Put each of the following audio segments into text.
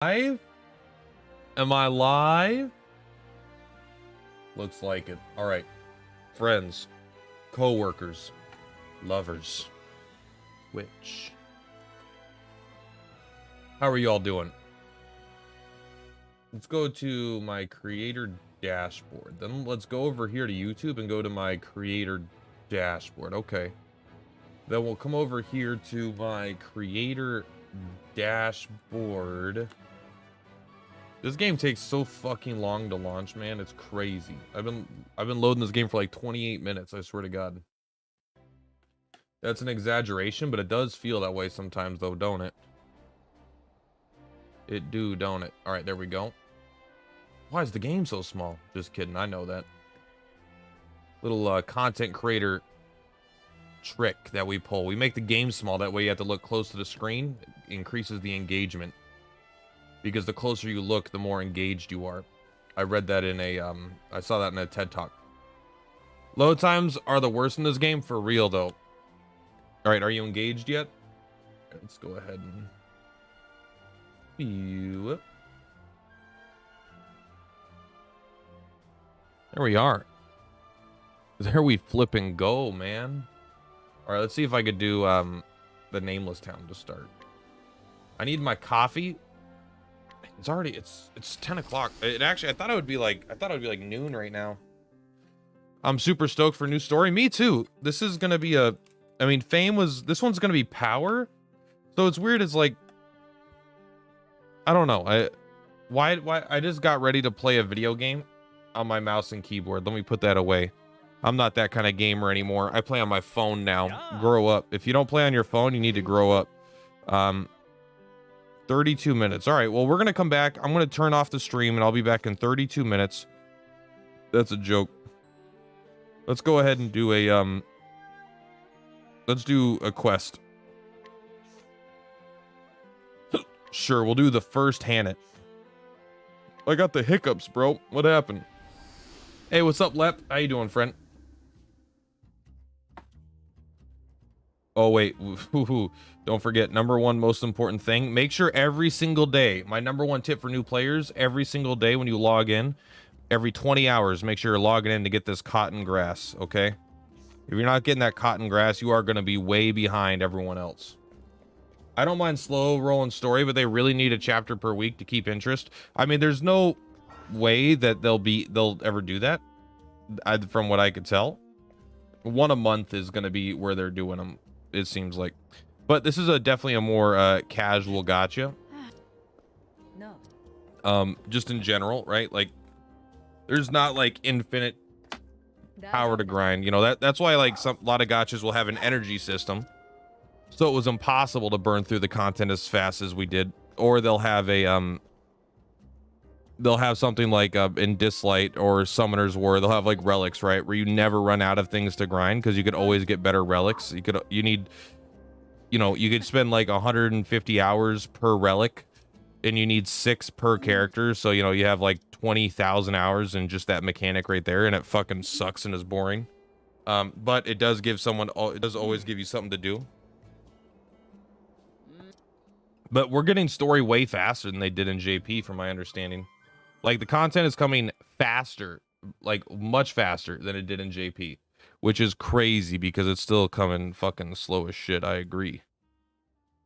Live? Am I live? Looks like it. All right. Friends, co-workers, lovers, Twitch. How are you all doing? Let's go to my creator dashboard. Then let's go over here to YouTube and go to my creator dashboard. Okay. Then we'll come over here to my creator dashboard. This game takes so fucking long to launch, man. It's crazy. I've been loading this game for like 28 minutes, I swear to God. That's an exaggeration, but it does feel that way sometimes though, don't it? It do, don't it? All right, there we go. Why is the game so small? Just kidding, I know that. Little content creator trick that we pull. We make the game small, that way you have to look close to the screen. It increases the engagement. Because the closer you look, the more engaged you are. I read that in a, I saw that in a TED Talk. Load times are the worst in this game, for real, though. Alright, are you engaged yet? Let's go ahead and... There we are. There we flip and go, man. Alright, let's see if I could do, the nameless town to start. I need my coffee. It's already it's 10 o'clock. It actually I thought it would be like noon right now. I'm super stoked for a new story. Me too. This is gonna be a, I mean, Fame was, this one's gonna be power. So it's weird, it's like, I don't know. Why I just got ready to play a video game on my mouse and keyboard. Let me put that away. I'm not that kind of gamer anymore. I play on my phone now. Yeah. Grow up. If you don't play on your phone, you need to grow up. 32 minutes. All right, well, we're gonna come back. I'm gonna turn off the stream and I'll be back in 32 minutes. That's a joke. Let's go ahead and do a let's do a quest. Sure, we'll do the first Hannah. I got the hiccups, bro. What happened? Hey, what's up, Lep? How you doing, friend? Oh, wait. Don't forget, number one most important thing. Make sure every single day, my number one tip for new players, every single day when you log in, every 20 hours, make sure you're logging in to get this cotton grass, okay? If you're not getting that cotton grass, you are going to be way behind everyone else. I don't mind slow rolling story, but they really need a chapter per week to keep interest. I mean, there's no way that they'll ever do that, from what I could tell. One a month is going to be where they're doing them, it seems like. But this is definitely a more casual gotcha. No. Just in general, right? Like, there's not like infinite power to grind. You know, that's why like a lot of gotchas will have an energy system. So it was impossible to burn through the content as fast as we did. Or they'll have a they'll have something like in Dislight or Summoner's War, they'll have like relics, right? Where you never run out of things to grind because you could always get better relics. You need, you know, you could spend like 150 hours per relic and you need 6 per character. So, you know, you have like 20,000 hours in just that mechanic right there, and it fucking sucks and is boring. But it does give someone, it does always give you something to do. But we're getting story way faster than they did in JP, from my understanding. Like, the content is coming faster, like much faster than it did in JP, which is crazy because it's still coming fucking slow as shit. I agree.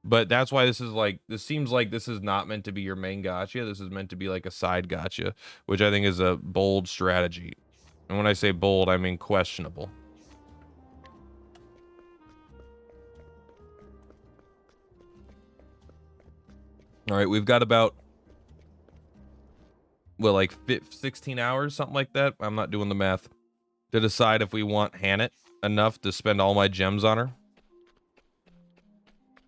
But that's why this is like, this seems like this is not meant to be your main gotcha. This is meant to be like a side gotcha, which I think is a bold strategy. And when I say bold, I mean questionable. All right, we've got about, well, like 16 hours, something like that. I'm not doing the math, to decide if we want Hannah enough to spend all my gems on her.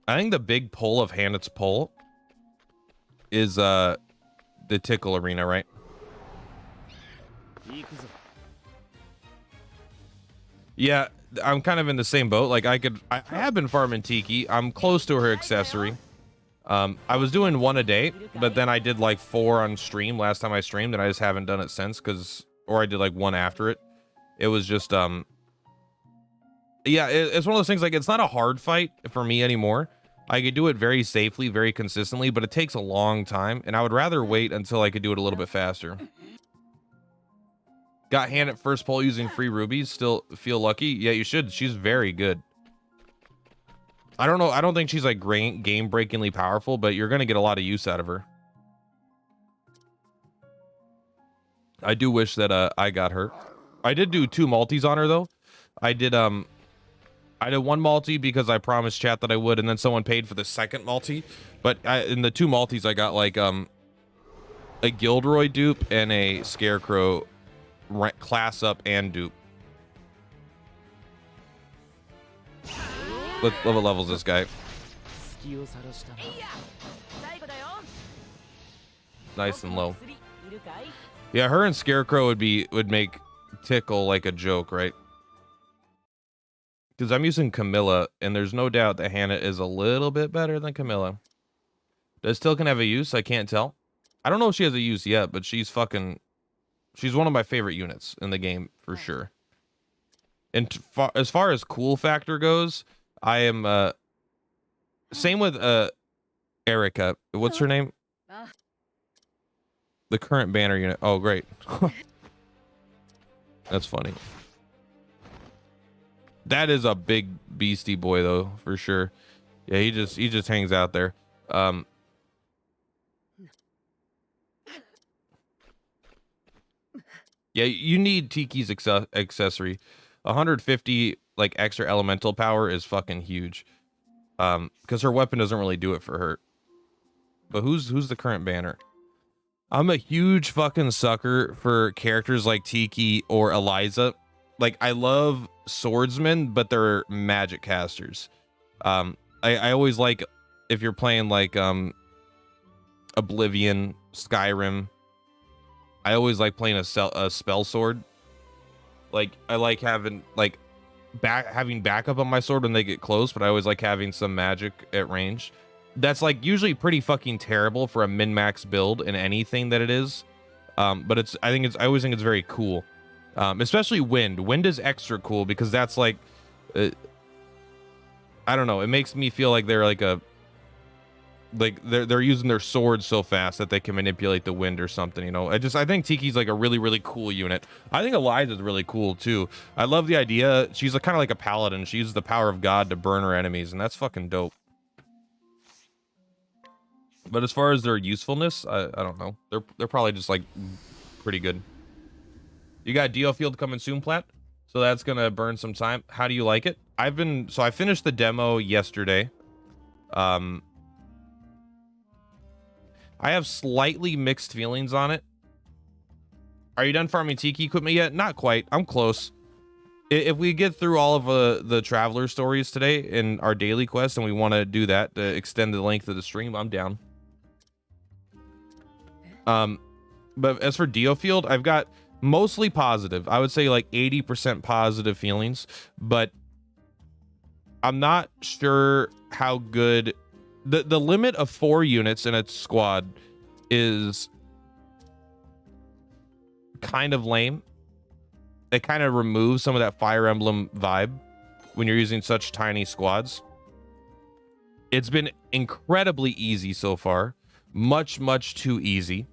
I think the big pull of Hannah's pull is the Tickle Arena, right? Yeah, I'm kind of in the same boat. Like, I have been farming Tiki. I'm close to her accessory. I was doing 1 a day, but then I did like 4 on stream last time I streamed, and I just haven't done it since, or I did like 1 after it. It was just, yeah, it's one of those things, like, it's not a hard fight for me anymore. I could do it very safely, very consistently, but it takes a long time, and I would rather wait until I could do it a little bit faster. Got Han at first pull using free rubies. Still feel lucky? Yeah, you should. She's very good. I don't know. I don't think she's like game-breakingly powerful, but you're going to get a lot of use out of her. I do wish that I got her. I did do 2 multis on her, though. I did one multi because I promised chat that I would, and then someone paid for the second multi. But in the 2 multis, I got like a Gilderoy dupe and a Scarecrow class up and dupe. What level's this guy? Nice and low. Yeah, her and Scarecrow would make Tickle like a joke, right? Because I'm using Camilla, and there's no doubt that Hannah is a little bit better than Camilla. Does Tilkin have a use? I can't tell. I don't know if she has a use yet, but she's one of my favorite units in the game for sure. And as far as cool factor goes, I am same with Erica. What's her name? The current banner unit. Oh, great. That's funny. That is a big beastie boy though, for sure. Yeah, he just hangs out there. Yeah, you need Tiki's accessory. 150 like extra elemental power is fucking huge. Because her weapon doesn't really do it for her. But who's the current banner? I'm a huge fucking sucker for characters like Tiki or Eliza. Like, I love swordsmen, but they're magic casters. I always like, if you're playing like Oblivion, Skyrim, I always like playing a spell sword. Like, I like having like having backup on my sword when they get close, but I always like having some magic at range. That's like usually pretty fucking terrible for a min-max build in anything that it is. But I always think it's very cool. Especially wind. Wind is extra cool because that's like, I don't know. It makes me feel like they're like they're using their swords so fast that they can manipulate the wind or something, you know. I think Tiki's like a really, really cool unit. I think Eliza's really cool too. I love the idea. She's kind of like a paladin. She uses the power of God to burn her enemies, and that's fucking dope. But as far as their usefulness, I don't know. They're probably just like pretty good. You got DioField coming soon, Plat? So that's gonna burn some time. How do you like it? I finished the demo yesterday. I have slightly mixed feelings on it. Are you done farming Tiki equipment yet? Not quite. I'm close. If we get through all of the traveler stories today in our daily quest, and we want to do that to extend the length of the stream, I'm down. But as for DioField, I've got mostly positive. I would say like 80% positive feelings, but I'm not sure how good. The limit of 4 units in a squad is kind of lame. It kind of removes some of that Fire Emblem vibe when you're using such tiny squads. It's been incredibly easy so far. Much, much too easy.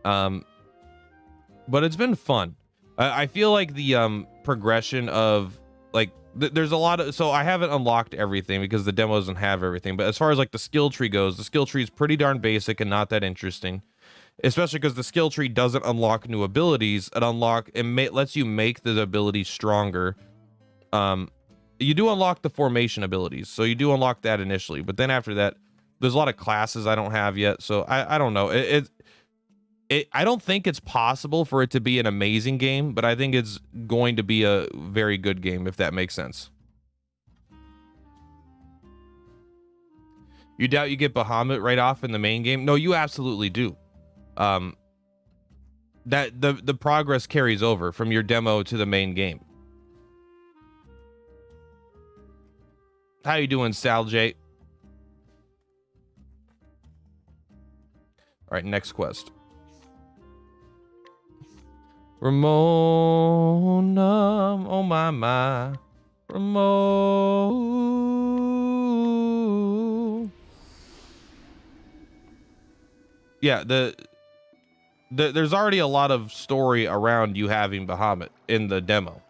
But it's been fun. I feel like the progression of like there's a lot of, so I haven't unlocked everything because the demo doesn't have everything, but as far as like the skill tree goes, the skill tree is pretty darn basic and not that interesting, especially because the skill tree doesn't unlock new abilities. It lets you make the abilities stronger. You do unlock the formation abilities, so you do unlock that initially, but then after that there's a lot of classes I don't have yet, so I don't know. I don't think it's possible for it to be an amazing game, but I think it's going to be a very good game, if that makes sense. You doubt you get Bahamut right off in the main game? No, you absolutely do. That the progress carries over from your demo to the main game. How you doing, Sal J? All right, next quest. Ramona, oh my, Ramona. Yeah, there's already a lot of story around you having Bahamut in the demo.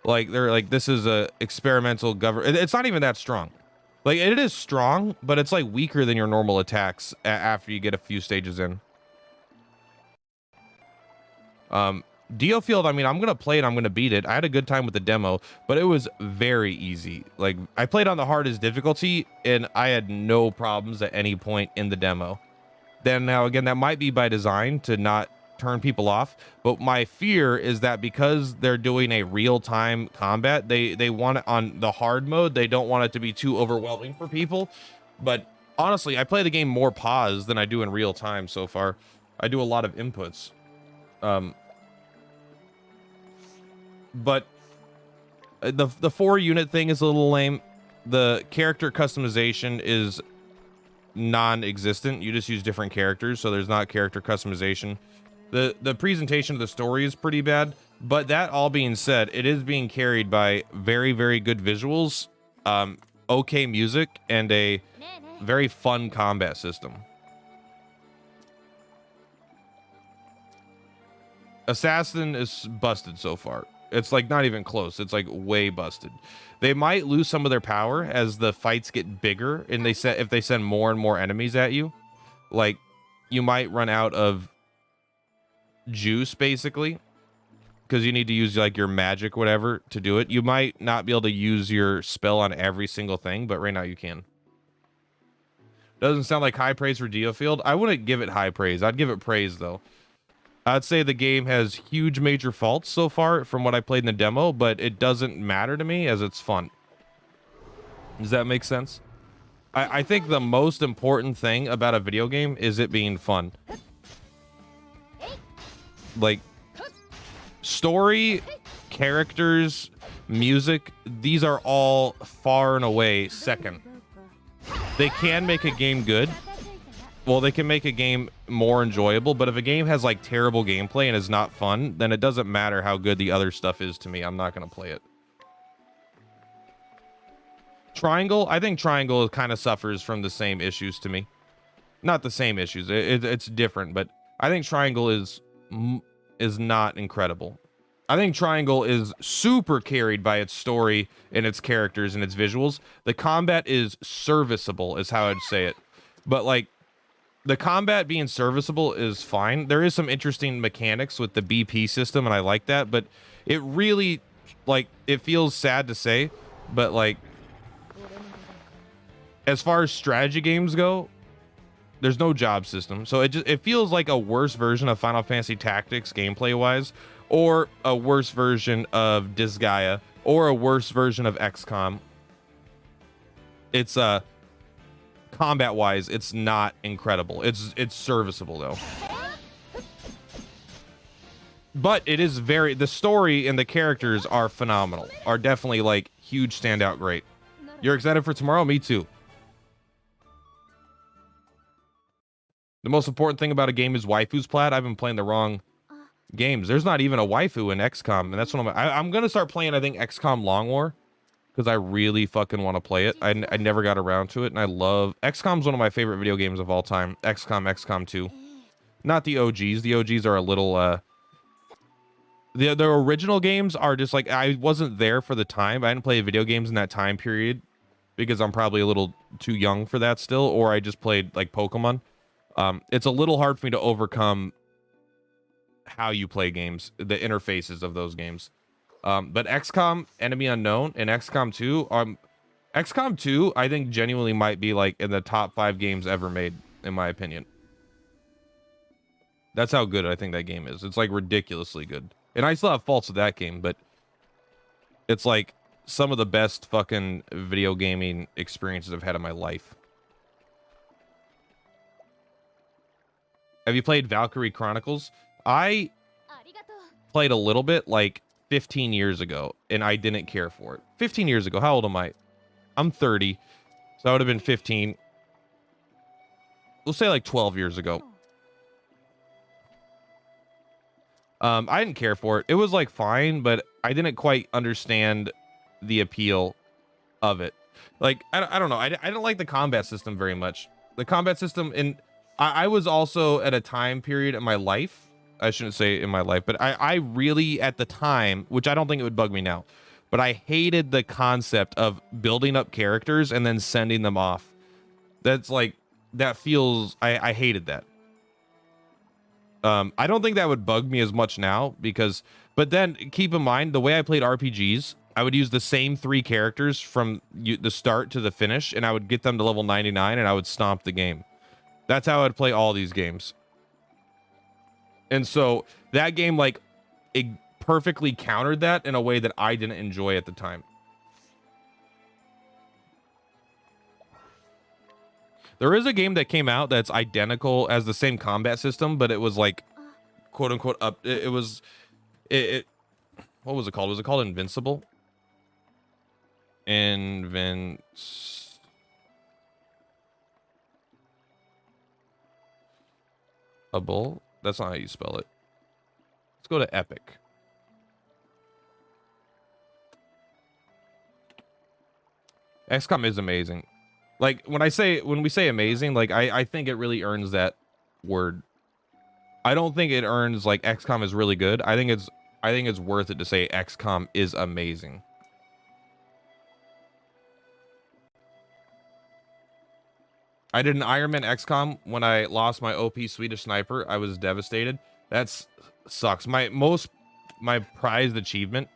Like they're like, this is a experimental government. It's not even that strong. Like it is strong, but it's like weaker than your normal attacks after you get a few stages in. DioField, I mean, I'm gonna play it, I'm gonna beat it. I had a good time with the demo, but it was very easy. Like I played on the hardest difficulty and I had no problems at any point in the demo. Then now again, that might be by design to not turn people off, but my fear is that because they're doing a real-time combat, they want it on the hard mode. They don't want it to be too overwhelming for people. But honestly, I play the game more pause than I do in real time so far. I do a lot of inputs. But the 4-unit thing is a little lame. The character customization is non-existent. You just use different characters, so there's not character customization. The presentation of the story is pretty bad, but that all being said, it is being carried by very, very good visuals, okay music, and a very fun combat system. Assassin is busted so far. It's like not even close. It's like way busted. They might lose some of their power as the fights get bigger, and if they send more and more enemies at you, like you might run out of juice basically, because you need to use like your magic whatever to do it. You might not be able to use your spell on every single thing, but right now you can. Doesn't sound like high praise for DioField. I wouldn't give it high praise. I'd give it praise though. I'd say the game has huge major faults so far from what I played in the demo, but it doesn't matter to me as it's fun. Does that make sense? I think the most important thing about a video game is it being fun. Like, story, characters, music, these are all far and away second. They can make a game good. Well, they can make a game more enjoyable, but if a game has like terrible gameplay and is not fun, then it doesn't matter how good the other stuff is to me. I'm not going to play it. Triangle, I think Triangle kind of suffers from the same issues to me. Not the same issues. It's different, but I think Triangle is not incredible. I think Triangle is super carried by its story and its characters and its visuals. The combat is serviceable, is how I'd say it. But like, the combat being serviceable is fine. There is some interesting mechanics with the BP system, and I like that, but it really, like, it feels sad to say, but like, as far as strategy games go, there's no job system. So it feels like a worse version of Final Fantasy Tactics gameplay wise, or a worse version of Disgaea, or a worse version of XCOM. It's combat wise, it's not incredible. It's serviceable though. But it is the story and the characters are phenomenal. Are definitely like huge standout great. You're excited for tomorrow? Me too. The most important thing about a game is waifus, Plaid. I've been playing the wrong games. There's not even a waifu in XCOM, and that's what I'm gonna start playing, I think, XCOM Long War, because I really fucking want to play it. I never got around to it, and I love XCOM's one of my favorite video games of all time. XCOM 2. Not the OGs. The OGs are a little the original games are just like, I wasn't there for the time. I didn't play video games in that time period because I'm probably a little too young for that still, or I just played like Pokemon. It's a little hard for me to overcome how you play games, the interfaces of those games. But XCOM Enemy Unknown and XCOM 2, XCOM 2, I think genuinely might be like in the top 5 games ever made, in my opinion. That's how good I think that game is. It's like ridiculously good. And I still have faults with that game, but it's like some of the best fucking video gaming experiences I've had in my life. Have you played Valkyrie Chronicles? I played a little bit like 15 years ago, and I didn't care for it. 15 years ago. How old am I? I'm 30. So I would have been 15. We'll say like 12 years ago. I didn't care for it. It was like fine, but I didn't quite understand the appeal of it. Like, I don't know. I didn't like the combat system very much. The combat system, and I was also at a time period in my life. I shouldn't say in my life, but I really at the time, which I don't think it would bug me now, but I hated the concept of building up characters and then sending them off. That's like, that feels, I hated that. I don't think that would bug me as much now because, but then keep in mind the way I played RPGs, I would use the same 3 characters from the start to the finish, and I would get them to level 99 and I would stomp the game. That's how I'd play all these games. And so that game, like, it perfectly countered that in a way that I didn't enjoy at the time. There is a game that came out that's identical as the same combat system, but it was like, quote unquote, up. It was, what was it called? Was it called Invincible? Invincible. That's not how you spell it. Let's go to Epic. XCOM is amazing. Like when we say amazing, like I think it really earns that word. I don't think it earns like XCOM is really good. I think it's worth it to say XCOM is amazing. I did an Iron Man XCOM when I lost my OP Swedish sniper. I was devastated. That's sucks. My prized achievement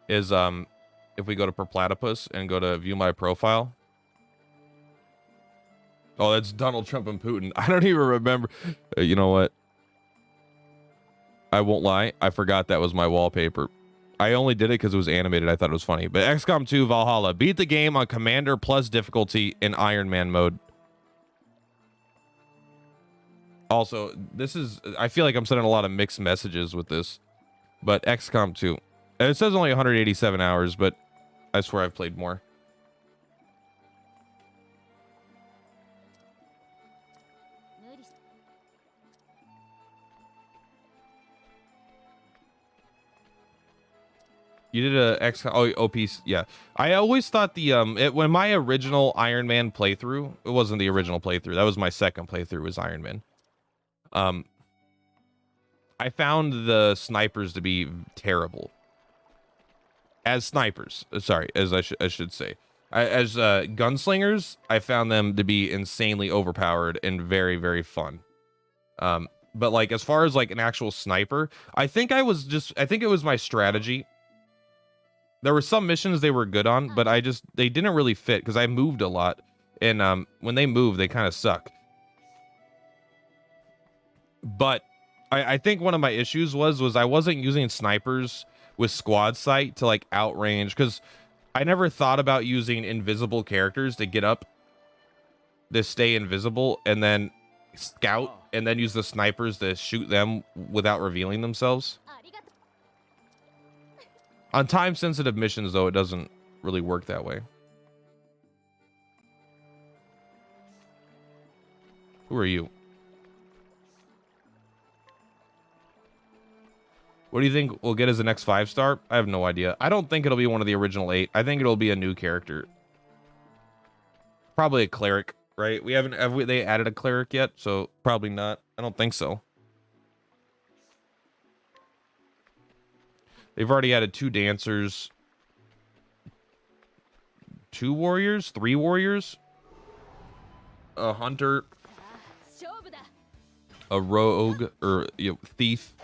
is if we go to Per Platypus and go to view my profile. Oh, that's Donald Trump and Putin. I don't even remember. You know what? I won't lie. I forgot that was my wallpaper. I only did it because it was animated. I thought it was funny. But XCOM 2 Valhalla. Beat the game on Commander plus difficulty in Iron Man mode. Also, this is... I feel like I'm sending a lot of mixed messages with this. But XCOM 2. It says only 187 hours, but I swear I've played more. You did a XCOM, OP, yeah. I always thought the when my original Iron Man playthrough, it wasn't the original playthrough. That was my second playthrough was Iron Man. I found the snipers to be terrible. As snipers, sorry, as I should say. As gunslingers, I found them to be insanely overpowered and very, very fun. But like as far as like an actual sniper, I think it was my strategy. There were some missions they were good on, but they didn't really fit because I moved a lot. And when they move, they kind of suck. But I think one of my issues was I wasn't using snipers with squad sight to like outrange, because I never thought about using invisible characters to get up, to stay invisible, and then scout, and then use the snipers to shoot them without revealing themselves. On time-sensitive missions, though, it doesn't really work that way. Who are you? What do you think we'll get as the next 5-star? I have no idea. I don't think it'll be one of the original 8. I think it'll be a new character. Probably a cleric, right? They added a cleric yet? So probably not. I don't think so. They've already added 2 dancers, 2 warriors, 3 warriors, a hunter, a rogue, or thief.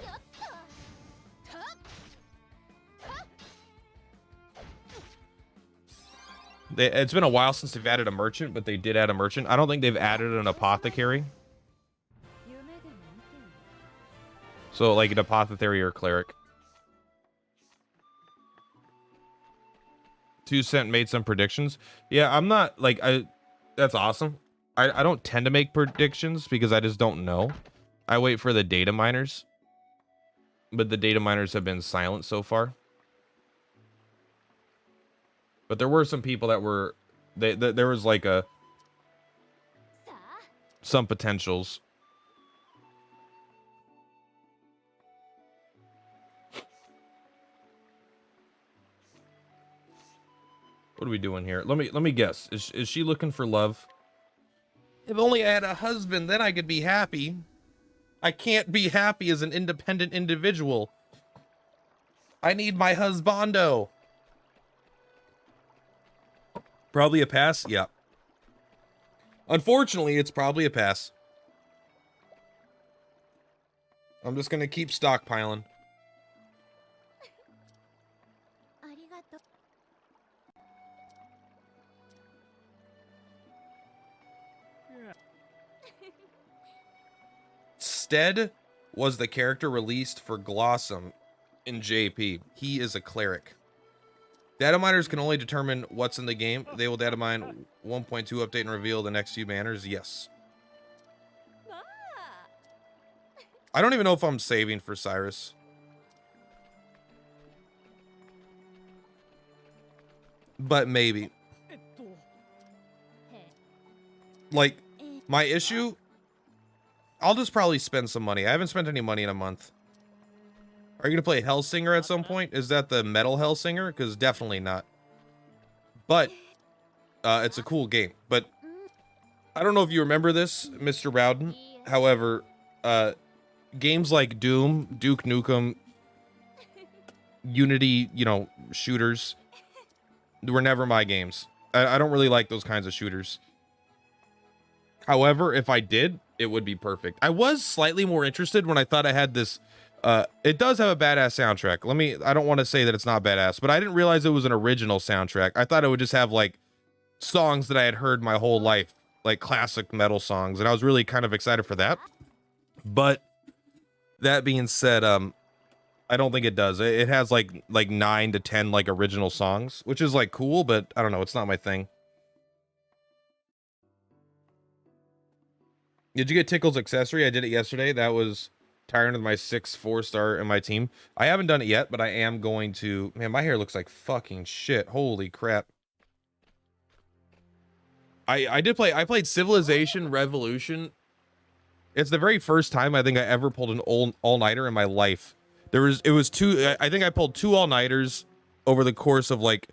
It's been a while since they've added a merchant, but they did add a merchant. I don't think they've added an apothecary. So like an apothecary or cleric. 2 Cent made some predictions. Yeah, I'm not like that's awesome. I don't tend to make predictions because I just don't know. I wait for the data miners. But the data miners have been silent so far. But there were some people that were there was like some potentials. What are we doing here? Let me guess. Is she looking for love? If only I had a husband, then I could be happy. I can't be happy as an independent individual. I need my husbando. Probably a pass? Yeah. Unfortunately, it's probably a pass. I'm just gonna keep stockpiling. Stead was the character released for Glossum in JP. He is a cleric. Data miners can only determine what's in the game. They will data mine 1.2 update and reveal the next few banners. Yes. I don't even know if I'm saving for Cyrus. But maybe. Like, my issue, I'll just probably spend some money. I haven't spent any money in a month. Are you going to play Hellsinger at some point? Is that the metal Hellsinger? Because definitely not. But it's a cool game. But I don't know if you remember this, Mr. Rowden. However, games like Doom, Duke Nukem, Unity, you know, shooters were never my games. I don't really like those kinds of shooters. However, if I did, it would be perfect. I was slightly more interested when I thought I had this. It does have a badass soundtrack. I don't want to say that it's not badass, but I didn't realize it was an original soundtrack. I thought it would just have like songs that I had heard my whole life, like classic metal songs, and I was really kind of excited for that. But that being said, I don't think it does. It has like 9 to 10 like original songs, which is like cool, but I don't know, it's not my thing. Did you get Tickle's accessory? I did it yesterday. That was tiring of my 6 4-star in my team. I haven't done it yet, but I am going to. Man, my hair looks like fucking shit. Holy crap. I played Civilization Revolution. It's the very first time I think I ever pulled an all-nighter in my life. It was two. I think I pulled 2 all-nighters over the course of like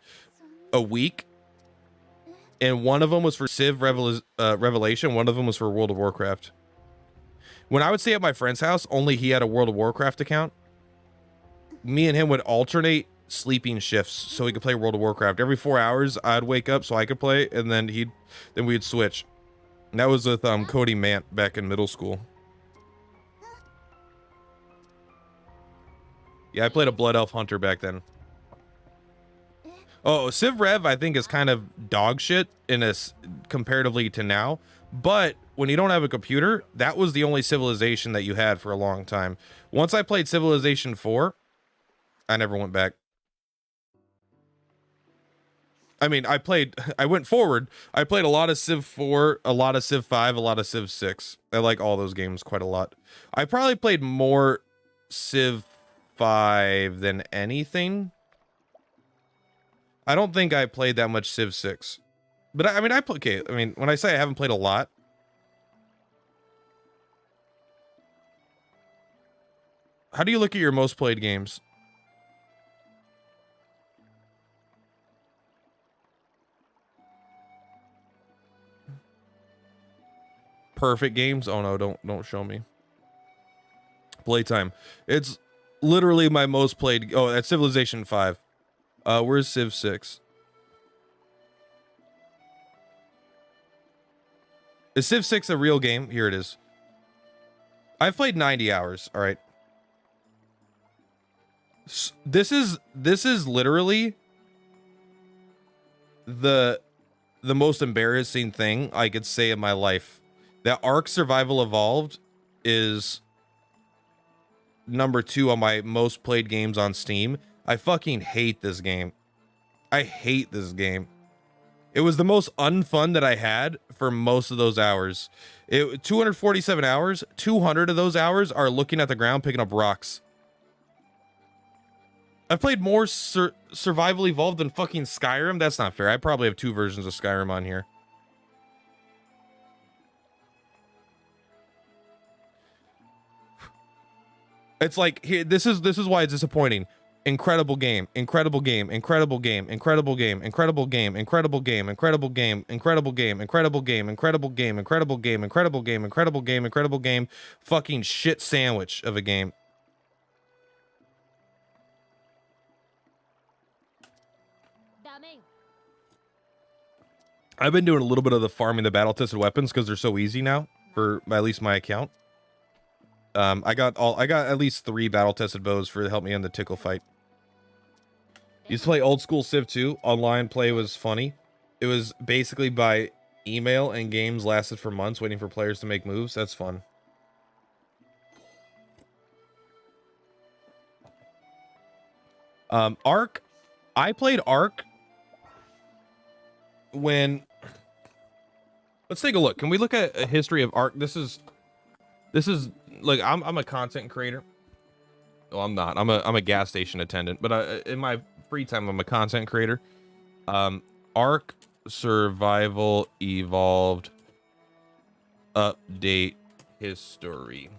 a week. And one of them was for Civ Revelation. One of them was for World of Warcraft. When I would stay at my friend's house, only he had a World of Warcraft account. Me and him would alternate sleeping shifts so he could play World of Warcraft. Every 4 hours, I'd wake up so I could play, and then we'd switch. And that was with Cody Mant back in middle school. Yeah, I played a Blood Elf Hunter back then. Oh, Civ Rev, I think, is kind of dog shit comparatively to now. But when you don't have a computer, that was the only Civilization that you had for a long time. Once I played Civilization 4, I never went back. I mean, I went forward. I played a lot of Civ 4, a lot of Civ 5, a lot of Civ 6. I like all those games quite a lot. I probably played more Civ 5 than anything. I don't think I played that much Civ 6. But I mean, when I say I haven't played a lot. How do you look at your most played games? Perfect games? Oh no, don't show me. Playtime. It's literally my most played. Oh, that's Civilization 5. Where's Civ 6? Is Civ 6 a real game? Here it is. I've played 90 hours. All right. This is literally the most embarrassing thing I could say in my life. That Ark Survival Evolved is number 2 on my most played games on Steam. I fucking hate this game. I hate this game. It was the most unfun that I had for most of those hours. 247 hours, 200 of those hours are looking at the ground, picking up rocks. I've played more Survival Evolved than fucking Skyrim. That's not fair. I probably have 2 versions of Skyrim on here. It's like, here, this is why it's disappointing. Incredible game, incredible game, incredible game, incredible game, incredible game, incredible game, incredible game, incredible game, incredible game, incredible game, incredible game, incredible game, incredible game, incredible game, fucking shit sandwich of a game. I've been doing a little bit of the farming the battle tested weapons because they're so easy now for at least my account. I got at least 3 battle tested bows for to help me in the tickle fight. Used to play old school Civ 2. Online play was funny. It was basically by email, and games lasted for months waiting for players to make moves. That's fun. Ark. I played Ark when... Let's take a look. Can we look at a history of Ark? This is like I'm a content creator. Well, I'm not. I'm a gas station attendant, but in my free time I'm a content creator. Ark Survival Evolved update history.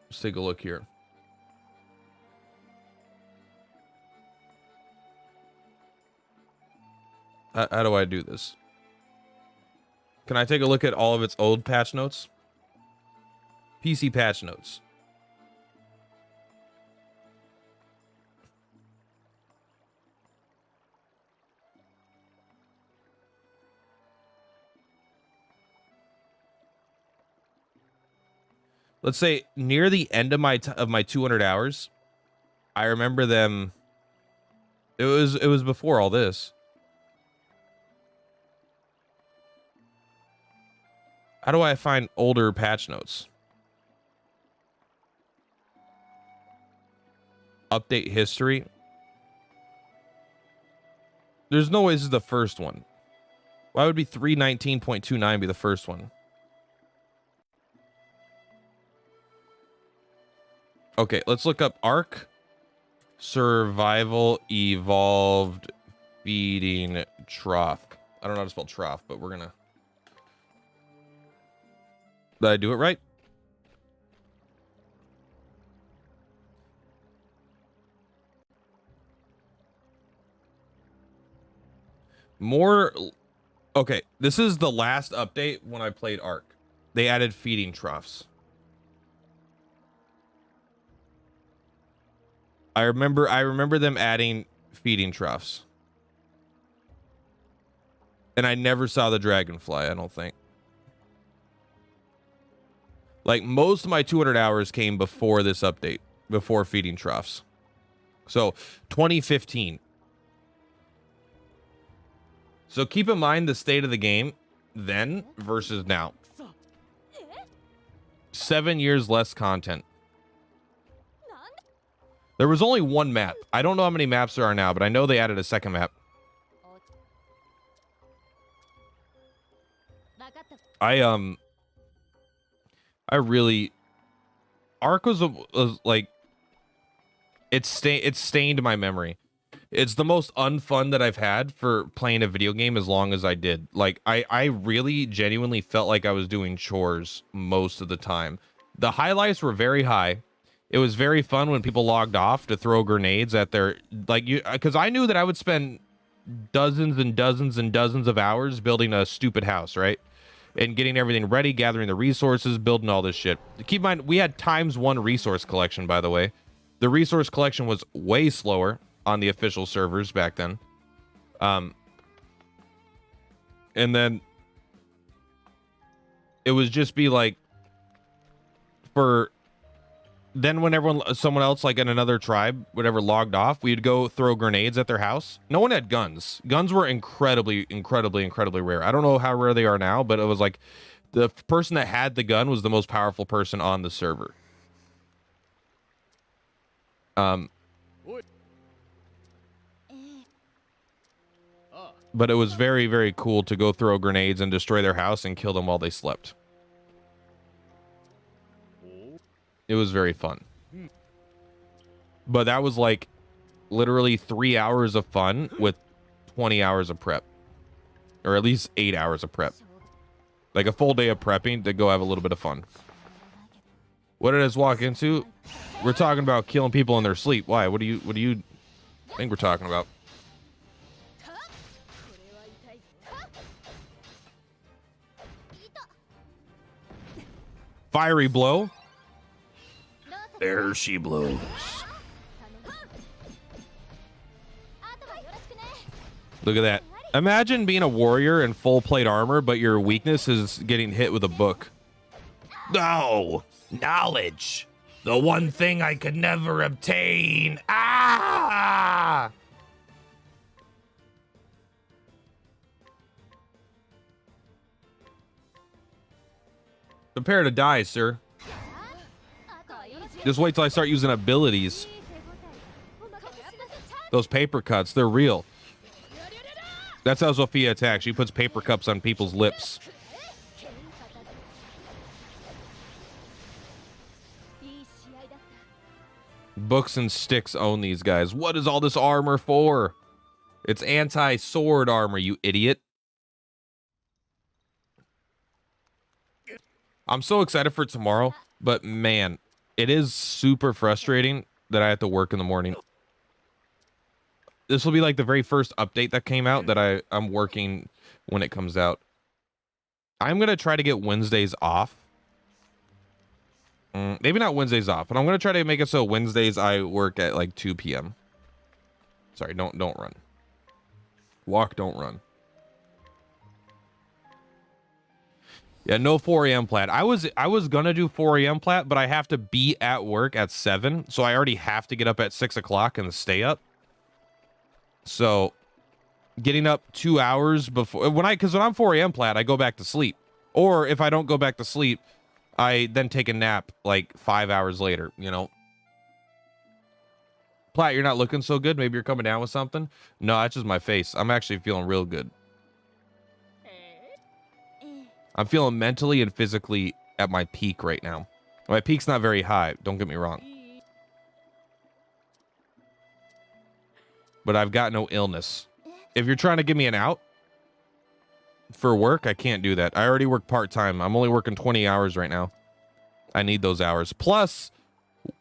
Let's take a look here. How do I do this? Can I take a look at all of its old patch notes? PC patch notes. Let's say near the end of my 200 hours, I remember them. It was before all this. How do I find older patch notes? Update history. There's no way this is the first one. Why would be 319.29 be the first one? Okay, let's look up Ark Survival Evolved Feeding Trough. I don't know how to spell trough, but we're gonna... Did I do it right? More... Okay, this is the last update when I played Ark. They added feeding troughs. I remember them adding feeding troughs. And I never saw the dragonfly, I don't think. Like, most of my 200 hours came before this update, before feeding troughs. So, 2015. So keep in mind the state of the game then versus now. 7 years less content. There was only one map. I don't know how many maps there are now, but I know they added a second map. I really... Ark was like... It stained my memory. It's the most unfun that I've had for playing a video game as long as I did. Like, I really genuinely felt like I was doing chores most of the time. The highlights were very high. It was very fun when people logged off to throw grenades at their... Like, because I knew that I would spend dozens and dozens and dozens of hours building a stupid house, right? And getting everything ready, gathering the resources, building all this shit. Keep in mind, we had ×1 resource collection, by the way. The resource collection was way slower on the official servers back then. And then it would just be like, for then when someone else like in another tribe, whatever, logged off, we'd go throw grenades at their house. No one had guns. Guns were incredibly rare. I don't know how rare they are now, but it was like the person that had the gun was the most powerful person on the server. But it was very, very cool to go throw grenades and destroy their house and kill them while they slept. It was very fun. But that was like literally 3 hours of fun with 20 hours of prep. or at least 8 hours of prep. Like a full day of prepping to go have a little bit of fun. What did I just walk into? We're talking about killing people in their sleep. Why? What do you think we're talking about? Fiery blow. There she blows. Look at that. Imagine being a warrior in full plate armor, but your weakness is getting hit with a book. No! Knowledge! The one thing I could never obtain! Ah! Prepare to die, sir. Just wait till I start using abilities. Those paper cuts, they're real. That's how Zofia attacks. She puts paper cups on people's lips. Books and sticks own these guys. What is all this armor for? It's anti-sword armor, you idiot. I'm so excited for tomorrow, but man, it is super frustrating that I have to work in the morning. This will be like the very first update that came out that I'm working when it comes out. I'm going to try to get Wednesdays off. Maybe not Wednesdays off, but I'm going to try to make it so Wednesdays I work at like 2 p.m. Sorry, don't run. Walk, don't run. Yeah, no 4 a.m. plat. I was going to do 4 a.m. plat, but I have to be at work at 7. So I already have to get up at 6 o'clock and stay up. So getting up 2 hours before because when I'm 4 a.m. plat, I go back to sleep. Or if I don't go back to sleep, I then take a nap like 5 hours later, you know. Plat, you're not looking so good. Maybe you're coming down with something. No, that's just my face. I'm actually feeling real good. I'm feeling mentally and physically at my peak right now. My peak's not very high, don't get me wrong. But I've got no illness. If you're trying to give me an out for work, I can't do that. I already work part-time. I'm only working 20 hours right now. I need those hours. Plus,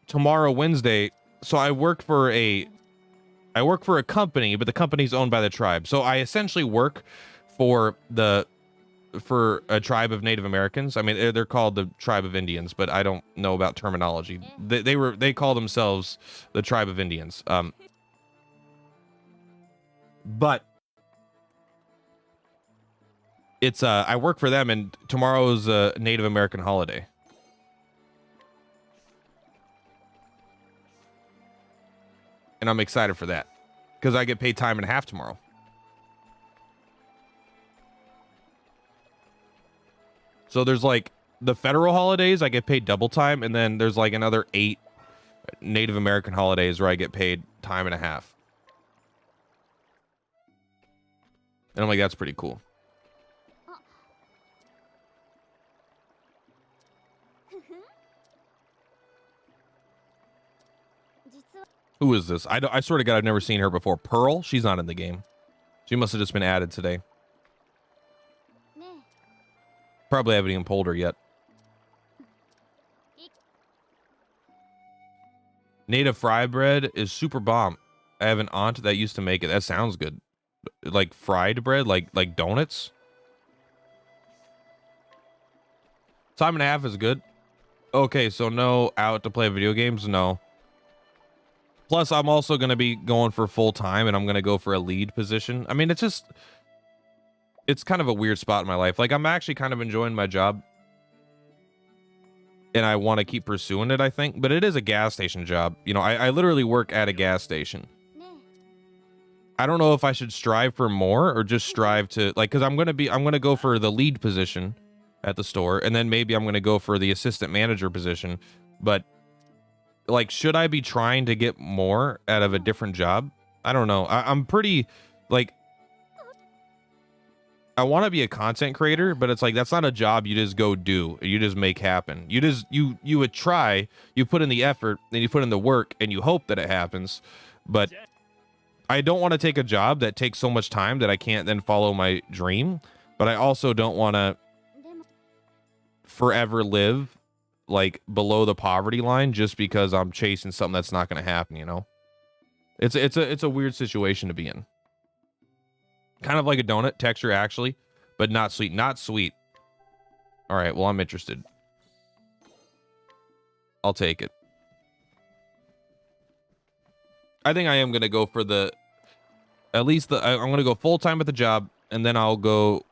tomorrow, Wednesday, so I work for a company, but the company's owned by the tribe. So I essentially work for a tribe of Native Americans. I mean, they're called the Tribe of Indians, but I don't know about terminology. They call themselves the Tribe of Indians. But it's I work for them, and tomorrow's a Native American holiday. And I'm excited for that because I get paid time and a half tomorrow. So there's like the federal holidays, I get paid double time. And then there's like another 8 Native American holidays where I get paid time and a half. And I'm like, that's pretty cool. Who is this? I swear to God, I've never seen her before. Pearl? She's not in the game. She must have just been added today. Probably haven't even pulled her yet. Native fry bread is super bomb. I have an aunt that used to make it. That sounds good. Like fried bread, like donuts. Time and a half is good. Okay, so no out to play video games? No. Plus, I'm also going to be going for full time, and I'm going to go for a lead position. I mean, it's kind of a weird spot in my life. Like, I'm actually kind of enjoying my job, and I want to keep pursuing it, I think. But it is a gas station job. You know, I literally work at a gas station. I don't know if I should strive for more or just strive to, like, because I'm going to go for the lead position at the store, and then maybe I'm going to go for the assistant manager position. But like, should I be trying to get more out of a different job? I don't know. I'm pretty, like, I want to be a content creator, but it's like, that's not a job you just go do. You just make happen. You would try, you put in the effort, and you put in the work, and you hope that it happens. But I don't want to take a job that takes so much time that I can't then follow my dream, but I also don't want to forever live like below the poverty line just because I'm chasing something that's not going to happen, you know? It's a weird situation to be in. Kind of like a donut texture actually, but not sweet, not sweet. All right, well, I'm interested. I'll take it. I think I am going to go for the, at least I'm going to go full time at the job, and then I'll go,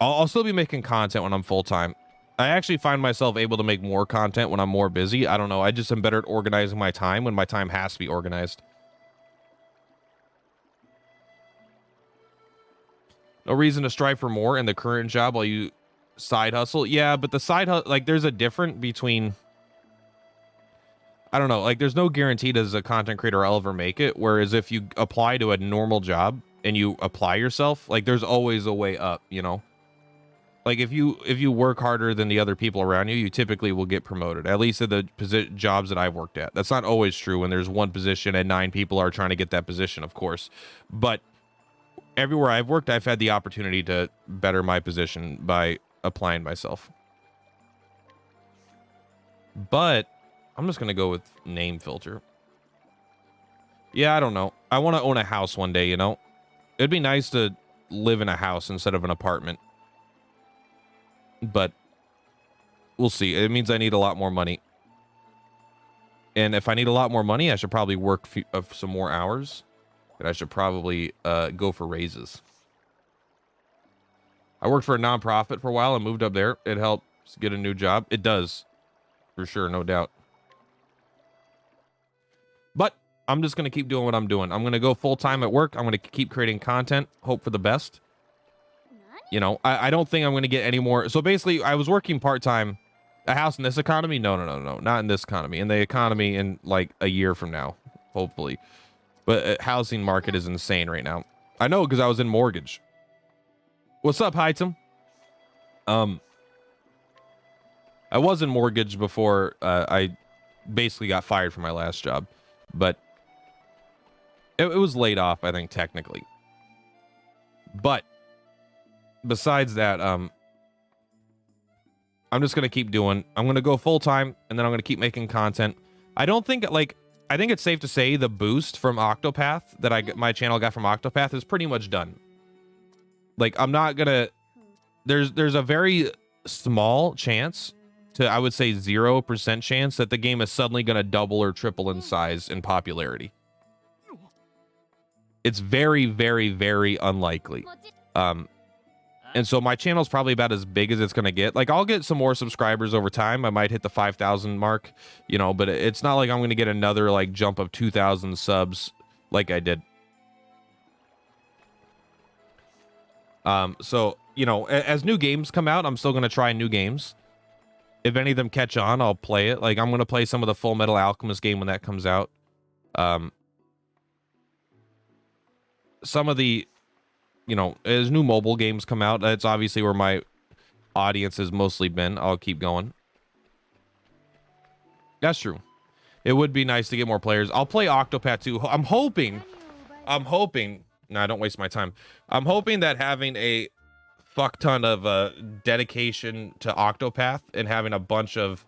I'll still be making content when I'm full time. I actually find myself able to make more content when I'm more busy. I don't know. I just am better at organizing my time when my time has to be organized. No reason to strive for more in the current job while you side hustle. Yeah, but the side hustle, like there's a difference between, I don't know, like there's no guarantee as a content creator I'll ever make it. Whereas if you apply to a normal job and you apply yourself, like there's always a way up, you know? Like if you work harder than the other people around you, you typically will get promoted, at least at the jobs that I've worked at. That's not always true when there's one position and 9 people are trying to get that position, of course. But everywhere I've worked, I've had the opportunity to better my position by applying myself. But I'm just going to go with name filter. Yeah, I don't know. I want to own a house one day, you know? It'd be nice to live in a house instead of an apartment. But we'll see. It means I need a lot more money. And if I need a lot more money, I should probably work some more hours. And I should probably go for raises. I worked for a nonprofit for a while and moved up there. It helps get a new job. It does. For sure, no doubt. But I'm just going to keep doing what I'm doing. I'm going to go full-time at work. I'm going to keep creating content. Hope for the best. You know, I don't think I'm going to get any more. So basically, I was working part-time. A house in this economy? No. Not in this economy. In the economy in like a year from now, hopefully. But housing market is insane right now. I know because I was in mortgage. What's up, Hightom? I was in mortgage before I basically got fired from my last job. But it was laid off, I think, technically. But besides that, I'm just going to keep doing. I'm going to go full time, and then I'm going to keep making content. I don't think, like, I think it's safe to say the boost from Octopath that my channel got from Octopath is pretty much done. Like, I'm not going to, there's a very small chance to, I would say 0% chance that the game is suddenly going to double or triple in size and popularity. It's very, very, very unlikely. And so my channel is probably about as big as it's going to get. Like, I'll get some more subscribers over time. I might hit the 5,000 mark, you know, but it's not like I'm going to get another, like, jump of 2,000 subs like I did. So, you know, as new games come out, I'm still going to try new games. If any of them catch on, I'll play it. Like, I'm going to play some of the Full Metal Alchemist game when that comes out. Some of the, you know, as new mobile games come out, that's obviously where my audience has mostly been. I'll keep going. That's true. It would be nice to get more players. I'll play Octopath 2. I'm hoping. Nah, don't waste my time. I'm hoping that having a fuck ton of dedication to Octopath and having a bunch of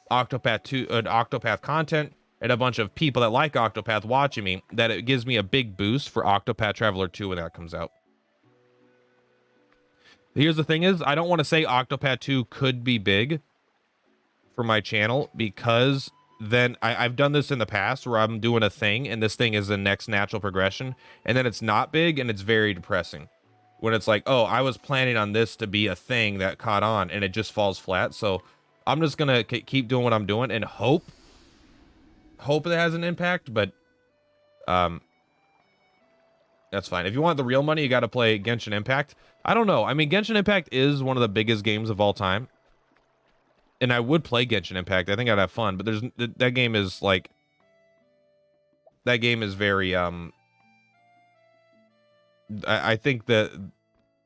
Octopath content and a bunch of people that like Octopath watching me, that it gives me a big boost for Octopath Traveler 2 when that comes out. Here's the thing is, I don't want to say Octopath 2 could be big for my channel, because then I've done this in the past where I'm doing a thing and this thing is the next natural progression, and then it's not big and it's very depressing. When it's like, oh, I was planning on this to be a thing that caught on and it just falls flat. So I'm just going to keep doing what I'm doing and hope it has an impact, but that's fine. If you want the real money, you got to play Genshin Impact. I don't know. I mean, Genshin Impact is one of the biggest games of all time. And I would play Genshin Impact. I think I'd have fun, but that game is like, that game is very, I think that,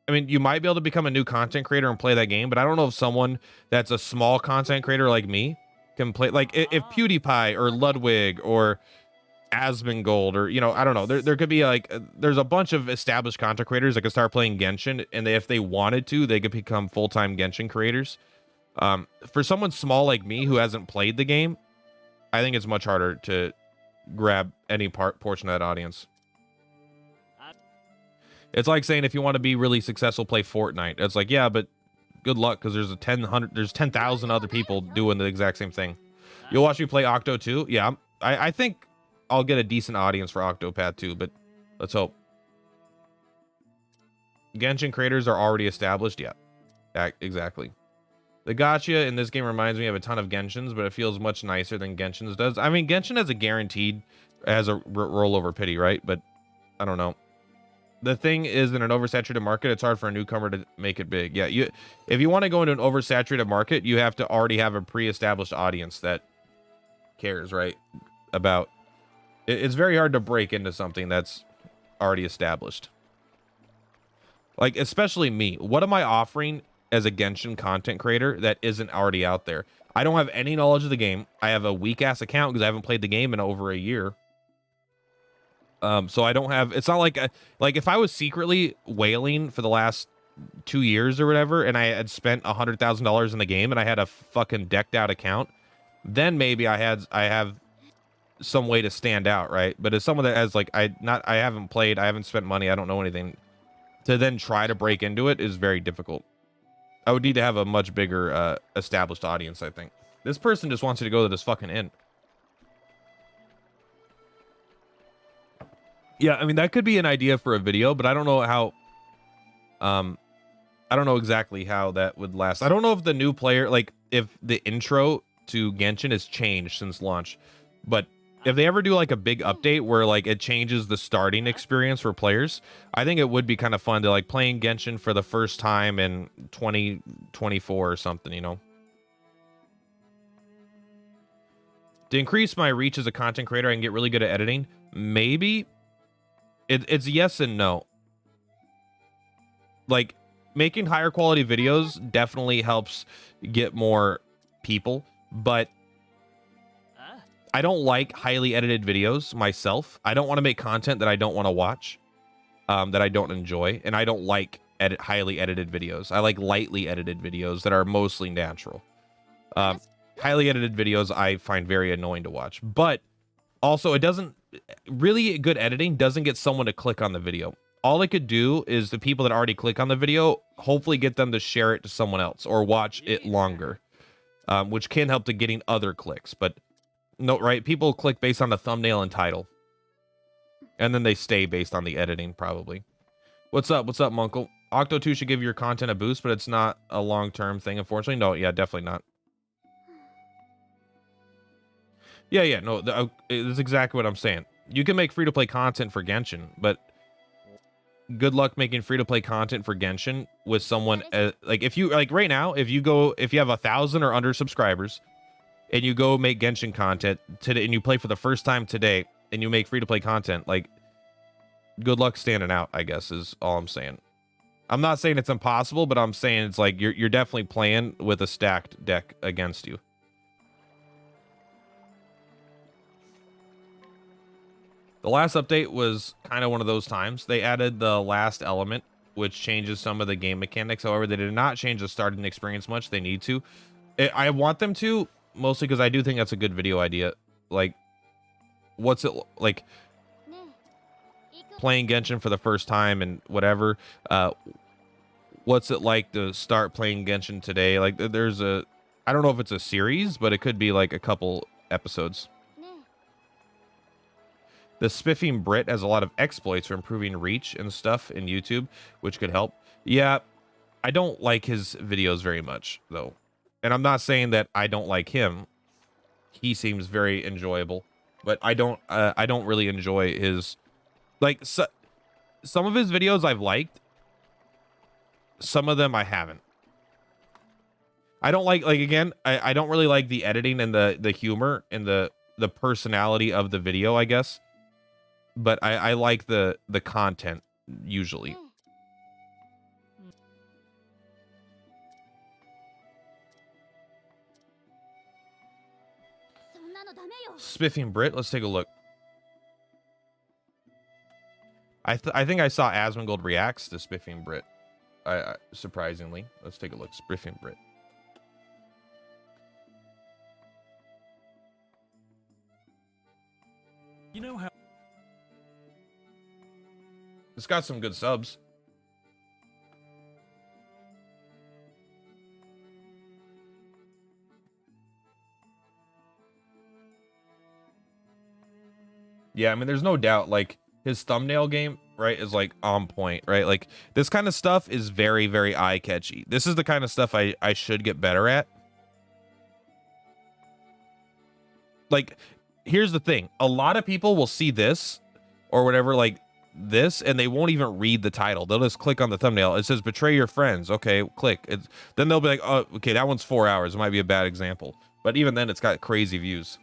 I mean, you might be able to become a new content creator and play that game, but I don't know if someone that's a small content creator like me can play, like if PewDiePie or Ludwig or Asmongold, or, you know, I don't know. There could be like there's a bunch of established content creators that could start playing Genshin, and if they wanted to, they could become full-time Genshin creators. For someone small like me who hasn't played the game, I think it's much harder to grab any portion of that audience. It's like saying if you want to be really successful, play Fortnite. It's like, yeah, but good luck, because there's 10,000 other people doing the exact same thing. You'll watch me play Octo too? Yeah, I think I'll get a decent audience for Octopath too, but let's hope. Genshin creators are already established. Yeah, exactly. The gacha in this game reminds me of a ton of Genshins, but it feels much nicer than Genshin's does. I mean, Genshin has a rollover pity, right? But I don't know. The thing is, in an oversaturated market, it's hard for a newcomer to make it big. Yeah, if you want to go into an oversaturated market, you have to already have a pre-established audience that cares, right? About it's very hard to break into something that's already established. Like, especially me. What am I offering as a Genshin content creator that isn't already out there? I don't have any knowledge of the game. I have a weak ass account because I haven't played the game in over a year. So I don't have, it's not like, like if I was secretly whaling for the last 2 years or whatever, and I had spent $100,000 in the game and I had a fucking decked out account, then maybe I have some way to stand out, right? But as someone that has like, I haven't played, I haven't spent money, I don't know anything, to then try to break into it is very difficult. I would need to have a much bigger established audience, I think. This person just wants you to go to this fucking inn. Yeah, I mean, that could be an idea for a video, but I don't know how, I don't know exactly how that would last. I don't know if the new player, like, if the intro to Genshin has changed since launch, but if they ever do, like, a big update where, like, it changes the starting experience for players, I think it would be kind of fun to, like, playing Genshin for the first time in 2024 or something, you know? To increase my reach as a content creator, I can get really good at editing. Maybe. It's yes and no. Like, making higher quality videos definitely helps get more people, but I don't like highly edited videos myself. I don't want to make content that I don't want to watch, that I don't enjoy, and I don't like highly edited videos. I like lightly edited videos that are mostly natural. Highly edited videos I find very annoying to watch, but also it doesn't really good editing doesn't get someone to click on the video. All it could do is the people that already click on the video, hopefully get them to share it to someone else or watch it longer, which can help to getting other clicks. But no, right? People click based on the thumbnail and title, and then they stay based on the editing, probably. What's up? What's up, Munkle? Octo 2 should give your content a boost, but it's not a long-term thing, unfortunately. No, yeah, definitely not. Yeah, no, it's exactly what I'm saying. You can make free-to-play content for Genshin, but good luck making free-to-play content for Genshin with someone, like, if you, like, right now, if you have 1,000 or under subscribers, and you go make Genshin content today, and you play for the first time today, and you make free-to-play content, like, good luck standing out, I guess, is all I'm saying. I'm not saying it's impossible, but I'm saying it's like, you're definitely playing with a stacked deck against you. The last update was kind of one of those times. They added the last element, which changes some of the game mechanics. However, they did not change the starting experience much. They need to. I want them to, mostly because I do think that's a good video idea. Like, what's it like playing Genshin for the first time and whatever? What's it like to start playing Genshin today? Like, there's a, I don't know if it's a series, but it could be like a couple episodes. The Spiffing Brit has a lot of exploits for improving reach and stuff in YouTube, which could help. Yeah, I don't like his videos very much, though. And I'm not saying that I don't like him. He seems very enjoyable, but I don't really enjoy his, like, some of his videos I've liked. Some of them I haven't. I don't like again, I don't really like the editing and the humor and the personality of the video, I guess. But I like the content usually. Spiffing Brit, let's take a look. I think I saw Asmongold reacts to Spiffing Brit. Surprisingly, let's take a look. Spiffing Brit. You know how It's got some good subs. Yeah, I mean, there's no doubt, like, his thumbnail game, right, is, like, on point, right? Like, this kind of stuff is very, very eye-catchy. This is the kind of stuff I should get better at. Like, here's the thing. A lot of people will see this, or whatever, like, this, and they won't even read the title. They'll just click on the thumbnail. It says, betray your friends. Okay, click. Then they'll be like, oh, okay, that one's 4 hours. It might be a bad example. But even then, it's got crazy views.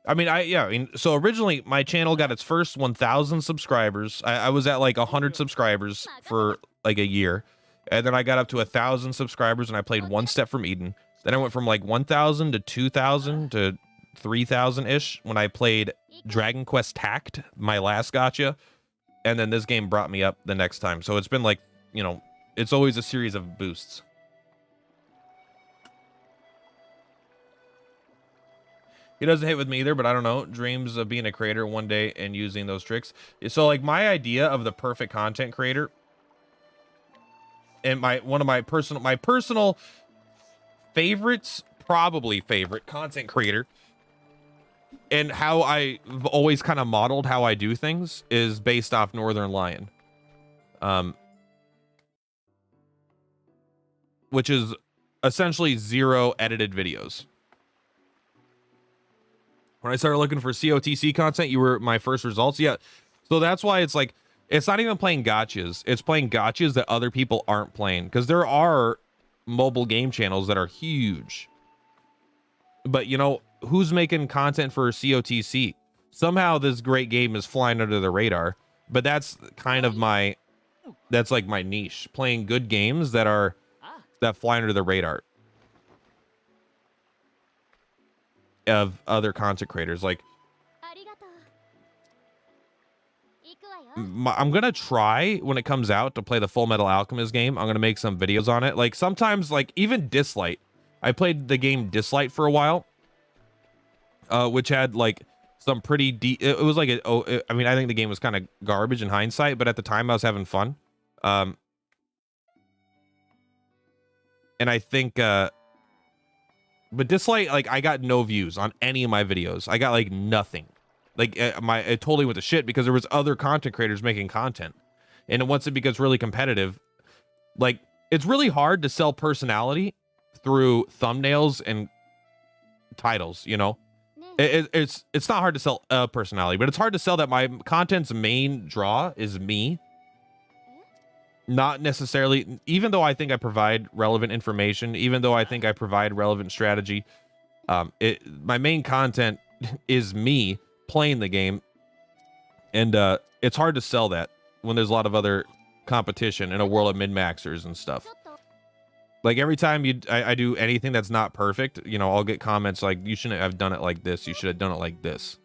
I mean, so originally my channel got its first 1,000 subscribers. I was at like 100 subscribers for like a year. And then I got up to 1,000 subscribers and I played One Step from Eden. Then I went from like 1,000 to 2,000 to 3,000-ish when I played Dragon Quest Tact, my last gacha. And then this game brought me up the next time. So it's been like, you know, it's always a series of boosts. He doesn't hit with me either, but I don't know. Dreams of being a creator one day and using those tricks. So like my idea of the perfect content creator and one of my personal favorites, probably favorite content creator, and how I've always kind of modeled how I do things is based off Northern Lion. Which is essentially 0 edited videos. When I started looking for COTC content, you were my first results. Yeah. So that's why it's like, it's not even playing gotchas. It's playing gotchas that other people aren't playing. Because there are mobile game channels that are huge. But, you know, who's making content for COTC? Somehow this great game is flying under the radar. But that's kind of that's like my niche. Playing good games that fly under the radar of other content creators. Like, I'm gonna try when it comes out to play the Full Metal Alchemist game. I'm gonna make some videos on it. Like sometimes, like even Dislight, I played the game Dislight for a while, which had like some pretty deep. It was like I mean, I think the game was kind of garbage in hindsight, but at the time I was having fun. And I think but Dislight, like, I got no views on any of my videos. I got like nothing. Like it totally went to shit because there was other content creators making content. And once it becomes really competitive, like it's really hard to sell personality through thumbnails and titles, you know? It's not hard to sell a personality, but it's hard to sell that my content's main draw is me. Not necessarily, even though I think I provide relevant information, even though I think I provide relevant strategy, my main content is me playing the game, and it's hard to sell that when there's a lot of other competition in a world of min-maxers and stuff. Like every time I do anything that's not perfect, you know, I'll get comments like, you shouldn't have done it like this, you should have done it like this.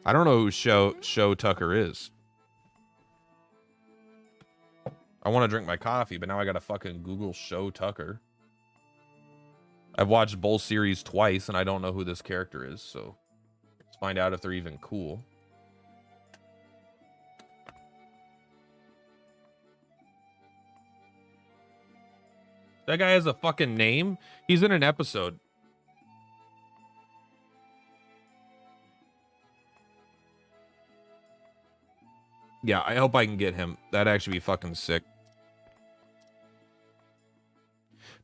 I don't know who Show Tucker is. I want to drink my coffee, but now I gotta fucking Google Show Tucker. I've watched both series twice, and I don't know who this character is, so let's find out if they're even cool. That guy has a fucking name? He's in an episode. Yeah, I hope I can get him. That'd actually be fucking sick.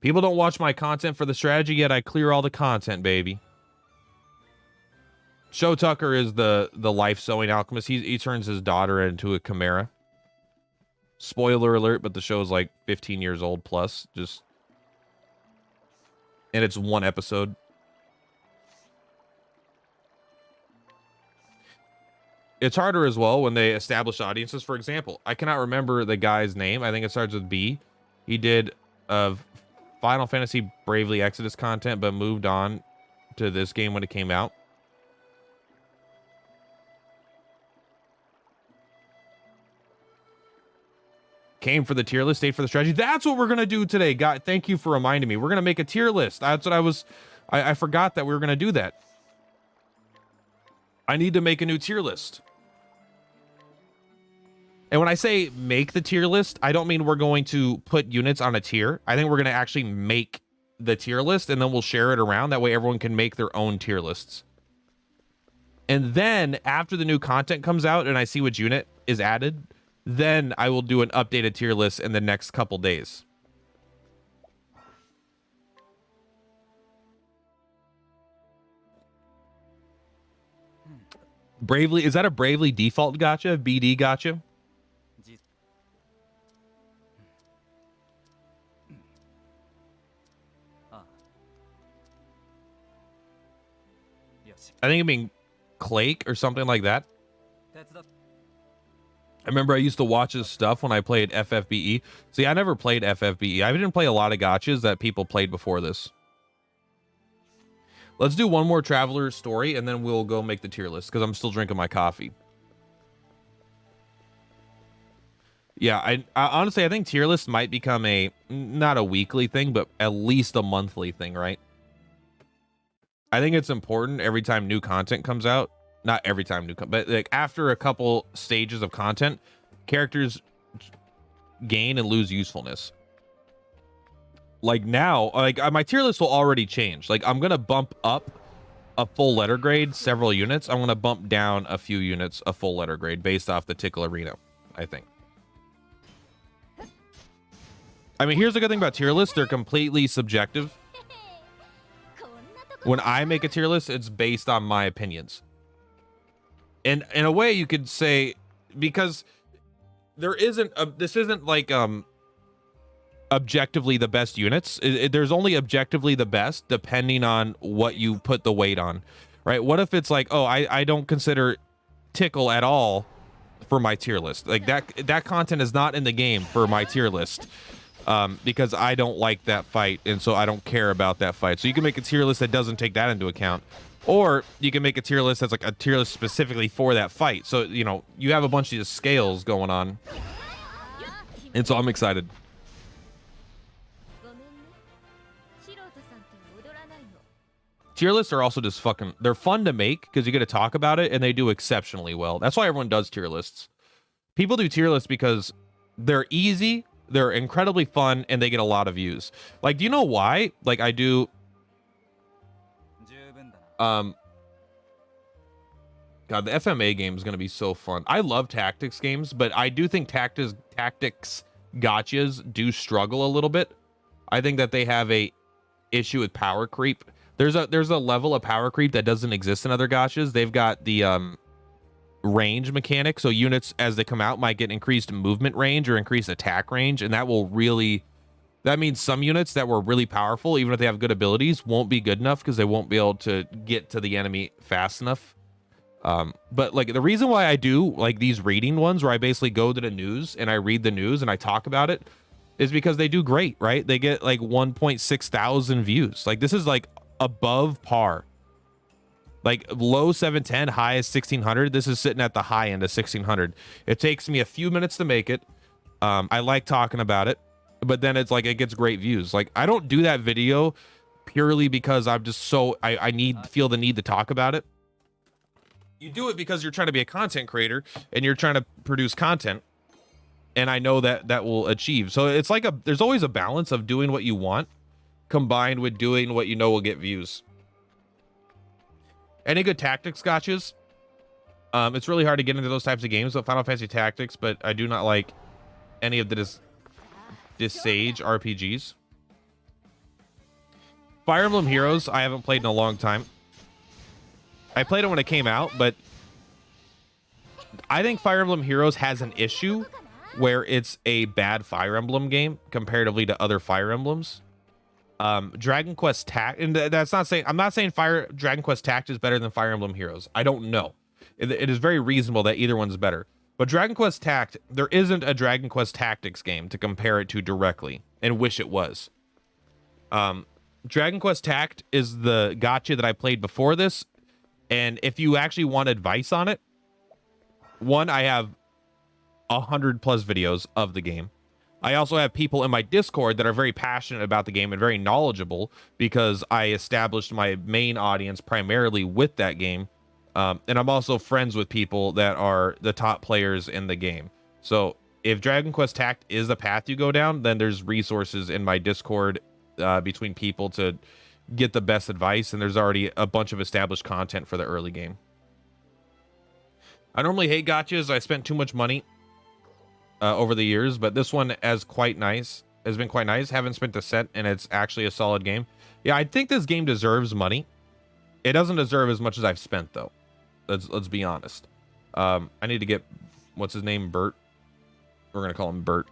People don't watch my content for the strategy, yet I clear all the content, baby. Show Tucker is the life sewing alchemist. He turns his daughter into a chimera. Spoiler alert, but the show's like 15 years old plus. And it's one episode. It's harder as well when they establish audiences. For example, I cannot remember the guy's name. I think it starts with B. He did Final Fantasy Bravely Exodus content, but moved on to this game when it came out. Came for the tier list, stayed for the strategy. That's what we're gonna do today. God, thank you for reminding me. We're gonna make a tier list. That's what I forgot that we were gonna do that. I need to make a new tier list. And when I say make the tier list, I don't mean we're going to put units on a tier. I think we're going to actually make the tier list, and then we'll share it around. That way everyone can make their own tier lists. And then after the new content comes out and I see which unit is added, then I will do an updated tier list in the next couple days. Bravely, is that a Bravely default gacha? BD gacha? I think it being Clake or something like that. I remember I used to watch his stuff when I played FFBE. See, I never played FFBE. I didn't play a lot of gachas that people played before this. Let's do one more Traveler story, and then we'll go make the tier list, because I'm still drinking my coffee. Yeah, I honestly, I think tier list might become not a weekly thing, but at least a monthly thing, right? I think it's important every time new content comes out. Not every time but like after a couple stages of content, characters gain and lose usefulness. Like now, like my tier list will already change. Like I'm gonna bump up a full letter grade several units. I'm gonna bump down a few units a full letter grade based off the Tickle Arena, I think. I mean, here's the good thing about tier lists. They're completely subjective. When I make a tier list, it's based on my opinions. And in a way you could say, because there isn't this isn't like objectively the best units. There's only objectively the best depending on what you put the weight on, right? What if it's like, oh, I don't consider Tickle at all for my tier list. Like that content is not in the game for my tier list. Because I don't like that fight, and so I don't care about that fight. So you can make a tier list that doesn't take that into account. Or you can make a tier list that's like a tier list specifically for that fight. So, you know, you have a bunch of these scales going on. And so I'm excited. Tier lists are also just fucking... They're fun to make because you get to talk about it, and they do exceptionally well. That's why everyone does tier lists. People do tier lists because they're easy... They're incredibly fun, and they get a lot of views. Like, do you know why? Like, I do... God, the FMA game is going to be so fun. I love tactics games, but I do think tactics gachas do struggle a little bit. I think that they have a issue with power creep. There's a level of power creep that doesn't exist in other gachas. They've got the... range mechanic, so units as they come out might get increased movement range or increased attack range, and that means some units that were really powerful, even if they have good abilities, won't be good enough because they won't be able to get to the enemy fast enough. But like the reason why I do like these reading ones where I basically go to the news and I read the news and I talk about it is because they do great, right? They get like 1.6 thousand views. Like this is like above par. Like low 710, high is 1600. This is sitting at the high end of 1600. It takes me a few minutes to make it. I like talking about it, but then it's like it gets great views. Like I don't do that video purely because I'm just so I feel the need to talk about it. You do it because you're trying to be a content creator and you're trying to produce content, and I know that will achieve. So it's like there's always a balance of doing what you want combined with doing what you know will get views. Any good tactics gachas? It's really hard to get into those types of games with Final Fantasy Tactics, but I do not like any of the Sage RPGs. Fire Emblem Heroes, I haven't played in a long time. I played it when it came out, but I think Fire Emblem Heroes has an issue where it's a bad Fire Emblem game comparatively to other Fire Emblems. Dragon Quest Tact, and that's not saying I'm not saying Dragon Quest Tact is better than Fire Emblem Heroes. I don't know. it is very reasonable that either one's better. But Dragon Quest Tact, there isn't a Dragon Quest Tactics game to compare it to directly, and wish it was. Dragon Quest Tact is the gacha that I played before this, and if you actually want advice on it, one, I have 100+ videos of the game. I also have people in my Discord that are very passionate about the game and very knowledgeable, because I established my main audience primarily with that game. And I'm also friends with people that are the top players in the game. So if Dragon Quest Tact is the path you go down, then there's resources in my Discord between people to get the best advice, and there's already a bunch of established content for the early game. I normally hate gachas. I spent too much money over the years, but this one has been quite nice. Haven't spent a cent, and it's actually a solid game. Yeah, I think this game deserves money. It doesn't deserve as much as I've spent, though. Let's be honest. I need to get, what's his name, Bert. We're gonna call him Bert.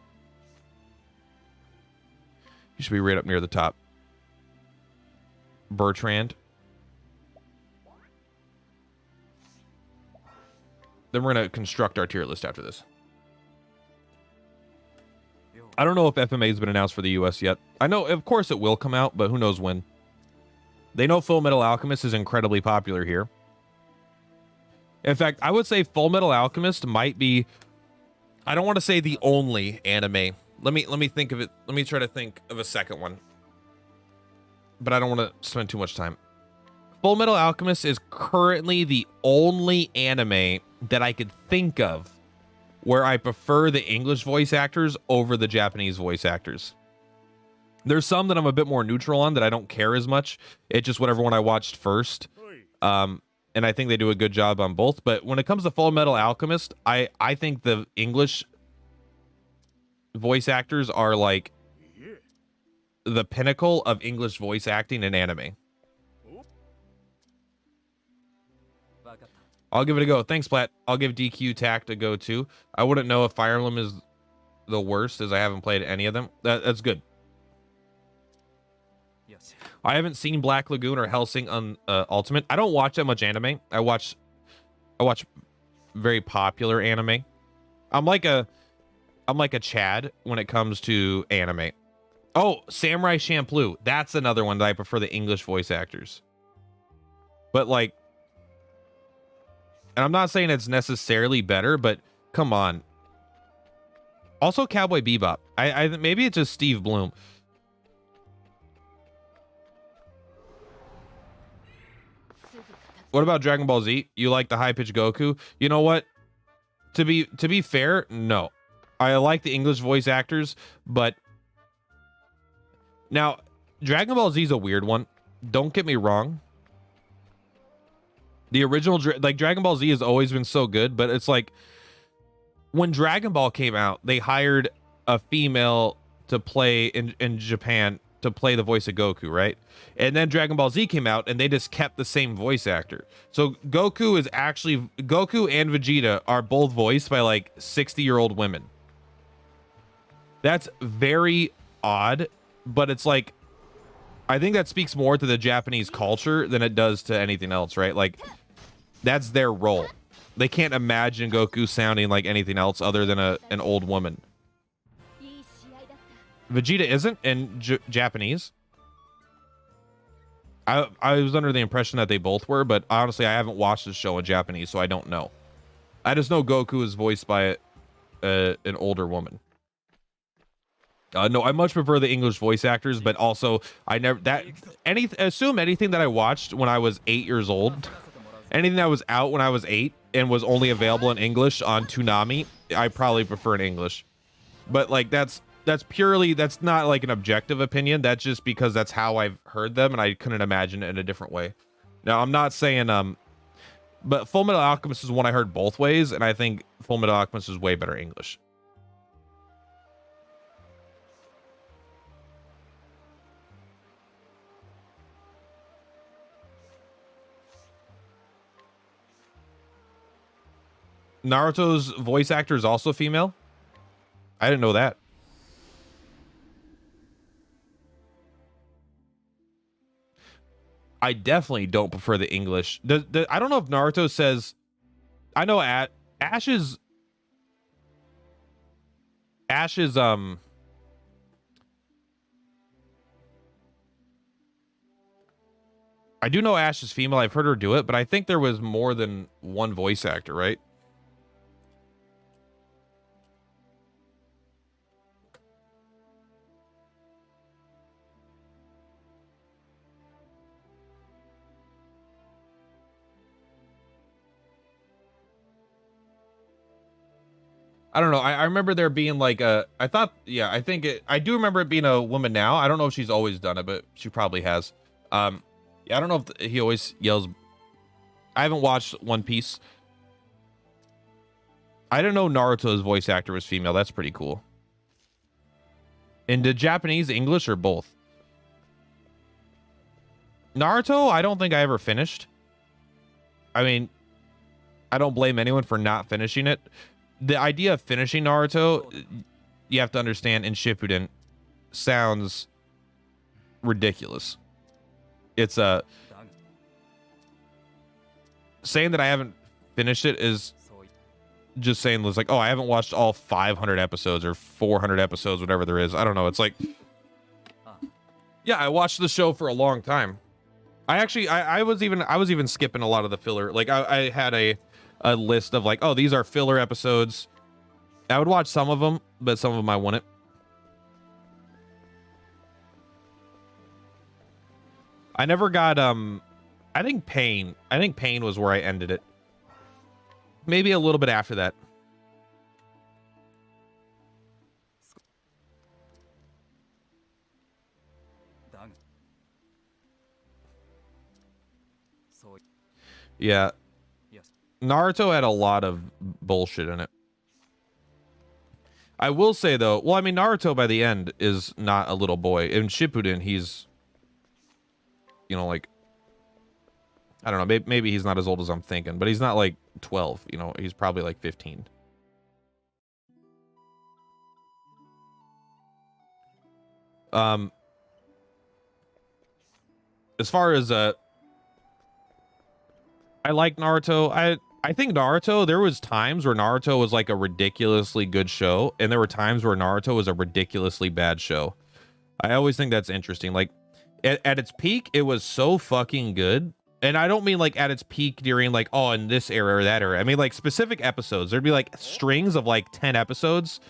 He should be right up near the top. Bertrand. Then we're gonna construct our tier list after this. I don't know if FMA has been announced for the US yet. I know, of course, it will come out, but who knows when. They know Full Metal Alchemist is incredibly popular here. In fact, I would say Full Metal Alchemist might be, I don't want to say the only anime. Let me think of it. Let me try to think of a second one. But I don't want to spend too much time. Full Metal Alchemist is currently the only anime that I could think of where I prefer the English voice actors over the Japanese voice actors. There's some that I'm a bit more neutral on that I don't care as much. It's just whatever one I watched first. And I think they do a good job on both. But when it comes to Full Metal Alchemist, I think the English voice actors are like the pinnacle of English voice acting in anime. I'll give it a go. Thanks, Platt. I'll give DQ Tact a go too. I wouldn't know if Fire Emblem is the worst, as I haven't played any of them. That's good. Yes. I haven't seen Black Lagoon or Hellsing on Ultimate. I don't watch that much anime. I watch very popular anime. I'm like a Chad when it comes to anime. Oh, Samurai Champloo. That's another one that I prefer the English voice actors. But like, and I'm not saying it's necessarily better, but come on. Also Cowboy Bebop. I maybe it's just Steve Bloom. What about Dragon Ball Z? You like the high-pitched Goku? You know what? To be fair, no. I like the English voice actors, but now Dragon Ball Z is a weird one. Don't get me wrong. The original, like, Dragon Ball Z has always been so good, but it's like when Dragon Ball came out, they hired a female to play in Japan to play the voice of Goku, right? And then Dragon Ball Z came out and they just kept the same voice actor. So Goku and Vegeta are both voiced by like 60-year-old women. That's very odd, but it's like, I think that speaks more to the Japanese culture than it does to anything else, right? Like, that's their role. They can't imagine Goku sounding like anything else other than an old woman. Vegeta isn't in Japanese. I was under the impression that they both were, but honestly, I haven't watched the show in Japanese, so I don't know. I just know Goku is voiced by an older woman. No, I much prefer the English voice actors, but also assume anything that I watched when I was 8 years old, anything that was out when I was 8 and was only available in English on Toonami, I probably prefer in English. But like that's not like an objective opinion. That's just because that's how I've heard them, and I couldn't imagine it in a different way. Now, I'm not saying but Full Metal Alchemist is one I heard both ways, and I think Full Metal Alchemist is way better English. Naruto's voice actor is also female? I didn't know that. I definitely don't prefer the English. I don't know if Naruto says I know Ash is I do know Ash is female. I've heard her do it, but I think there was more than one voice actor, right? I don't know. I remember there being like I do remember it being a woman now. I don't know if she's always done it, but she probably has. Yeah, I don't know if he always yells. I haven't watched One Piece. I didn't know Naruto's voice actor was female. That's pretty cool. And did Japanese, English, or both? Naruto, I don't think I ever finished. I mean, I don't blame anyone for not finishing it. The idea of finishing Naruto, you have to understand, in Shippuden, sounds ridiculous. It's saying that I haven't finished it is just saying it's like, oh, I haven't watched all 500 episodes or 400 episodes, whatever there is. I don't know. It's like, yeah, I watched the show for a long time. I was even skipping a lot of the filler. Like I had a list of like, oh, these are filler episodes. I would watch some of them, but some of them I wouldn't. I never got I think Pain was where I ended it. Maybe a little bit after that. Yeah. Naruto had a lot of bullshit in it. I will say though, well, I mean, Naruto by the end is not a little boy. In Shippuden, he's, you know, like, I don't know, maybe he's not as old as I'm thinking, but he's not like 12, you know, he's probably like 15. As far as I like Naruto. I think Naruto, there was times where Naruto was like a ridiculously good show, and there were times where Naruto was a ridiculously bad show. I always think that's interesting. Like at its peak, it was so fucking good. And I don't mean like at its peak during like, oh, in this era or that era. I mean like specific episodes. There'd be like strings of like 10 episodes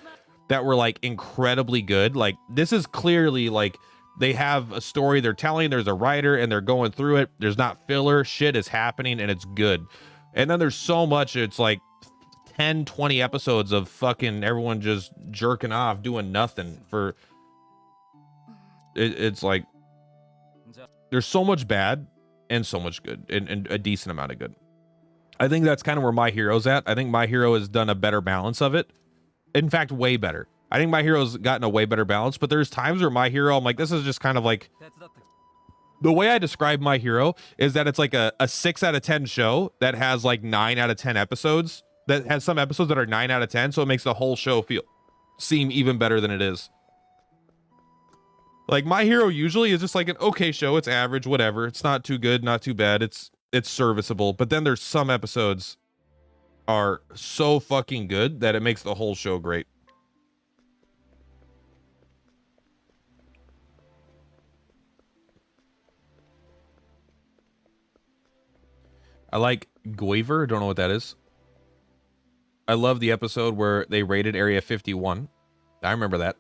that were like incredibly good. Like this is clearly like they have a story they're telling, there's a writer, and they're going through it. There's not filler, shit is happening, and it's good. And then there's so much, it's like 10, 20 episodes of fucking everyone just jerking off, doing nothing for... It's like... There's so much bad and so much good, and a decent amount of good. I think that's kind of where My Hero's at. I think My Hero has done a better balance of it. In fact, way better. I think My Hero's gotten a way better balance, but there's times where My Hero, I'm like, this is just kind of like... The way I describe My Hero is that it's like a 6 out of 10 show that has like 9 out of 10 episodes, that has some episodes that are 9 out of 10, so it makes the whole show seem even better than it is. Like My Hero usually is just like an okay show. It's average, whatever. It's not too good, not too bad. It's serviceable. But then there's some episodes are so fucking good that it makes the whole show great. I like Guiver. Don't know what that is. I love the episode where they raided Area 51. I remember that.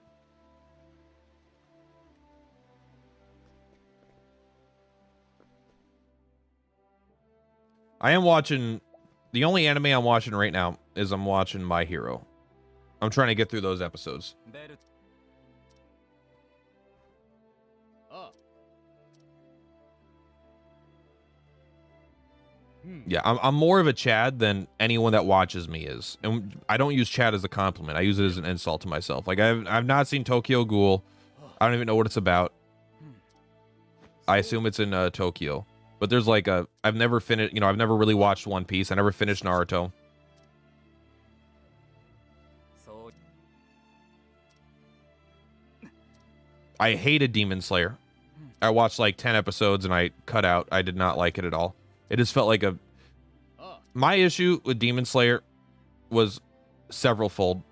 I am watching... The only anime I'm watching right now is I'm watching My Hero. I'm trying to get through those episodes. Yeah, I'm more of a Chad than anyone that watches me is. And I don't use Chad as a compliment. I use it as an insult to myself. Like, I've not seen Tokyo Ghoul. I don't even know what it's about. I assume it's in Tokyo. But there's like I've never finished, you know, I've never really watched One Piece. I never finished Naruto. I hated Demon Slayer. I watched like 10 episodes and I cut out. I did not like it at all. It just felt like My issue with Demon Slayer was several fold.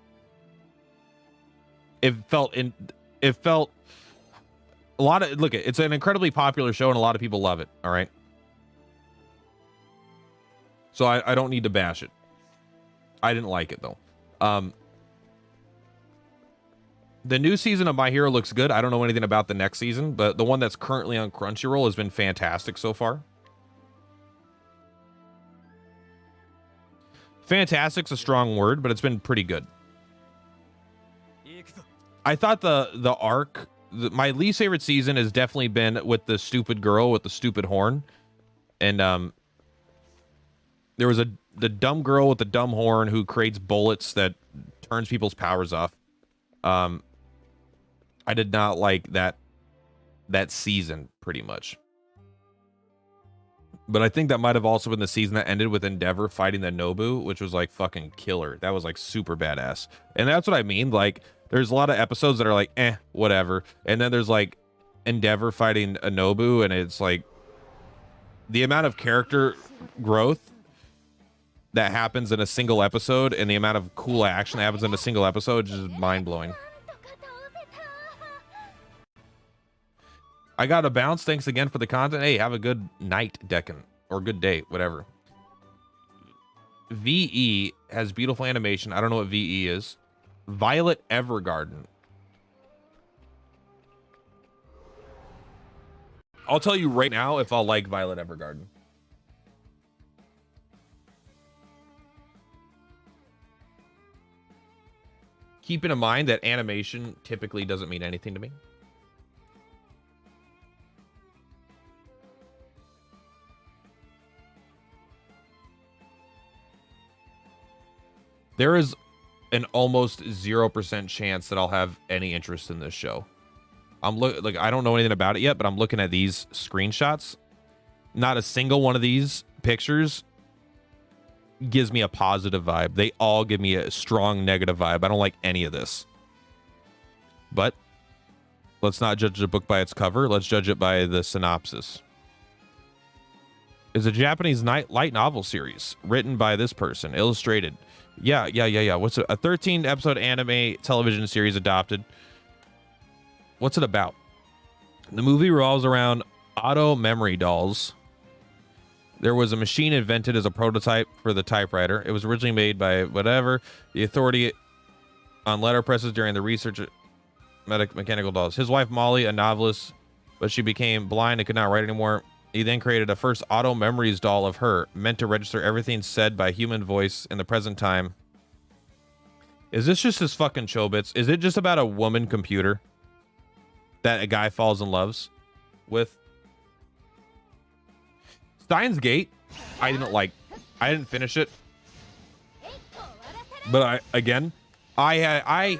It felt a lot of, look, it's an incredibly popular show and a lot of people love it. All right. So I don't need to bash it. I didn't like it though. The new season of My Hero looks good. I don't know anything about the next season, but the one that's currently on Crunchyroll has been fantastic so far. Fantastic's a strong word, but it's been pretty good. I thought the arc, my least favorite season has definitely been with the stupid girl with the stupid horn. And there was the dumb girl with the dumb horn who creates bullets that turns people's powers off. I did not like that season pretty much. But I think that might have also been the season that ended with Endeavor fighting the Nobu, which was like fucking killer. That was like super badass. And that's what I mean. Like, there's a lot of episodes that are like, whatever. And then there's like Endeavor fighting a Nobu, and it's like the amount of character growth that happens in a single episode and the amount of cool action that happens in a single episode is just mind-blowing. I got a bounce. Thanks again for the content. Hey, have a good night, Decan, or good day, whatever. VE has beautiful animation. I don't know what VE is. Violet Evergarden. I'll tell you right now if I'll like Violet Evergarden. Keeping in mind that animation typically doesn't mean anything to me. There is an almost 0% chance that I'll have any interest in this show. Like, I don't know anything about it yet, but I'm looking at these screenshots. Not a single one of these pictures gives me a positive vibe. They all give me a strong negative vibe. I don't like any of this. But let's not judge a book by its cover. Let's judge it by the synopsis. It's a Japanese light novel series written by this person, illustrated. Yeah. What's a 13 episode anime television series adopted? What's it about? The movie revolves around auto memory dolls. There was a machine invented as a prototype for the typewriter. It was originally made by whatever the authority on letterpresses during the research of mechanical dolls. His wife Molly, a novelist, but she became blind and could not write anymore. He then created a first auto memories doll of her, meant to register everything said by human voice in the present time. Is this just his fucking Chobits? Is it just about a woman computer that a guy falls in love with? Steins Gate, I didn't finish it. But I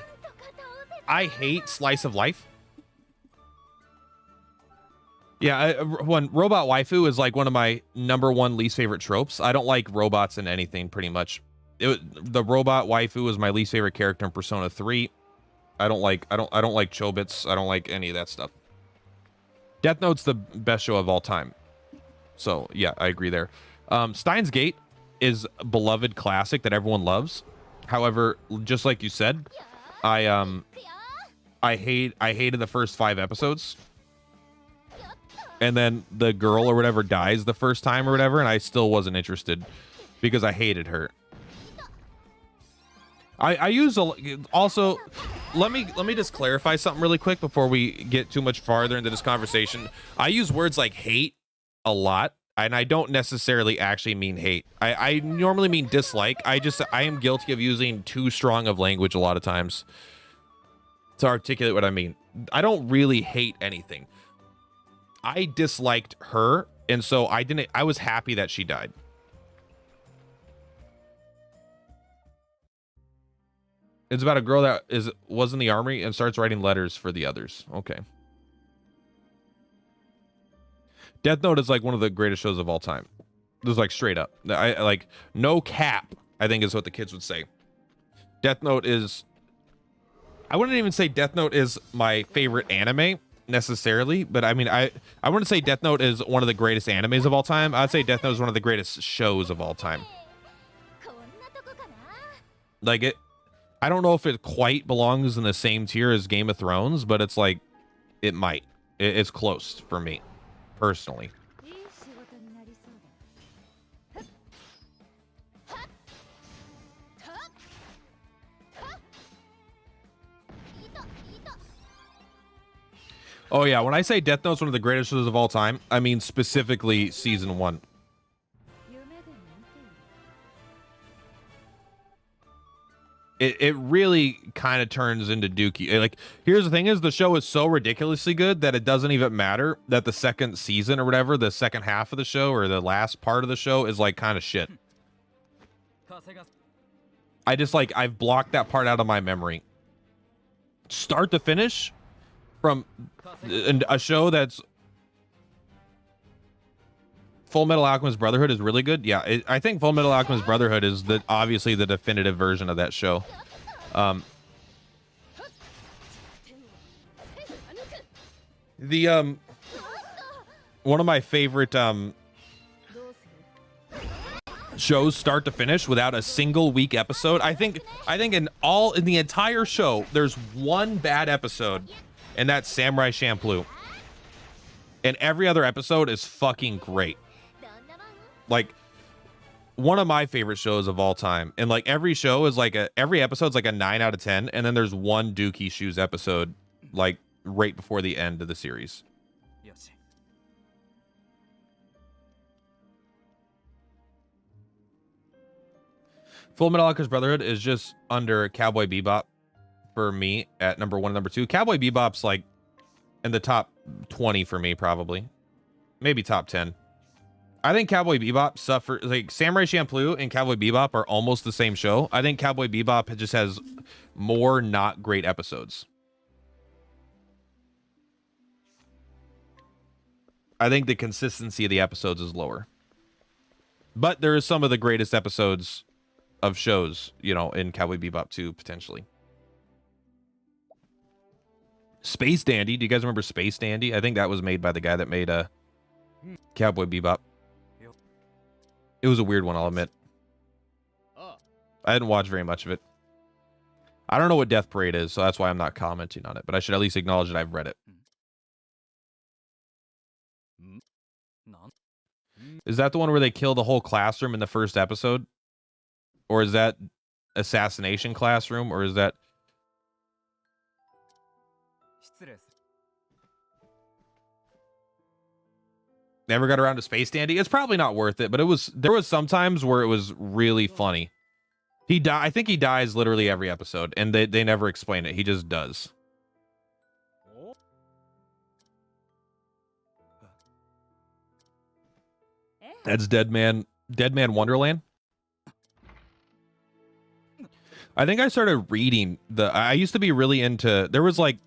hate slice of life. Yeah, one robot waifu is like one of my #1 least favorite tropes. I don't like robots in anything, pretty much. The robot waifu is my least favorite character in Persona 3. I don't like Chobits. I don't like any of that stuff. Death Note's the best show of all time. So yeah, I agree there. Steins Gate is a beloved classic that everyone loves. However, just like you said, I hated the first 5 episodes. And then the girl or whatever dies the first time or whatever, and I still wasn't interested because I hated her. I use also, let me just clarify something really quick before we get too much farther into this conversation. I use words like hate a lot, and I don't necessarily actually mean hate. I normally mean dislike. I am guilty of using too strong of language a lot of times to articulate what I mean. I don't really hate anything. I disliked her, and so I was happy that she died. It's about a girl that was in the army and starts writing letters for the others. Okay. Death Note is like one of the greatest shows of all time. This is like straight up. I like no cap, I think is what the kids would say. Death Note is, I wouldn't even say Death Note is my favorite anime necessarily, but I mean, I wouldn't say Death Note is one of the greatest animes of all time. I'd say Death Note is one of the greatest shows of all time. Like it, I don't know if it quite belongs in the same tier as Game of Thrones, but it's like, it might. It's close for me, personally. Oh yeah, when I say Death Note's one of the greatest shows of all time, I mean specifically season 1. It really kind of turns into Dookie. Like, here's the thing is, the show is so ridiculously good that it doesn't even matter that the second season or whatever, the second half of the show or the last part of the show is like kind of shit. I just like, I've blocked that part out of my memory. Start to finish, from a show that's Full Metal Alchemist Brotherhood is really good. Yeah, I think Full Metal Alchemist Brotherhood is obviously the definitive version of that show. One of my favorite shows start to finish without a single weak episode. I think in the entire show there's one bad episode, and that's Samurai Champloo. And every other episode is fucking great. Like, one of my favorite shows of all time. And like every show is like every episode's like a 9 out of 10. And then there's one Dookie Shoes episode like right before the end of the series. Full Metal Alchemist Brotherhood is just under Cowboy Bebop for me at number 1 and number 2. Cowboy Bebop's like in the top 20 for me, probably. Maybe top 10. I think Cowboy Bebop suffers, like Samurai Champloo and Cowboy Bebop are almost the same show. I think Cowboy Bebop just has more not great episodes. I think the consistency of the episodes is lower. But there is some of the greatest episodes of shows, you know, in Cowboy Bebop too, potentially. Space Dandy. Do you guys remember Space Dandy? I think that was made by the guy that made Cowboy Bebop. It was a weird one, I'll admit. I didn't watch very much of it. I don't know what Death Parade is, so that's why I'm not commenting on it. But I should at least acknowledge that I've read it. Is that the one where they kill the whole classroom in the first episode? Or is that Assassination Classroom? Or is that... Never got around to Space Dandy. It's probably not worth it, but there was some times where it was really funny. I think he dies literally every episode, and they never explain it. He just does. That's Dead Man Wonderland. I think I started reading I used to be really into, there was like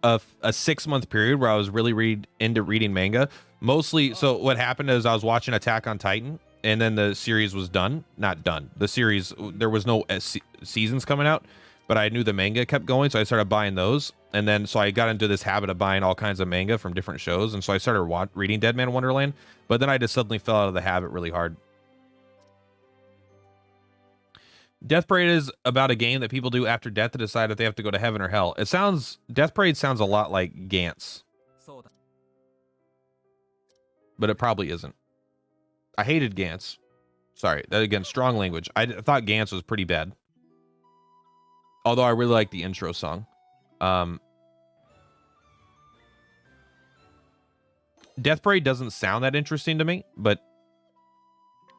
a 6-month period where I was really into reading manga. Mostly, so what happened is I was watching Attack on Titan, and then the series was done. Not done. The series, there was no seasons coming out, but I knew the manga kept going, so I started buying those. And then, so I got into this habit of buying all kinds of manga from different shows, and so I started reading Dead Man Wonderland, but then I just suddenly fell out of the habit really hard. Death Parade is about a game that people do after death to decide if they have to go to heaven or hell. Death Parade sounds a lot like Gantz. But it probably isn't. I hated Gantz. Sorry, that again, strong language. I thought Gantz was pretty bad. Although I really like the intro song. Death Parade doesn't sound that interesting to me, but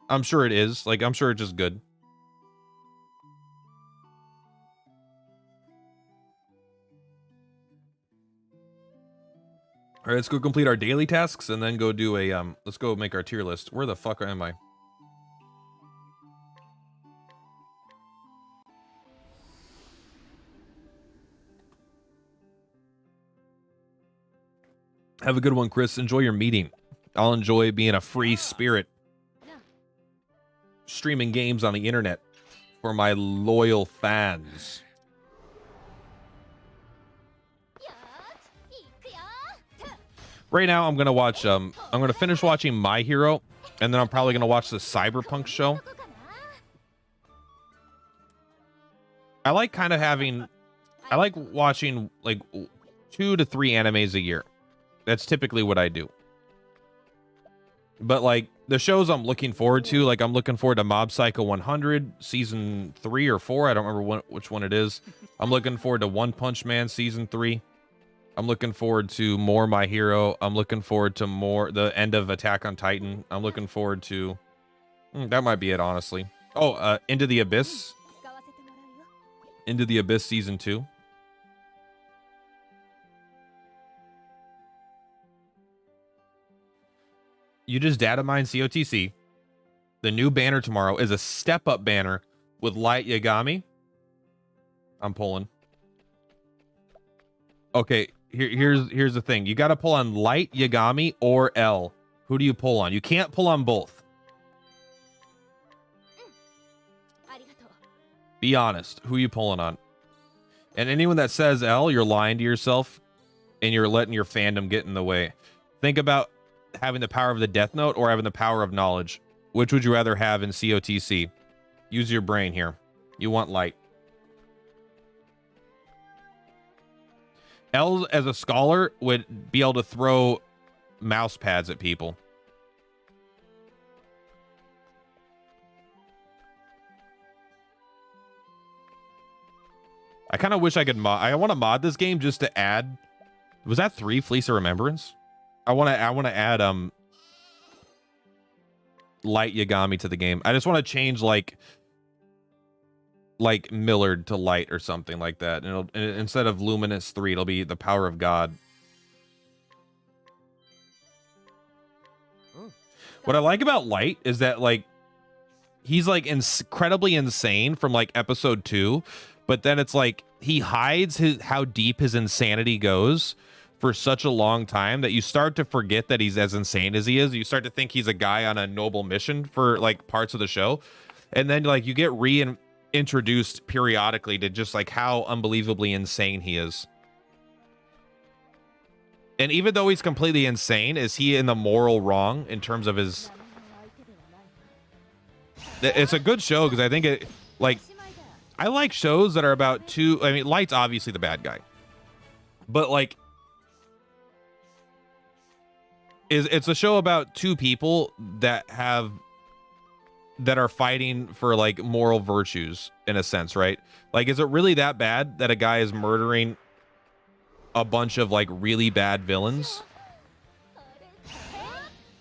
I'm sure it is. Like, I'm sure it's just good. All right, let's go complete our daily tasks and then go do a let's go make our tier list. Where the fuck am I? Have a good one, Chris. Enjoy your meeting. I'll enjoy being a free spirit. Streaming games on the internet for my loyal fans. Right now, I'm gonna watch. I'm gonna finish watching My Hero, and then I'm probably gonna watch the Cyberpunk show. I like kind of having, I like watching like 2 to 3 animes a year. That's typically what I do. But like the shows I'm looking forward to, like I'm looking forward to Mob Psycho 100 season 3 or 4. I don't remember which one it is. I'm looking forward to One Punch Man season 3. I'm looking forward to more My Hero. I'm looking forward to more the end of Attack on Titan. I'm looking forward to that might be it, honestly. Oh, Into the Abyss. Into the Abyss season 2. You just data mine COTC. The new banner tomorrow is a step up banner with Light Yagami. I'm pulling. Okay, here's the thing. You got to pull on Light Yagami or L. Who do you pull on? You can't pull on both. Be honest. Who are you pulling on? And anyone that says L, you're lying to yourself and you're letting your fandom get in the way. Think about having the power of the Death Note or having the power of knowledge. Which would you rather have in COTC? Use your brain here. You want Light. L, as a scholar, would be able to throw mouse pads at people. I kind of wish I could mod. I want to mod this game just to add. Was that 3 Fleece of Remembrance? I want to add Light Yagami to the game. I just want to change like Millard to Light or something like that. And instead of Luminous 3, it'll be the Power of God. What I like about Light is that like he's like incredibly insane from like episode 2, but then it's like he hides how deep his insanity goes for such a long time that you start to forget that he's as insane as he is. You start to think he's a guy on a noble mission for like parts of the show. And then like you get reintroduced periodically to just like how unbelievably insane he is. And even though he's completely insane, is he in the moral wrong in terms of his... It's a good show because I think it like I like shows that are about two. I mean, Light's obviously the bad guy, but like it's a show about two people that are fighting for like moral virtues in a sense, right? Like, is it really that bad that a guy is murdering a bunch of like really bad villains?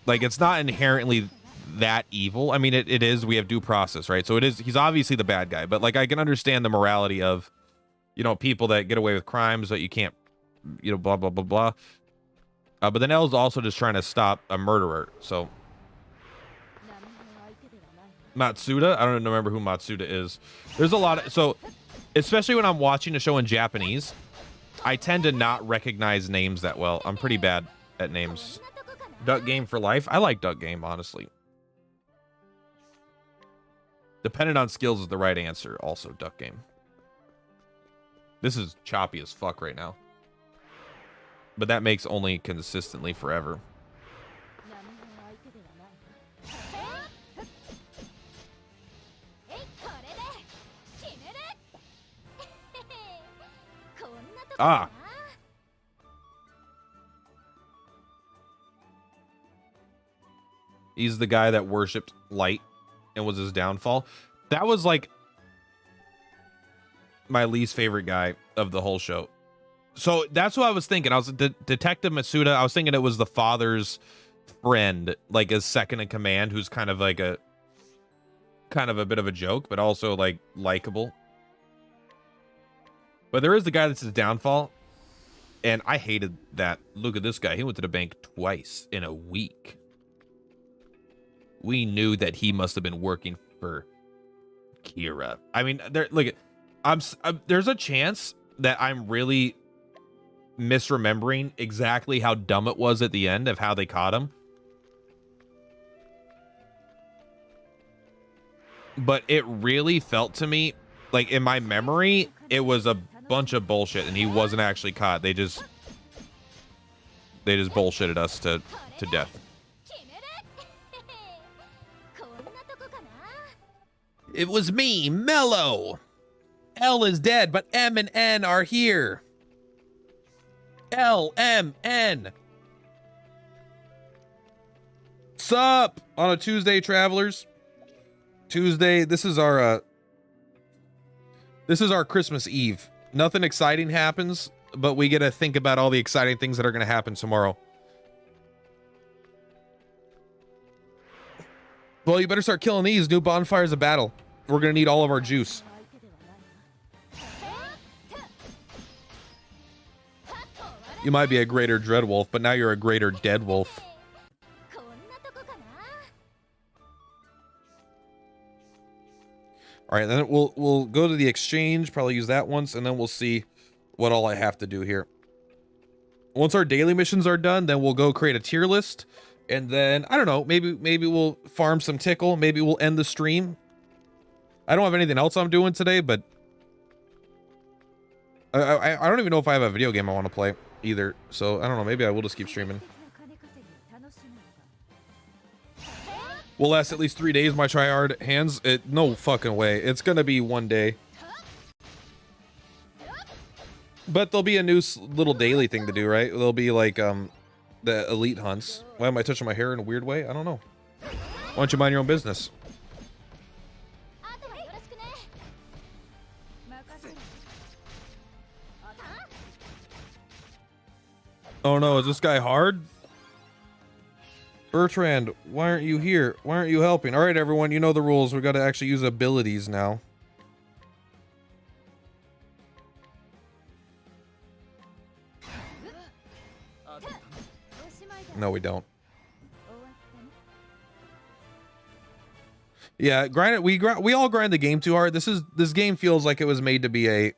Like, it's not inherently that evil. I mean, it is. We have due process, right? So it is. He's obviously the bad guy, but like I can understand the morality of, you know, people that get away with crimes that you can't, you know, blah blah blah blah. But then L's also just trying to stop a murderer. So Matsuda, I don't remember who Matsuda is. There's a lot of, so especially when I'm watching a show in Japanese, I tend to not recognize names that well. I'm pretty bad at names. Duck Game for life. I like Duck Game, honestly. Dependent on skills is the right answer. Also, Duck Game. This is choppy as fuck right now. But that makes only consistently forever. Ah. He's the guy that worshipped light and was his downfall. That was like my least favorite guy of the whole show. So that's what I was thinking. I was Detective Matsuda. I was thinking it was the father's friend, like his second in command, who's kind of like a bit of a joke, but also like likable. But there is the guy that's his downfall. And I hated that. Look at this guy. He went to the bank twice in a week. We knew that he must have been working for Kira. I mean, there's a chance that I'm really misremembering exactly how dumb it was at the end of how they caught him. But it really felt to me like in my memory, it was a bunch of bullshit and he wasn't actually caught. They just bullshitted us to death. It was me, Mello. L is dead, but M and N are here. L, M, N. Sup on a Tuesday, travelers. Tuesday, this is our Christmas Eve. Nothing exciting happens, but we get to think about all the exciting things that are going to happen tomorrow. Well, you better start killing these new bonfires of battle. We're going to need all of our juice. You might be a greater Dreadwolf, but now you're a greater Deadwolf. All right, then we'll go to the exchange, probably use that once, and then we'll see what all I have to do here. Once our daily missions are done, then we'll go create a tier list, and then I don't know, maybe we'll farm some tickle, maybe we'll end the stream. I don't have anything else I'm doing today, but I don't even know if I have a video game I want to play either. So I don't know, maybe I will just keep streaming. Will last at least 3 days, my tryhard hands. No fucking way. It's gonna be one day. But there'll be a new little daily thing to do, right? There'll be like the elite hunts. Why am I touching my hair in a weird way? I don't know. Why don't you mind your own business? Oh no, is this guy hard? Bertrand, why aren't you here? Why aren't you helping? All right, everyone, you know the rules. We got to actually use abilities now. No, we don't. Yeah, grind it. We all grind the game too hard. This game feels like it was made to be a.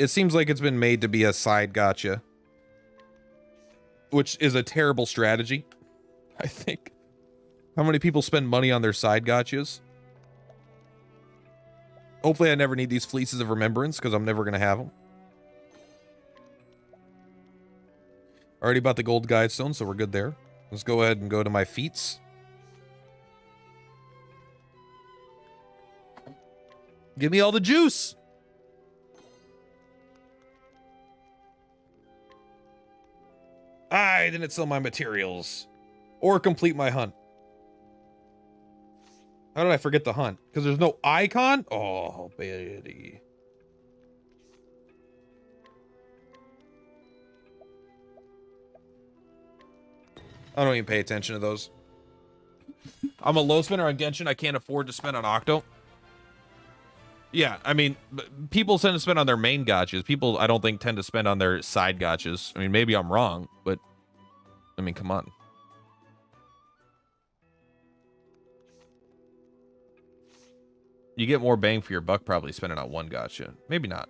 It seems like it's been made to be a side gotcha, which is a terrible strategy, I think. How many people spend money on their side gotchas? Hopefully I never need these fleeces of remembrance, because I'm never going to have them. Already bought the gold guide stone, so we're good there. Let's go ahead and go to my feats. Give me all the juice! I didn't sell my materials or complete my hunt. How did I forget the hunt? Because there's no icon? Oh, Betty. I don't even pay attention to those. I'm a low spender on Genshin. I can't afford to spend on Octo. Yeah, I mean, people tend to spend on their main gotchas. People, I don't think, tend to spend on their side gotchas. I mean, maybe I'm wrong, but I mean, come on. You get more bang for your buck probably spending on one gotcha. Maybe not.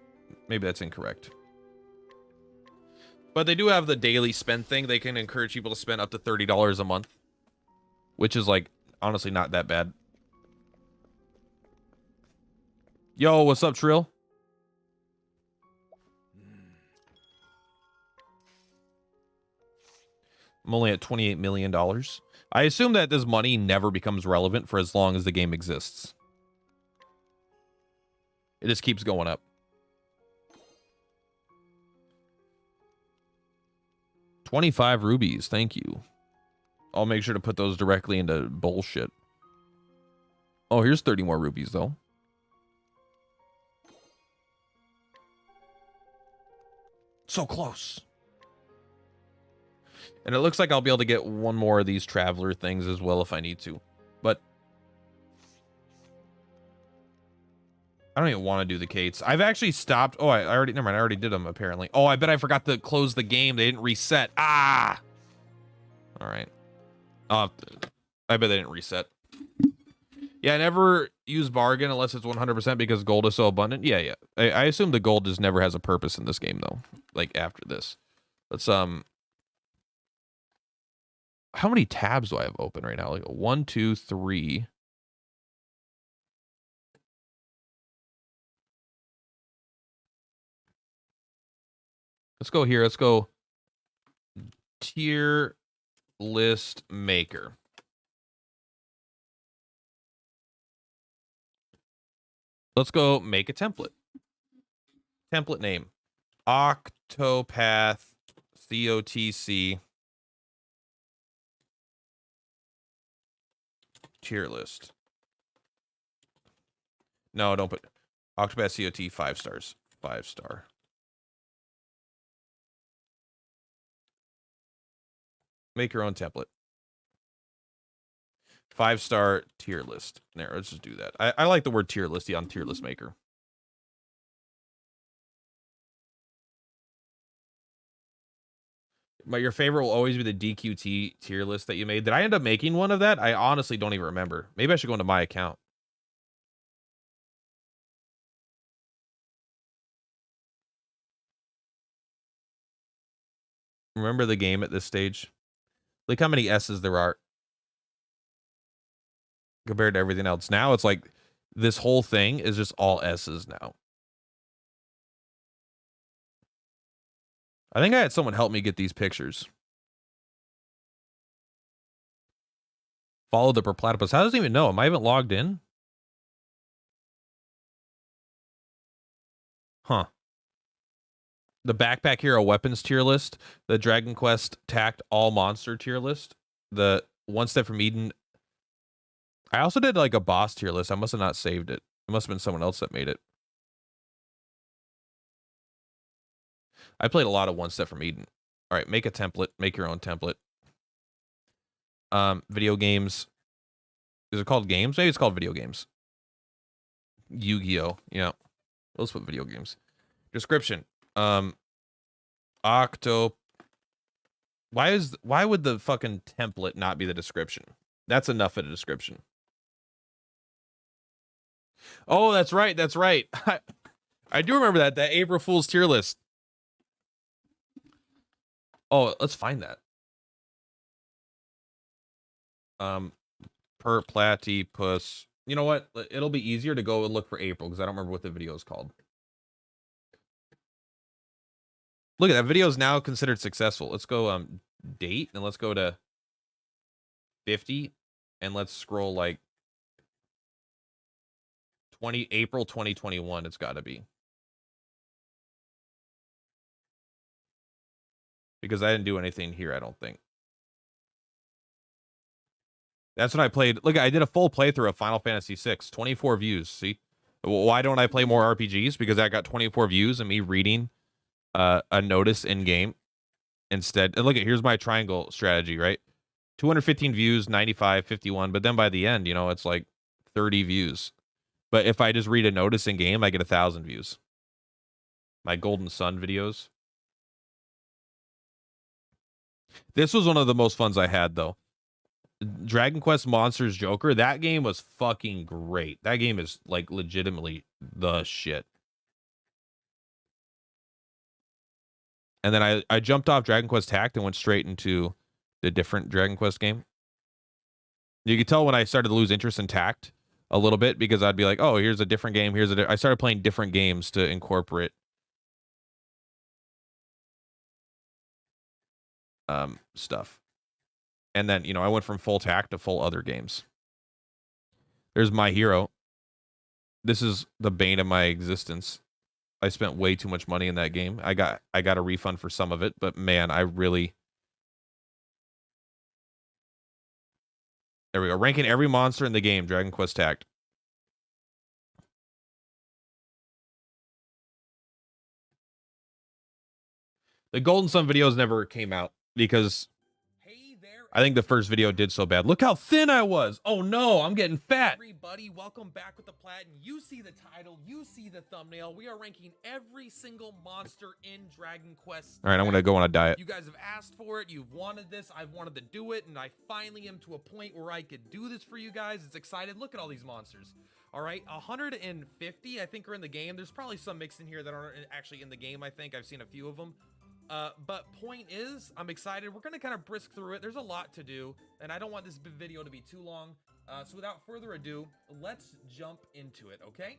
Maybe that's incorrect. But they do have the daily spend thing. They can encourage people to spend up to $30 a month, which is, like, honestly not that bad. Yo, what's up, Trill? I'm only at $28 million. I assume that this money never becomes relevant for as long as the game exists. It just keeps going up. 25 rubies, thank you. I'll make sure to put those directly into bullshit. Oh, here's 30 more rubies, though. So close. And it looks like I'll be able to get one more of these traveler things as well if I need to. But I don't even want to do the Kates. I've actually stopped. Oh, I already, never mind. I already did them apparently. Oh, I bet I forgot to close the game. They didn't reset. Ah. All right. I bet they didn't reset. Yeah, I never use bargain unless it's 100% because gold is so abundant. Yeah, yeah. I assume the gold just never has a purpose in this game though. Like after this. Let's how many tabs do I have open right now? Like 1, 2, 3. Let's go here. Let's go tier list maker. Let's go make a template. Template name. Octopath COTC tier list. No, don't put Octopath COT 5 stars. 5 star. Make your own template. 5-star tier list. There, let's just do that. I like the word tier listy on tier list maker. Your favorite will always be the DQT tier list that you made. Did I end up making one of that? I honestly don't even remember. Maybe I should go into my account. Remember the game at this stage? Look how many S's there are compared to everything else. Now it's like this whole thing is just all S's now. I think I had someone help me get these pictures. Follow the platypus. How does it even know? Am I even logged in? Huh. The Backpack Hero weapons tier list. The Dragon Quest Tact all monster tier list. The One Step from Eden. I also did like a boss tier list. I must have not saved it. It must have been someone else that made it. I played a lot of One Step from Eden. All right, make a template. Make your own template. Video games. Is it called games? Maybe it's called video games. Yu-Gi-Oh. Yeah. Let's put video games. Description. Octo. Why would the fucking template not be the description? That's enough of a description. Oh, that's right. That's right. I do remember that April Fool's tier list. Oh, let's find that. Per platypus. You know what? It'll be easier to go and look for April because I don't remember what the video is called. Look at that video is now considered successful. Let's go date and let's go to 50 and let's scroll like April 2021. It's got to be. Because I didn't do anything here, I don't think. That's when I played. Look, I did a full playthrough of Final Fantasy VI. 24 views. See? Why don't I play more RPGs? Because I got 24 views and me reading a notice in game instead. And look at, here's my triangle strategy, right? 215 views, 95, 51. But then by the end, you know, it's like 30 views. But if I just read a notice in game, I get 1,000 views. My Golden Sun videos. This was one of the most funs I had, though. Dragon Quest Monsters Joker, that game was fucking great. That game is like legitimately the shit. And then I jumped off Dragon Quest Tact and went straight into the different Dragon Quest game. You could tell when I started to lose interest in Tact a little bit because I'd be like, oh, here's a different game. I started playing different games to incorporate stuff. And then, you know, I went from full Tact to full other games. There's My Hero. This is the bane of my existence. I spent way too much money in that game. I got a refund for some of it, but man, I really... There we go. Ranking every monster in the game, Dragon Quest Tact. The Golden Sun videos never came out because I think the first video did so bad. Look how thin I was. Oh no, I'm getting fat. Everybody, welcome back with the Platin. You see the title, you see the thumbnail. We are ranking every single monster in Dragon Quest. All right, I'm going to go on a diet. You guys have asked for it. You've wanted this. I've wanted to do it, and I finally am to a point where I could do this for you guys. It's excited. Look at all these monsters. All right, 150, I think, are in the game. There's probably some mixed in here that aren't actually in the game, I think. I've seen a few of them. But point is, I'm excited. We're going to kind of brisk through it. There's a lot to do, and I don't want this video to be too long. So without further ado, let's jump into it, okay?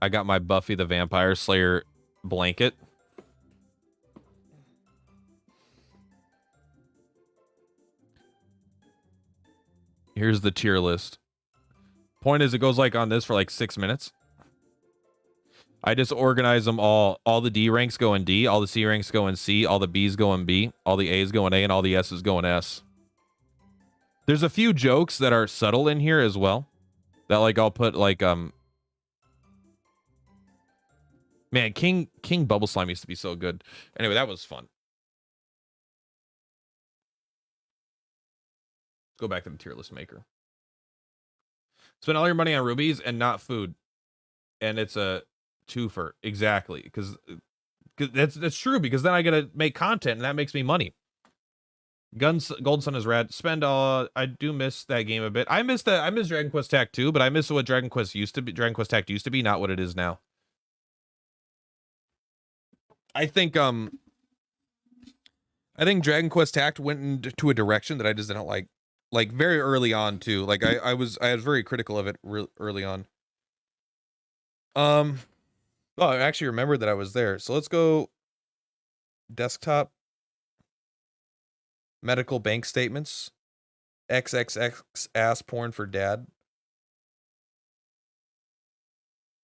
I got my Buffy the Vampire Slayer blanket. Here's the tier list. Point is, it goes like on this for like 6 minutes. I just organize them all. All the D ranks go in D, all the C ranks go in C, all the B's go in B, all the A's go in A, and all the S's go in S. There's a few jokes that are subtle in here as well. That like I'll put like man, King Bubble Slime used to be so good. Anyway, that was fun. Go back to the tier list maker. Spend all your money on rubies and not food. And it's a twofer. Exactly. Because that's true, because then I gotta make content and that makes me money. Golden Sun is rad. Spend all I do miss that game a bit. I miss Dragon Quest Tact 2, but I miss what Dragon Quest Tact used to be, not what it is now. I think Dragon Quest Tact went into a direction that I just didn't like very early on too. Like I was very critical of it early on. Oh, I actually remembered that I was there. So let's go desktop, medical bank statements, XXX ass porn for dad,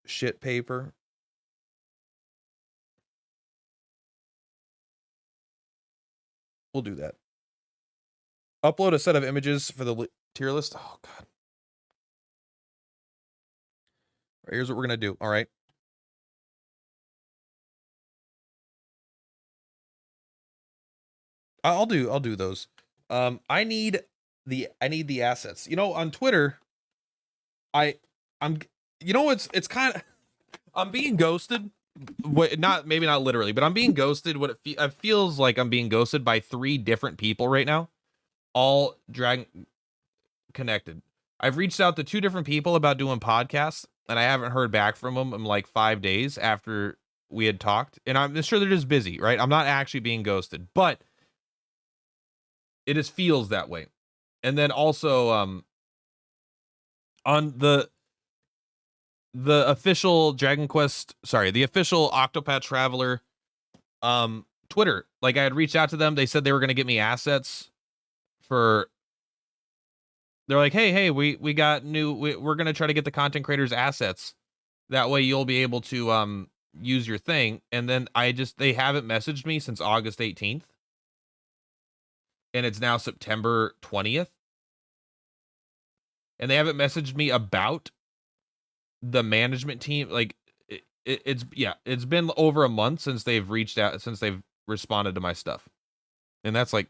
shit paper. We'll do that. Upload a set of images for the tier list. Oh, God. Right, here's what we're going to do. All right. I'll do those. I need the assets. You know, on Twitter, I'm you know, it's kind of, I'm being ghosted. Maybe not literally, but I'm being ghosted. What it feels like I'm being ghosted by 3 different people right now, all Dragon connected. I've reached out to 2 different people about doing podcasts, and I haven't heard back from them in like 5 days after we had talked. And I'm sure they're just busy, right? I'm not actually being ghosted, but it just feels that way. And then also, on the official Dragon Quest, the official Octopath Traveler Twitter, like I had reached out to them. They said they were going to get me assets for, they're like, hey, we got we're going to try to get the content creators assets. That way you'll be able to use your thing. And then they haven't messaged me since August 18th. And it's now September 20th. And they haven't messaged me about the management team. Like it's been over a month since they've reached out, since they've responded to my stuff. And that's like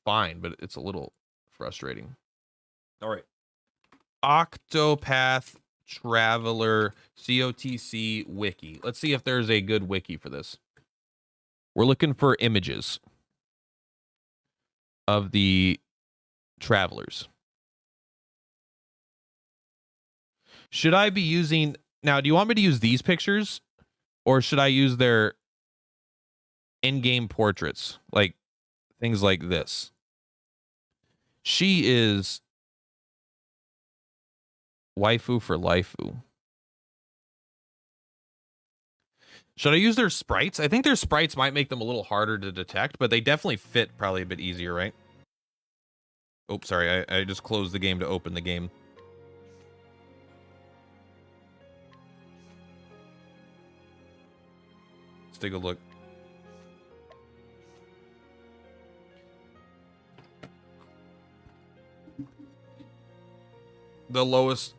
fine, but it's a little frustrating. All right. Octopath Traveler COTC wiki. Let's see if there's a good wiki for this. We're looking for images of the travelers. Should I be using, now, do you want me to use these pictures, or should I use their in-game portraits? Like things like this. She is waifu for laifu. Should I use their sprites? I think their sprites might make them a little harder to detect, but they definitely fit probably a bit easier, right? Oh, sorry. I just closed the game to open the game. Let's take a look. The lowest.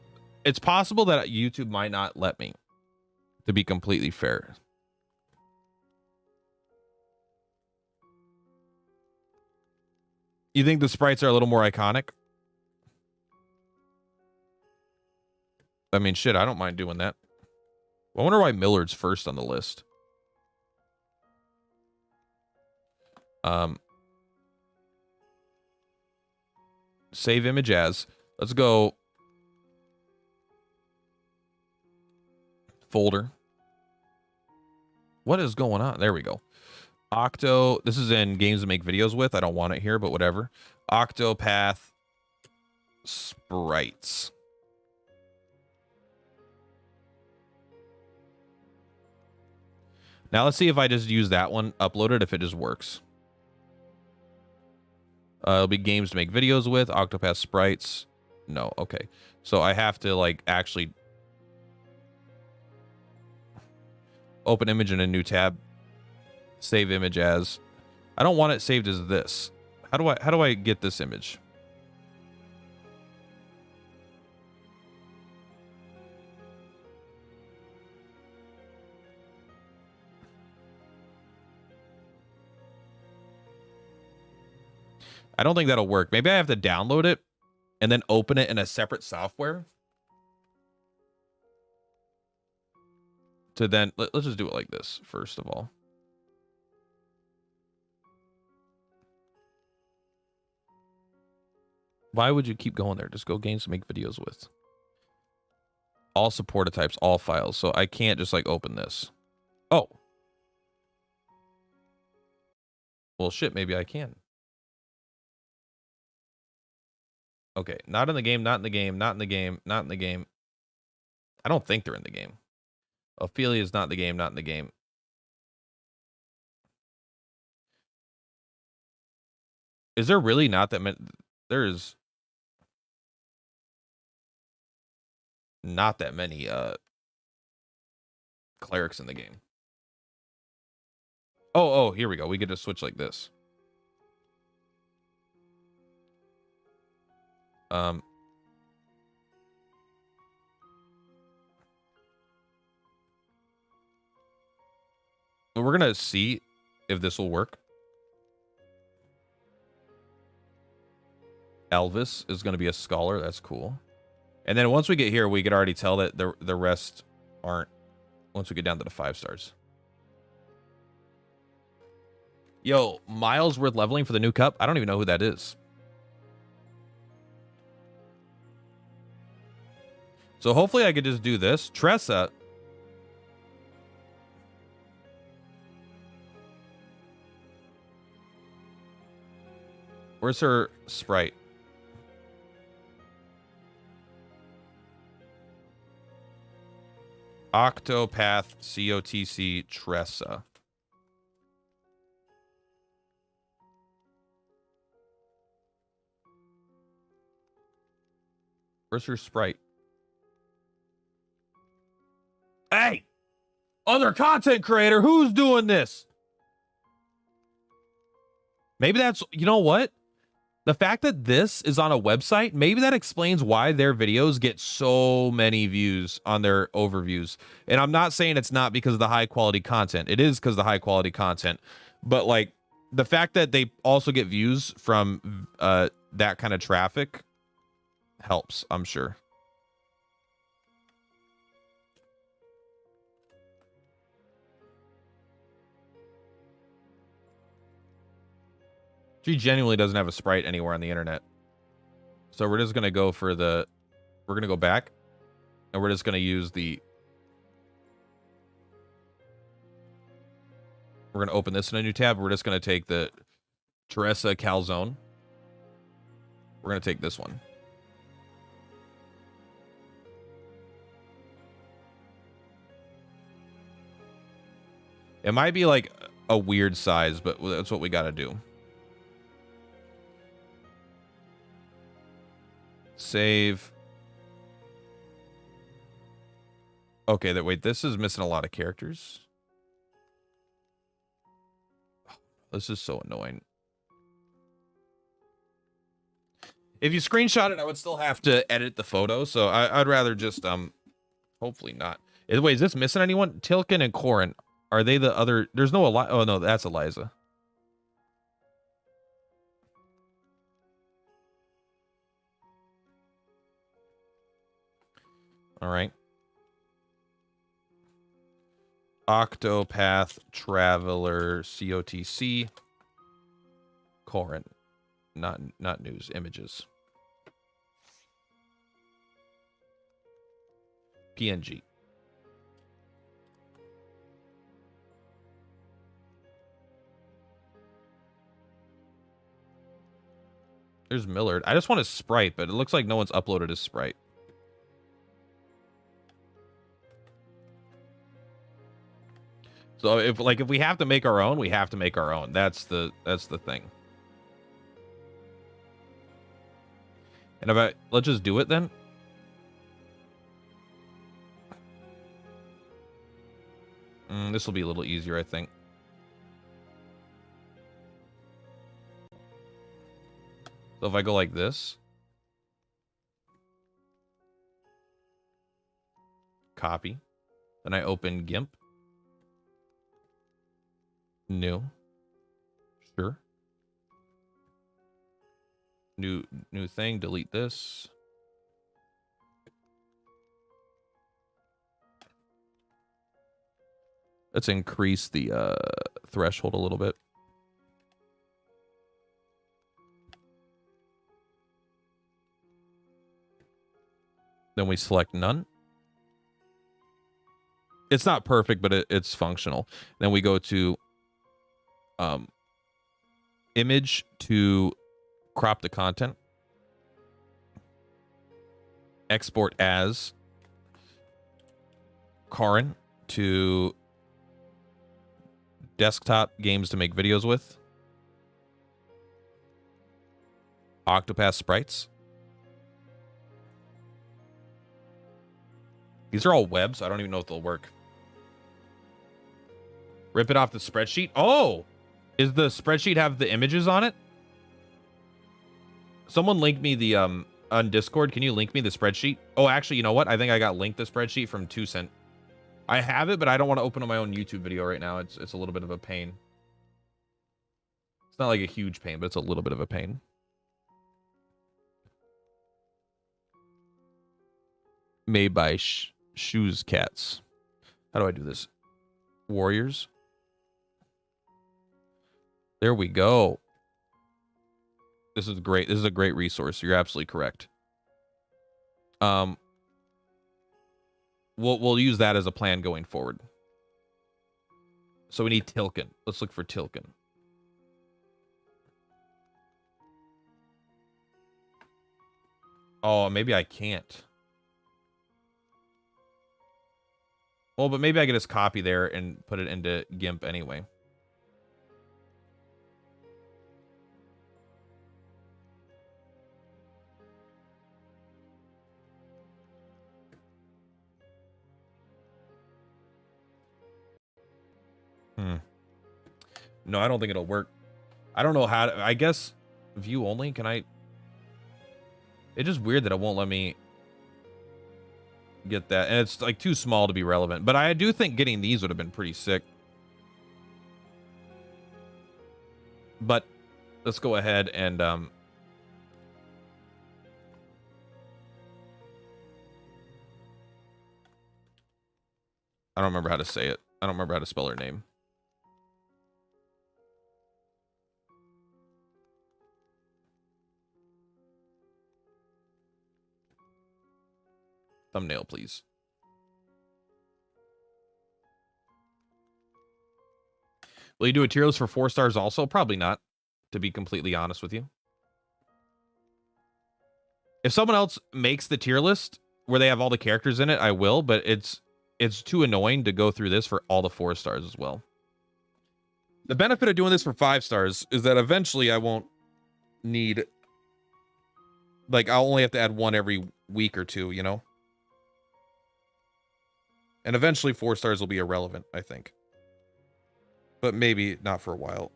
It's possible that YouTube might not let me, to be completely fair. You think the sprites are a little more iconic? I mean, shit, I don't mind doing that. I wonder why Millard's first on the list. Save image as. Let's go. Folder. What is going on? There we go. Octo. This is in games to make videos with. I don't want it here, but whatever. Octopath sprites. Now let's see if I just use that one, upload it, if it just works. It'll be games to make videos with. Octopath sprites. No, okay. So I have to like actually open image in a new tab. Save image as. I don't want it saved as this. How do I get this image? I don't think that'll work. Maybe I have to download it and then open it in a separate software. To then, let's just do it like this, first of all. Why would you keep going there? Just go games to make videos with. All supported types, all files. So I can't just like open this. Oh. Well, shit, maybe I can. Okay, not in the game, not in the game, not in the game, not in the game. I don't think they're in the game. Ophelia is not in the game, not in the game. Is there really not that many? There's not that many clerics in the game. Oh, here we go. We get to switch like this. We're gonna see if this will work. Elvis is gonna be a scholar. That's cool. And then once we get here, we could already tell that the rest aren't. Once we get down to the 5 stars. Yo, Miles worth leveling for the new cup. I don't even know who that is. So hopefully I could just do this. Tressa. Where's her sprite? Octopath COTC Tressa. Where's her sprite? Hey! Other content creator, who's doing this? Maybe that's, you know what? The fact that this is on a website, maybe that explains why their videos get so many views on their overviews. And I'm not saying it's not because of the high quality content. It is because of the high quality content. But like the fact that they also get views from that kind of traffic helps, I'm sure. She genuinely doesn't have a sprite anywhere on the internet. So we're just going to go for the... We're going to go back. And we're just going to use the... We're going to open this in a new tab. We're just going to take the Teresa Calzone. We're going to take this one. It might be like a weird size, but that's what we got to do. Save. Okay, wait, this is missing a lot of characters. This is so annoying. If you screenshot it, I would still have to edit the photo, so I'd rather just hopefully not. Wait, is this missing anyone? Tilkin and Corin, are they the other? There's no Eliza. Oh no, that's Eliza. All right. Octopath Traveler COTC. Corin. Not news, images. PNG. There's Millard. I just want his sprite, but it looks like no one's uploaded his sprite. So if we have to make our own, we have to make our own. That's the thing. And if I, let's just do it then. This will be a little easier, I think. So if I go like this, copy, then I open GIMP, new, sure, new thing, delete this. Let's increase the threshold a little bit. Then we select none. It's not perfect, but it's functional. Then we go to image to crop the content. Export as Karin to desktop games to make videos with. Octopath sprites. These are all web, so I don't even know if they'll work. Rip it off the spreadsheet. Oh, is the spreadsheet have the images on it? Someone link me the on Discord. Can you link me the spreadsheet? Oh, actually, you know what? I think I got linked the spreadsheet from 2cent. I have it, but I don't want to open up my own YouTube video right now. It's a little bit of a pain. It's not like a huge pain, but it's a little bit of a pain. Made by Shoes Cats. How do I do this? Warriors. There we go. This is great. This is a great resource. You're absolutely correct. We'll use that as a plan going forward. So we need Tilkin. Let's look for Tilkin. Oh, maybe I can't. Well, but maybe I can just copy there and put it into GIMP anyway. No, I don't think it'll work. I don't know how to, I guess view only. Can I? It's just weird that it won't let me get that. And it's like too small to be relevant. But I do think getting these would have been pretty sick. But let's go ahead and I don't remember how to say it. I don't remember how to spell her name. Thumbnail, please. Will you do a tier list for 4 stars also? Probably not, to be completely honest with you. If someone else makes the tier list where they have all the characters in it, I will, but it's too annoying to go through this for all the 4 stars as well. The benefit of doing this for 5 stars is that eventually I won't need, like, I'll only have to add one every week or two, you know? And eventually 4 stars will be irrelevant, I think. But maybe not for a while.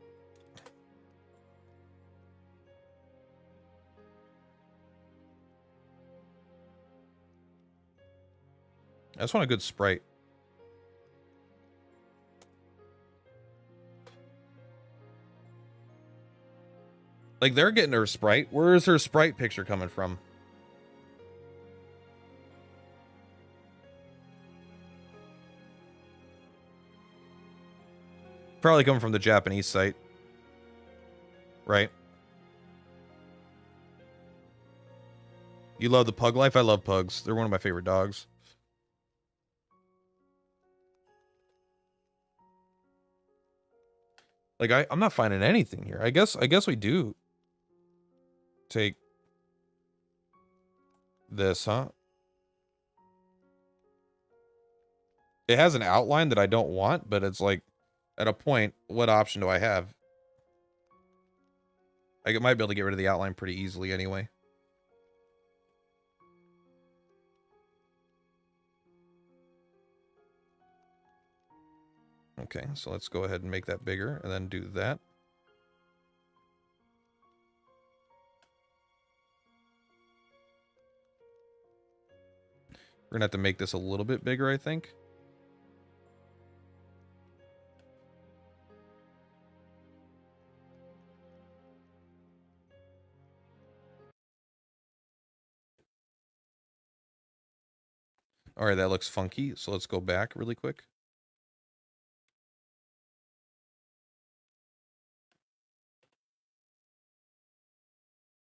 I just want a good sprite. Like, they're getting her sprite. Where is her sprite picture coming from? Probably coming from the Japanese site. Right? You love the pug life? I love pugs. They're one of my favorite dogs. Like, I'm not finding anything here. I guess we do take this, huh? It has an outline that I don't want, but it's like, at a point, what option do I have? I might be able to get rid of the outline pretty easily anyway. Okay, so let's go ahead and make that bigger and then do that. We're gonna have to make this a little bit bigger, I think. All right, that looks funky. So let's go back really quick.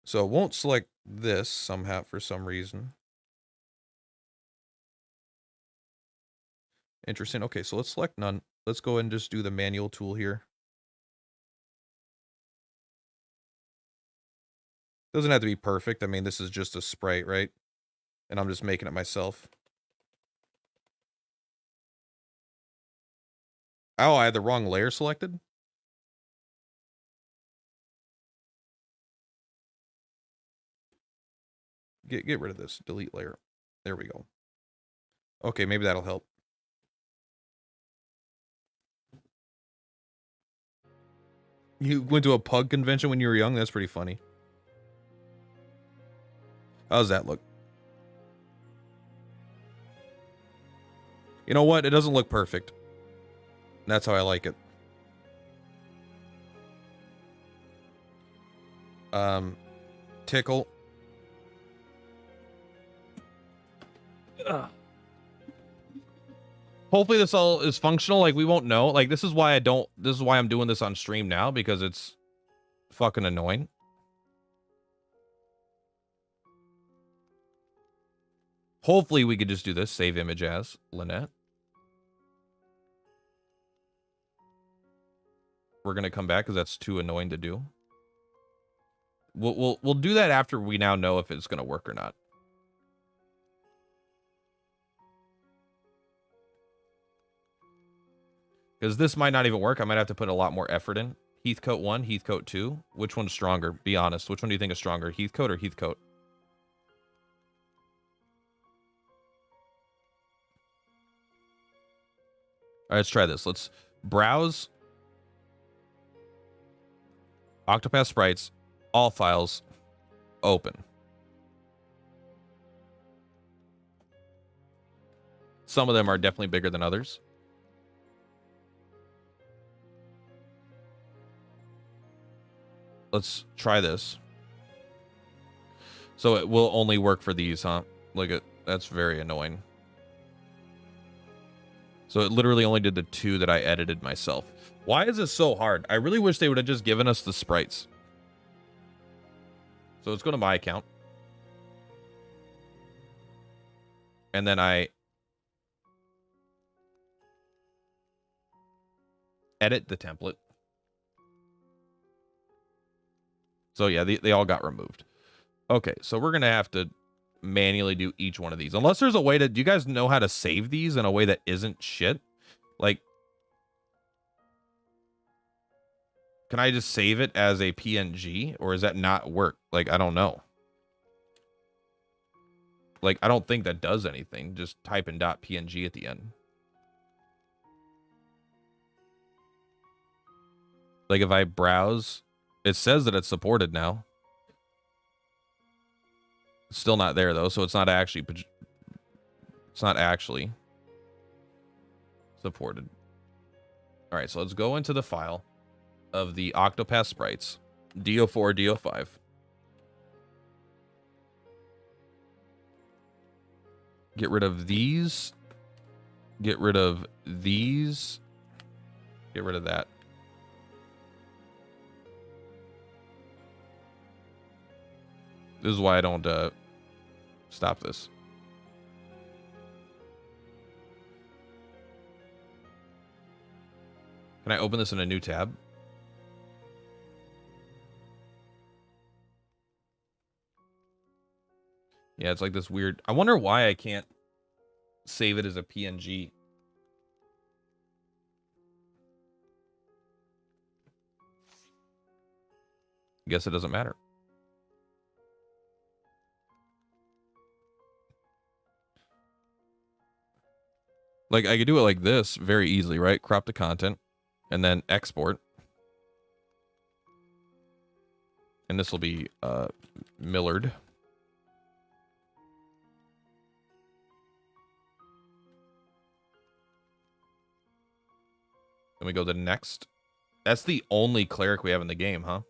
So it won't select this somehow for some reason. Interesting. Okay, so let's select none. Let's go and just do the manual tool here. Doesn't have to be perfect. I mean, this is just a sprite, right? And I'm just making it myself. Oh, I had the wrong layer selected? Get rid of this. Delete layer. There we go. Okay, maybe that'll help. You went to a pug convention when you were young? That's pretty funny. How's that look? You know what? It doesn't look perfect. That's how I like it. Tickle. Hopefully this all is functional. Like, we won't know. Like, this is why I'm doing this on stream now, because it's fucking annoying. Hopefully we could just do this. Save image as Lynette. We're gonna come back because that's too annoying to do. We'll do that after we now know if it's gonna work or not. Because this might not even work. I might have to put a lot more effort in. Heathcote 1, Heathcote 2. Which one's stronger? Be honest. Which one do you think is stronger? Heathcote or Heathcote? All right, let's try this. Let's browse Octopath Sprites, all files, open. Some of them are definitely bigger than others. Let's try this. So it will only work for these, huh? Look at that's very annoying. So it literally only did the 2 that I edited myself. Why is this so hard? I really wish they would have just given us the sprites. So let's go to my account. And then I edit the template. So yeah, they all got removed. Okay, so we're going to have to manually do each one of these. Unless there's a way to... Do you guys know how to save these in a way that isn't shit? Like... Can I just save it as a PNG? Or does that not work? Like, I don't know. Like, I don't think that does anything. Just type in .png at the end. Like, if I browse... It says that it's supported now. It's still not there, though, so it's not actually... It's not actually supported. All right, so let's go into the file of the Octopath Sprites. DO4, DO5. Get rid of these. Get rid of these. Get rid of that. This is why I don't stop this. Can I open this in a new tab? Yeah, it's like this weird... I wonder why I can't save it as a PNG. Guess it doesn't matter. Like I could do it like this very easily, right? Crop the content and then export. And this will be Millard. Then we go to next. That's the only cleric we have in the game, huh?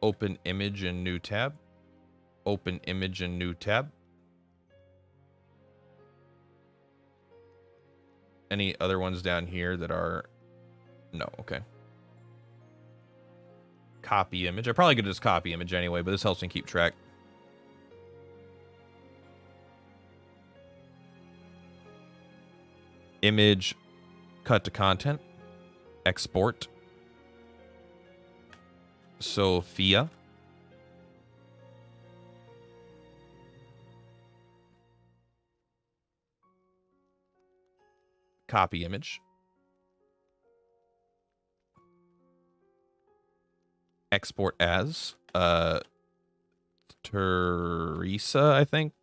Open image in new tab. Open image in new tab. Any other ones down here that are... No, okay. Copy image. I probably could just copy image anyway, but this helps me keep track. Image, cut to content, export, Sophia, copy image, export as Teresa, I think.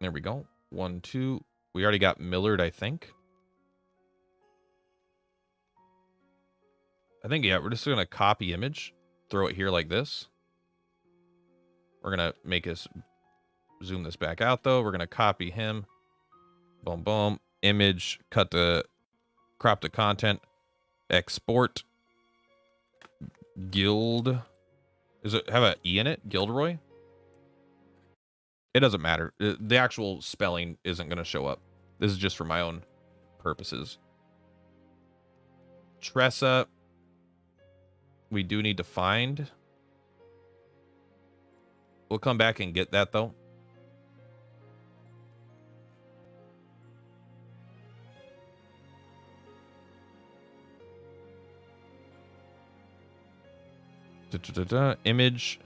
There we go. 1, 2. We already got Millard, I think. Yeah, we're just going to copy image, throw it here like this. We're going to make us zoom this back out, though. We're going to copy him. Boom, boom. Image, crop the content, export, Guild. Does it have an E in it? Gilderoy? It doesn't matter. The actual spelling isn't going to show up. This is just for my own purposes. Tressa. We do need to find. We'll come back and get that, though. Image.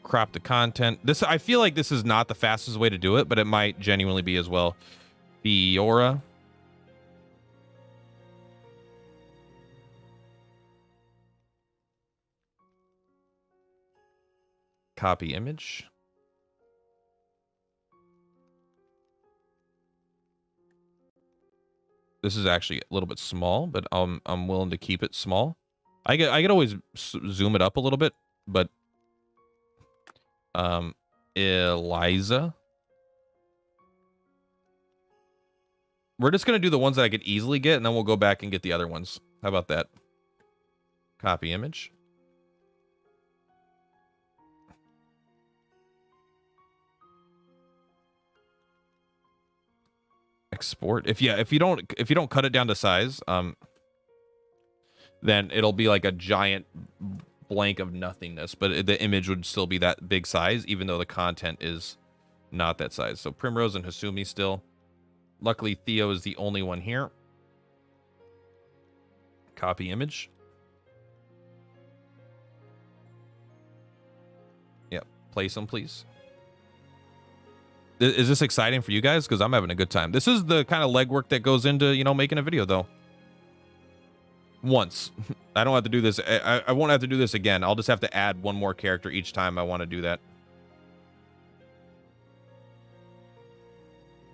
Crop the content. This, I feel like this is not the fastest way to do it, but it might genuinely be as well. Fiora. Copy image. This is actually a little bit small, but I'm willing to keep it small. I could always zoom it up a little bit, but Eliza. We're just gonna do the ones that I could easily get, and then we'll go back and get the other ones. How about that? Copy image. Export. If you don't cut it down to size, then it'll be like a giant blank of nothingness, but the image would still be that big size, even though the content is not that size. So Primrose and Hasumi still. Luckily, Theo is the only one here. Copy image. Yep. Place them, please. Is this exciting for you guys? Because I'm having a good time. This is the kind of legwork that goes into, you know, making a video, though. Once. I don't have to do this. I won't have to do this again. I'll just have to add one more character each time I want to do that.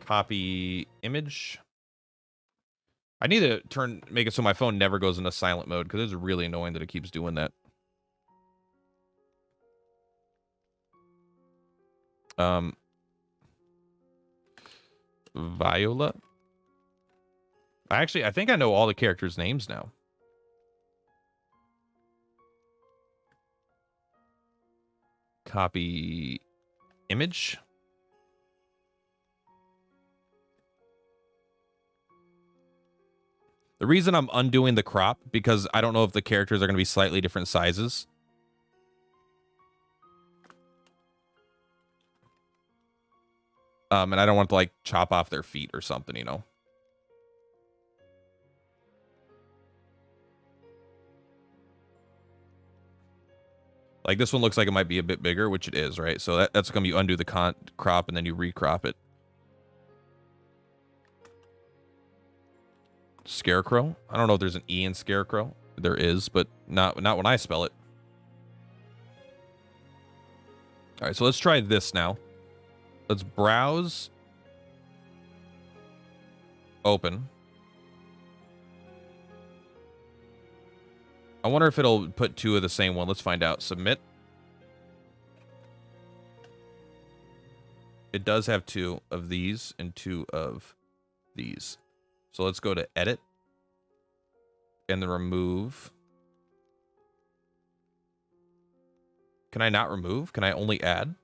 Copy image. I need to make it so my phone never goes into silent mode, because it's really annoying that it keeps doing that. Viola. I think I know all the characters' names now. Copy image. The reason I'm undoing the crop, because I don't know if the characters are going to be slightly different sizes. And I don't want to, like, chop off their feet or something, you know. Like, this one looks like it might be a bit bigger, which it is, right? So that's going to be undo the crop, and then you recrop it. Scarecrow. I don't know if there's an E in Scarecrow. There is, but not when I spell it. All right, so let's try this now. Let's browse. Open. I wonder if it'll put two of the same one. Let's find out. Submit. It does have two of these and two of these. So let's go to edit and then remove. Can I not remove? Can I only add?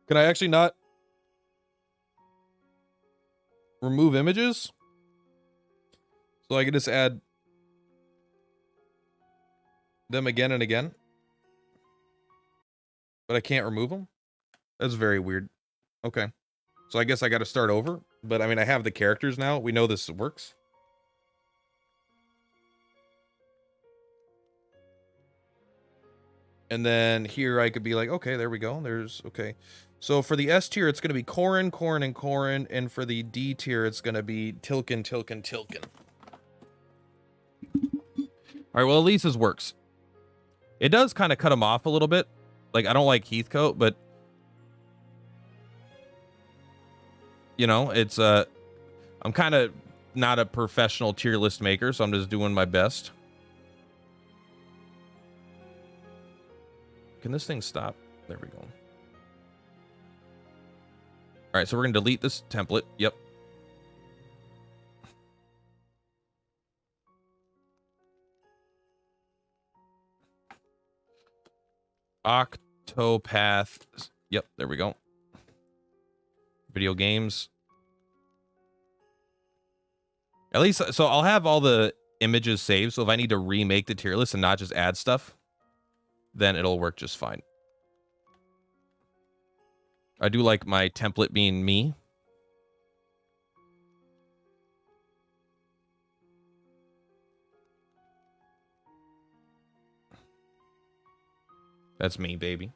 Can I actually not remove images? So I can just add them again and again, but I can't remove them? That's very weird. Okay. So I guess I got to start over, but I mean, I have the characters now. We know this works. And then here I could be like, okay, there we go. There's, okay. So for the S tier, it's going to be Corrin, Corrin, and Corrin. And for the D tier, it's going to be Tilkin, Tilkin, Tilkin. All right, well, at least this works. It does kind of cut him off a little bit. Like, I don't like Heathcote, but... You know, it's, I'm kind of not a professional tier list maker, so I'm just doing my best. Can this thing stop? There we go. All right, so we're going to delete this template. Yep. Octopath. Yep, there we go. Video games. At least, so I'll have all the images saved, so if I need to remake the tier list and not just add stuff, then it'll work just fine. I do like my template being me. That's me, baby.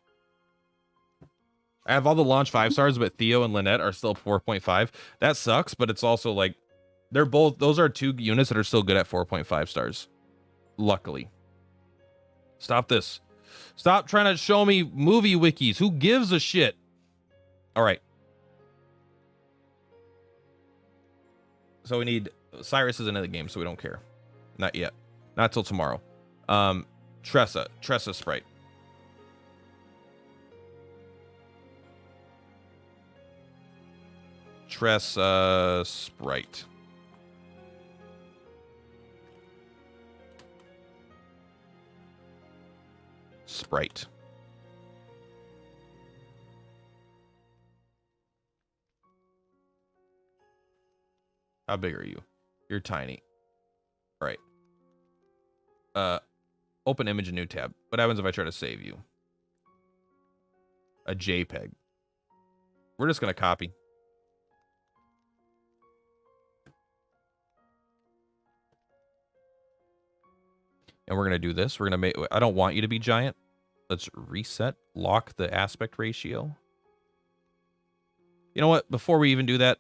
I have all the launch 5 stars, but Theo and Lynette are still 4.5. That sucks, but it's also like, they're both, those are 2 units that are still good at 4.5 stars. Luckily. Stop this. Stop trying to show me movie wikis. Who gives a shit? All right. So we need, Cyrus isn't in the game, so we don't care. Not yet. Not till tomorrow. Tressa sprite. Tressa sprite. Sprite. How big are you? You're tiny. All right. Open image, a new tab. What happens if I try to save you? A JPEG. We're just gonna copy. And we're gonna do this. We're gonna make, I don't want you to be giant. Let's reset, lock the aspect ratio. You know what? Before we even do that,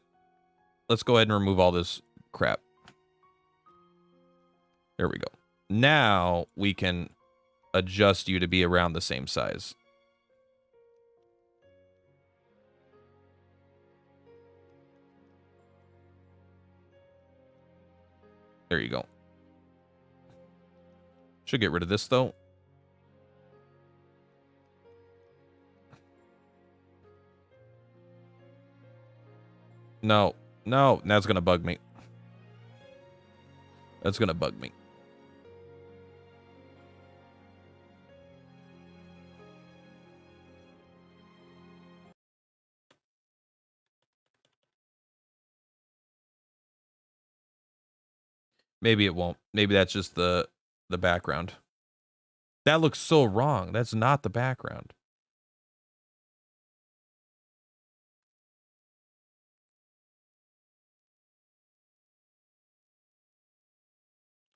let's go ahead and remove all this crap. There we go. Now we can adjust you to be around the same size. There you go. Should get rid of this though. No, that's gonna bug me. That's gonna bug me. Maybe it won't. Maybe that's just the background. That looks so wrong. That's not the background.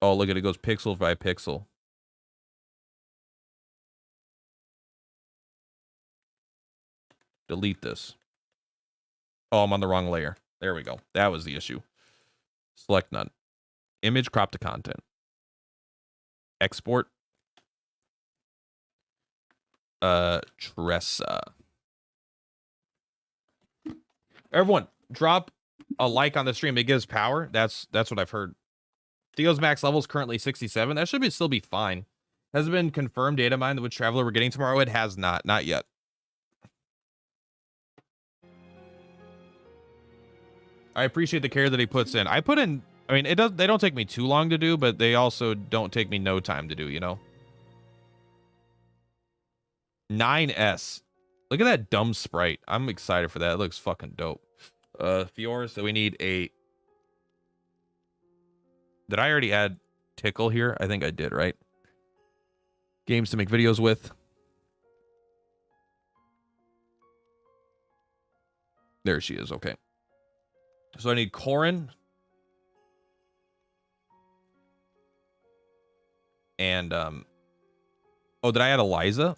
Oh, look at it. It goes pixel by pixel. Delete this. Oh, I'm on the wrong layer. There we go. That was the issue. Select none. Image, crop to content. Export. Tressa. Everyone, drop a like on the stream. It gives power. That's what I've heard. Theo's max level is currently 67. That should still be fine. Has it been confirmed data mine that which traveler we're getting tomorrow? It has not. Not yet. I appreciate the care that he puts in. I put in, I mean, they don't take me too long to do, but they also don't take me no time to do, you know? 9S. Look at that dumb sprite. I'm excited for that. It looks fucking dope. Fior, so we need a... Did I already add Tickle here? I think I did, right? Games to make videos with. There she is, okay. So I need Corin. And, oh, did I add Eliza?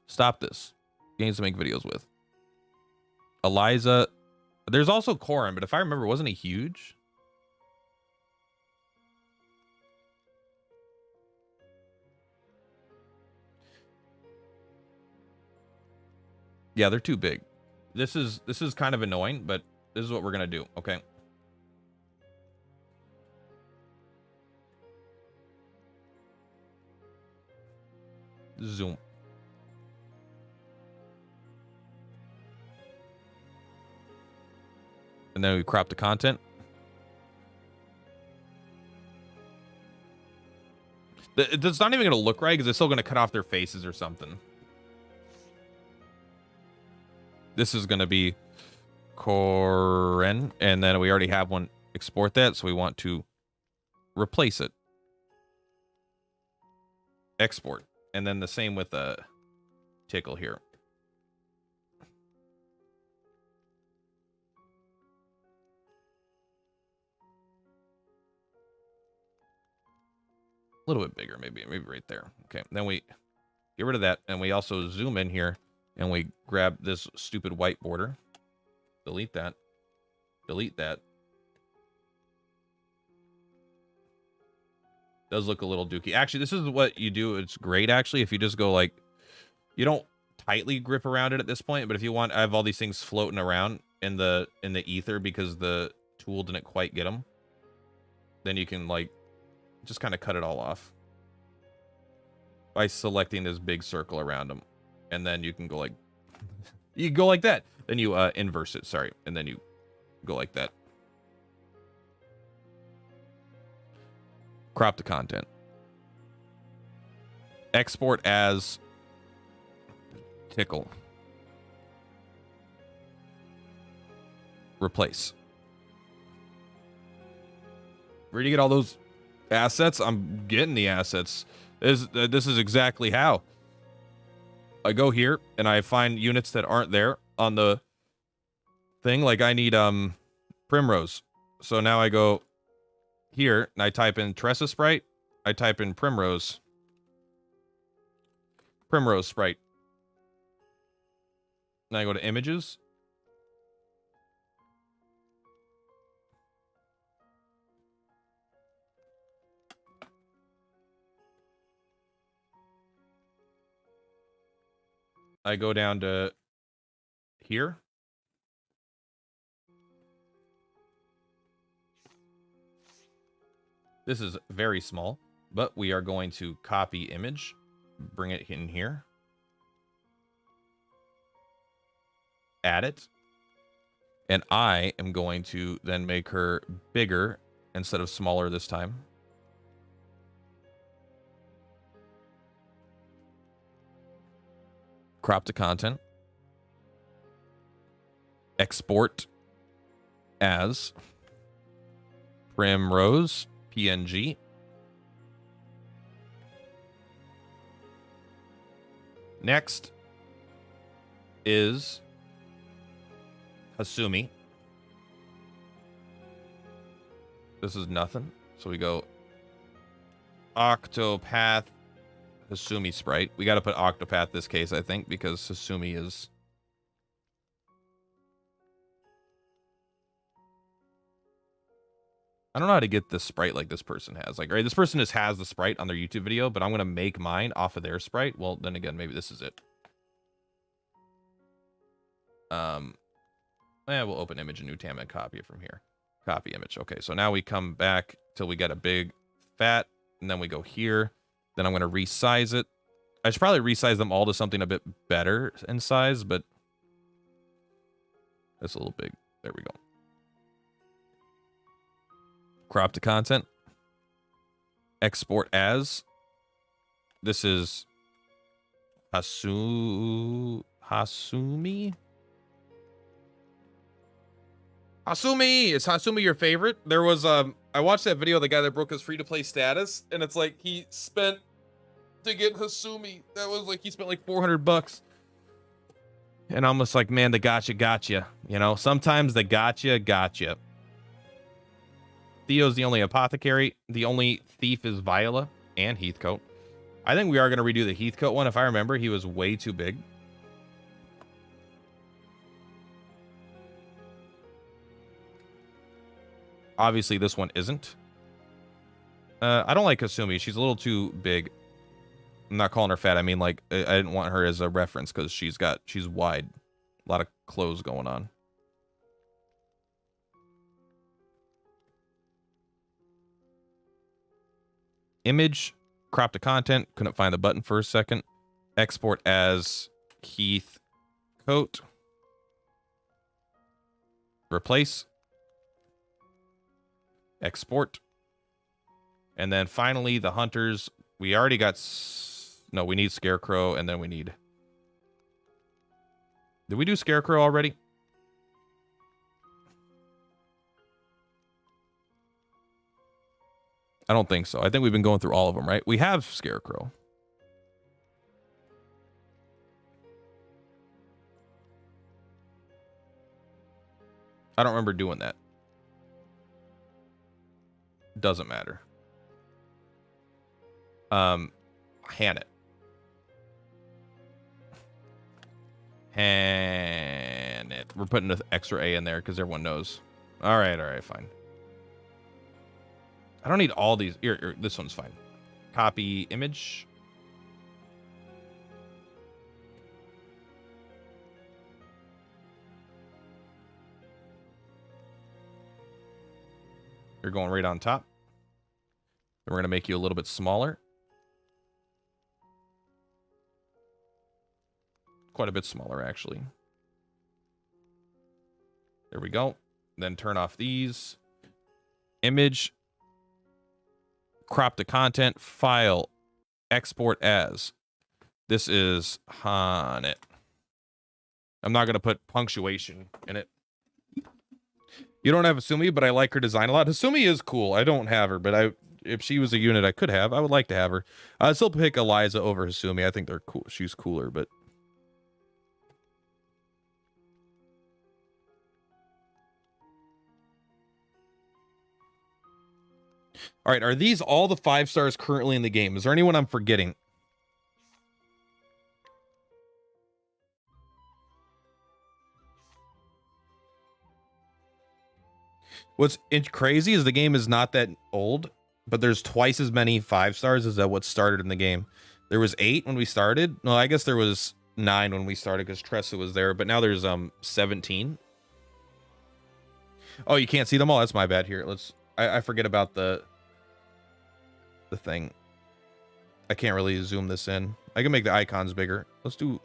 Stop this. Games to make videos with. Eliza. There's also Corin, but if I remember, wasn't he huge? Yeah, they're too big. This is kind of annoying, but this is what we're gonna do. Okay. Zoom. And then we crop the content. It's not even gonna look right because it's still gonna cut off their faces or something. This is gonna be Corin, and then we already have one. Export that, so we want to replace it. Export, and then the same with the Tickle here. A little bit bigger, maybe right there. Okay, then we get rid of that, and we also zoom in here, and we grab this stupid white border. Delete that. Delete that. Does look a little dookie. Actually, this is what you do. It's great, actually, if you just go like... You don't tightly grip around it at this point, but if you want... I have all these things floating around in the ether because the tool didn't quite get them. Then you can, like, just kind of cut it all off. By selecting this big circle around them. And then you can go like... You go like that. Then you inverse it, sorry. And then you go like that. Crop the content. Export as Tickle. Replace. Where do you get all those assets? I'm getting the assets. This is exactly how. I go here and I find units that aren't there on the thing. Like I need Primrose. So now I go here and I type in Tressa Sprite. I type in Primrose. Primrose Sprite. Now I go to images. I go down to here. This is very small, but we are going to copy image, bring it in here, add it, and I am going to then make her bigger instead of smaller this time. Crop the content. Export as Primrose PNG. Next is Hasumi. This is nothing. So we go Octopath Hasumi Sprite. We got to put Octopath this case, I think, because Hasumi is I don't know how to get the sprite like this person has. Like, right, this person just has the sprite on their YouTube video, but I'm gonna make mine off of their sprite. Well, then again, maybe this is it. We'll open image and new tab and copy it from here. Copy image. Okay, so now we come back till we get a big fat, and then we go here. Then I'm gonna resize it. I should probably resize them all to something a bit better in size, but that's a little big. There we go. Crop to content. Export as. This is Hasumi. Hasumi! Is Hasumi your favorite? There was, I watched that video of the guy that broke his free-to-play status, and it's like, he spent, to get Hasumi, that was like, he spent like $400. And I'm just like, man, the gotcha. You know, sometimes the gotcha. Theo's the only apothecary. The only thief is Viola and Heathcote. I think we are going to redo the Heathcote one. If I remember, he was way too big. Obviously, this one isn't. I don't like Kasumi. She's a little too big. I'm not calling her fat. I mean, like, I didn't want her as a reference because she's wide. A lot of clothes going on. Image, crop to content. Couldn't find the button for a second. Export as Heathcote. Replace. Export. And then finally, the hunters. We already got... No, we need Scarecrow, and then we need... Did we do Scarecrow already? I don't think so. I think we've been going through all of them, right? We have Scarecrow. I don't remember doing that. Doesn't matter. Hannet. Hannet. We're putting an extra A in there because everyone knows. All right, fine. I don't need all these. Here, this one's fine. Copy image. You're going right on top. Then we're going to make you a little bit smaller. Quite a bit smaller, actually. There we go. Then turn off these. Image. Crop to content. File. Export as. This is Hannet. I'm not going to put punctuation in it. You don't have Hasumi, but I like her design a lot. Hasumi is cool. I don't have her, but if she was a unit I could have, I would like to have her. I'd still pick Eliza over Hasumi. I think they're cool. She's cooler, but... All right, are these all the 5 stars currently in the game? Is there anyone I'm forgetting? What's crazy is the game is not that old, but there's twice as many 5 stars as what started in the game. There was 8 when we started. No, I guess there was 9 when we started because Tressa was there, but now there's 17. Oh, you can't see them all? That's my bad. Here, I forget about the thing. I can't really zoom this in. I can make the icons bigger. Let's do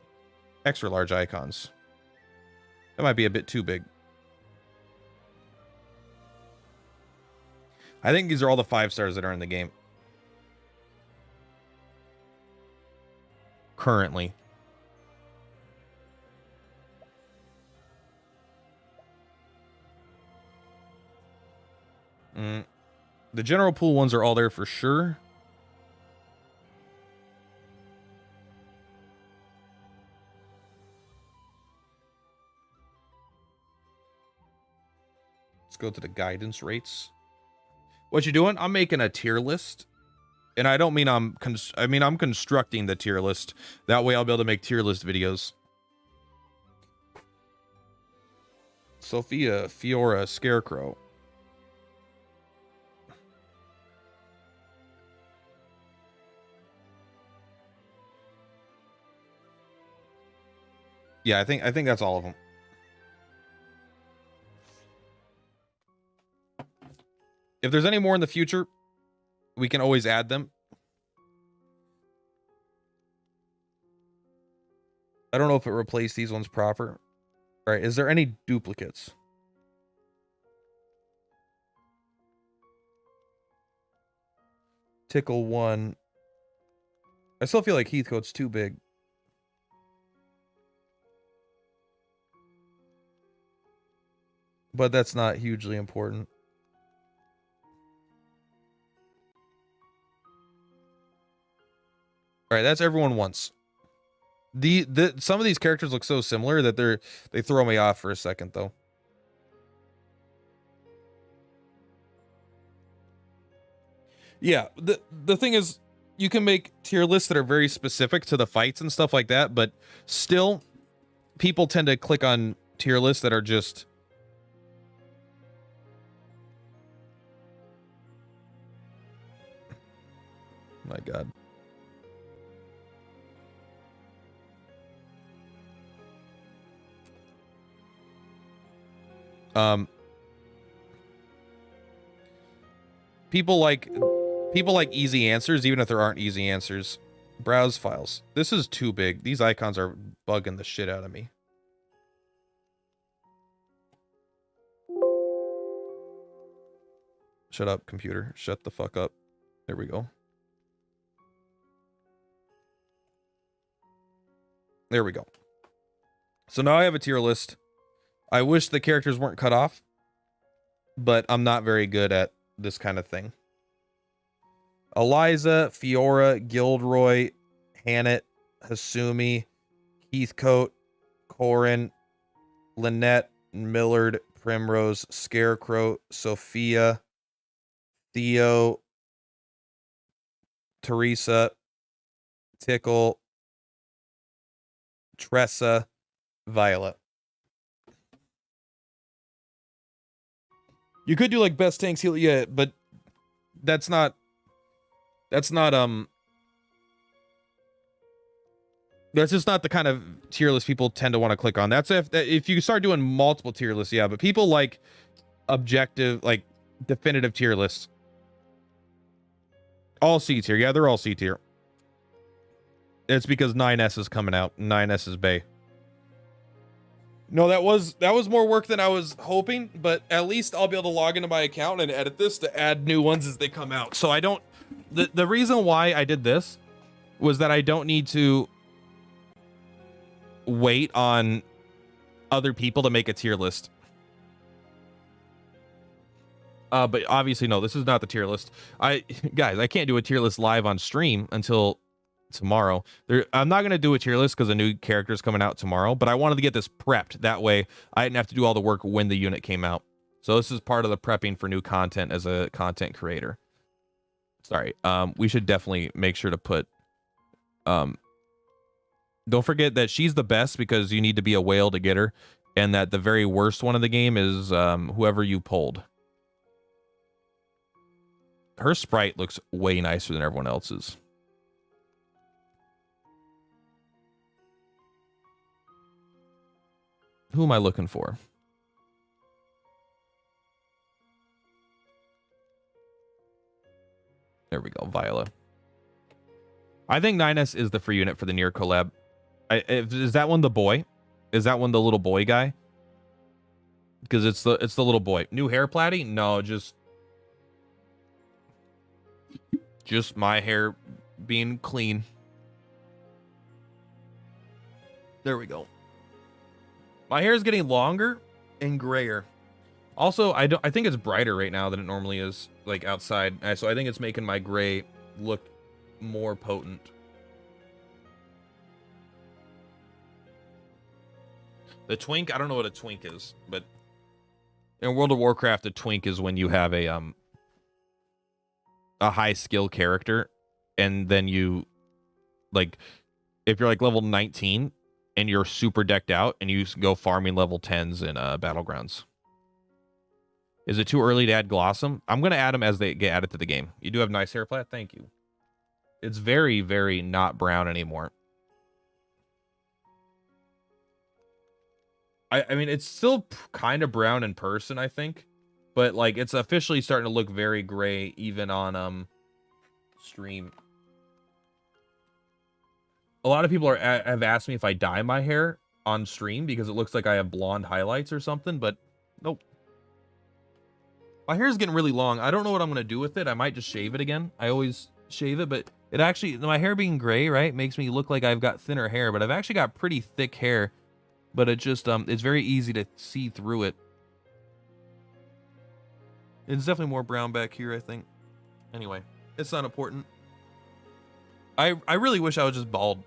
extra large icons. That might be a bit too big. I think these are all the 5 stars that are in the game. Currently. The general pool ones are all there for sure. Let's go to the guidance rates. What you doing? I'm making a tier list. And I don't mean I'm constructing the tier list. That way I'll be able to make tier list videos. Sophia, Fiora, Scarecrow. Yeah, I think that's all of them. If there's any more in the future, we can always add them. I don't know if it replaced these ones proper. All right, is there any duplicates? Tickle 1. I still feel like Heathcote's too big. But that's not hugely important. All right, that's everyone once. Some of these characters look so similar that they throw me off for a second though. Yeah, the thing is, you can make tier lists that are very specific to the fights and stuff like that, but still, people tend to click on tier lists that are just... My God. People like easy answers, even if there aren't easy answers. Browse files. This is too big. These icons are bugging the shit out of me. Shut up, computer. Shut the fuck up. There we go. There we go. So now I have a tier list. I wish the characters weren't cut off, but I'm not very good at this kind of thing. Eliza, Fiora, Gilderoy, Hannett, Hasumi, Heathcote, Corin, Lynette, Millard, Primrose, Scarecrow, Sophia, Theo, Teresa, Tickle, Tressa, Violet. You could do like best tanks heal, yeah, but that's not that's just not the kind of tier list people tend to want to click on. That's if you start doing multiple tier lists, yeah, but people like objective, like definitive tier lists. All C tier, yeah, they're all C tier. It's because 9S is coming out. 9S is Bay. No, that was more work than I was hoping, but at least I'll be able to log into my account and edit this to add new ones as they come out. So I don't... The reason why I did this was that I don't need to wait on other people to make a tier list. But obviously, no, this is not the tier list. Guys, I can't do a tier list live on stream until tomorrow. I'm not going to do a tier list because a new character is coming out tomorrow, but I wanted to get this prepped. That way, I didn't have to do all the work when the unit came out. So this is part of the prepping for new content as a content creator. Sorry. We should definitely make sure to put... don't forget that she's the best because you need to be a whale to get her, and that the very worst one in the game is whoever you pulled. Her sprite looks way nicer than everyone else's. Who am I looking for? There we go, Viola. I think 9S is the free unit for the Nier collab. Is that one the boy? Is that one the little boy guy? Because it's the little boy. New hair platy? No, just my hair being clean. There we go. My hair is getting longer and grayer. Also, I think it's brighter right now than it normally is, like outside. So I think it's making my gray look more potent. The twink, I don't know what a twink is, but in World of Warcraft, a twink is when you have a high skill character, and then you, like, if you're like level 19 and you're super decked out and you go farming level 10s in Battlegrounds. Is it too early to add Glossum? I'm going to add them as they get added to the game. You do have nice hair, Plat. Thank you. It's very, very not brown anymore. I mean, it's still kind of brown in person, I think, but like it's officially starting to look very gray even on stream. A lot of people have asked me if I dye my hair on stream because it looks like I have blonde highlights or something, but nope. My hair is getting really long. I don't know what I'm gonna do with it. I might just shave it again. I always shave it, but it actually, my hair being gray, right, makes me look like I've got thinner hair, but I've actually got pretty thick hair, but it just, it's very easy to see through it. It's definitely more brown back here, I think. Anyway, it's not important. I really wish I was just bald.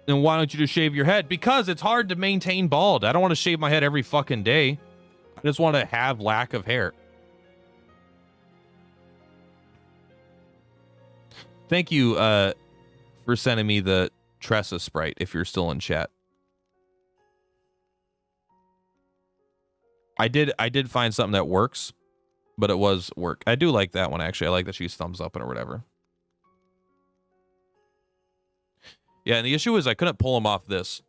Then why don't you just shave your head? Because it's hard to maintain bald. I don't want to shave my head every fucking day. I just want to have lack of hair. Thank you for sending me the Tressa sprite if you're still in chat. I did find something that works, but it was work. I do like that one actually. I like that she's thumbs up and or whatever. Yeah, and the issue is I couldn't pull him off this.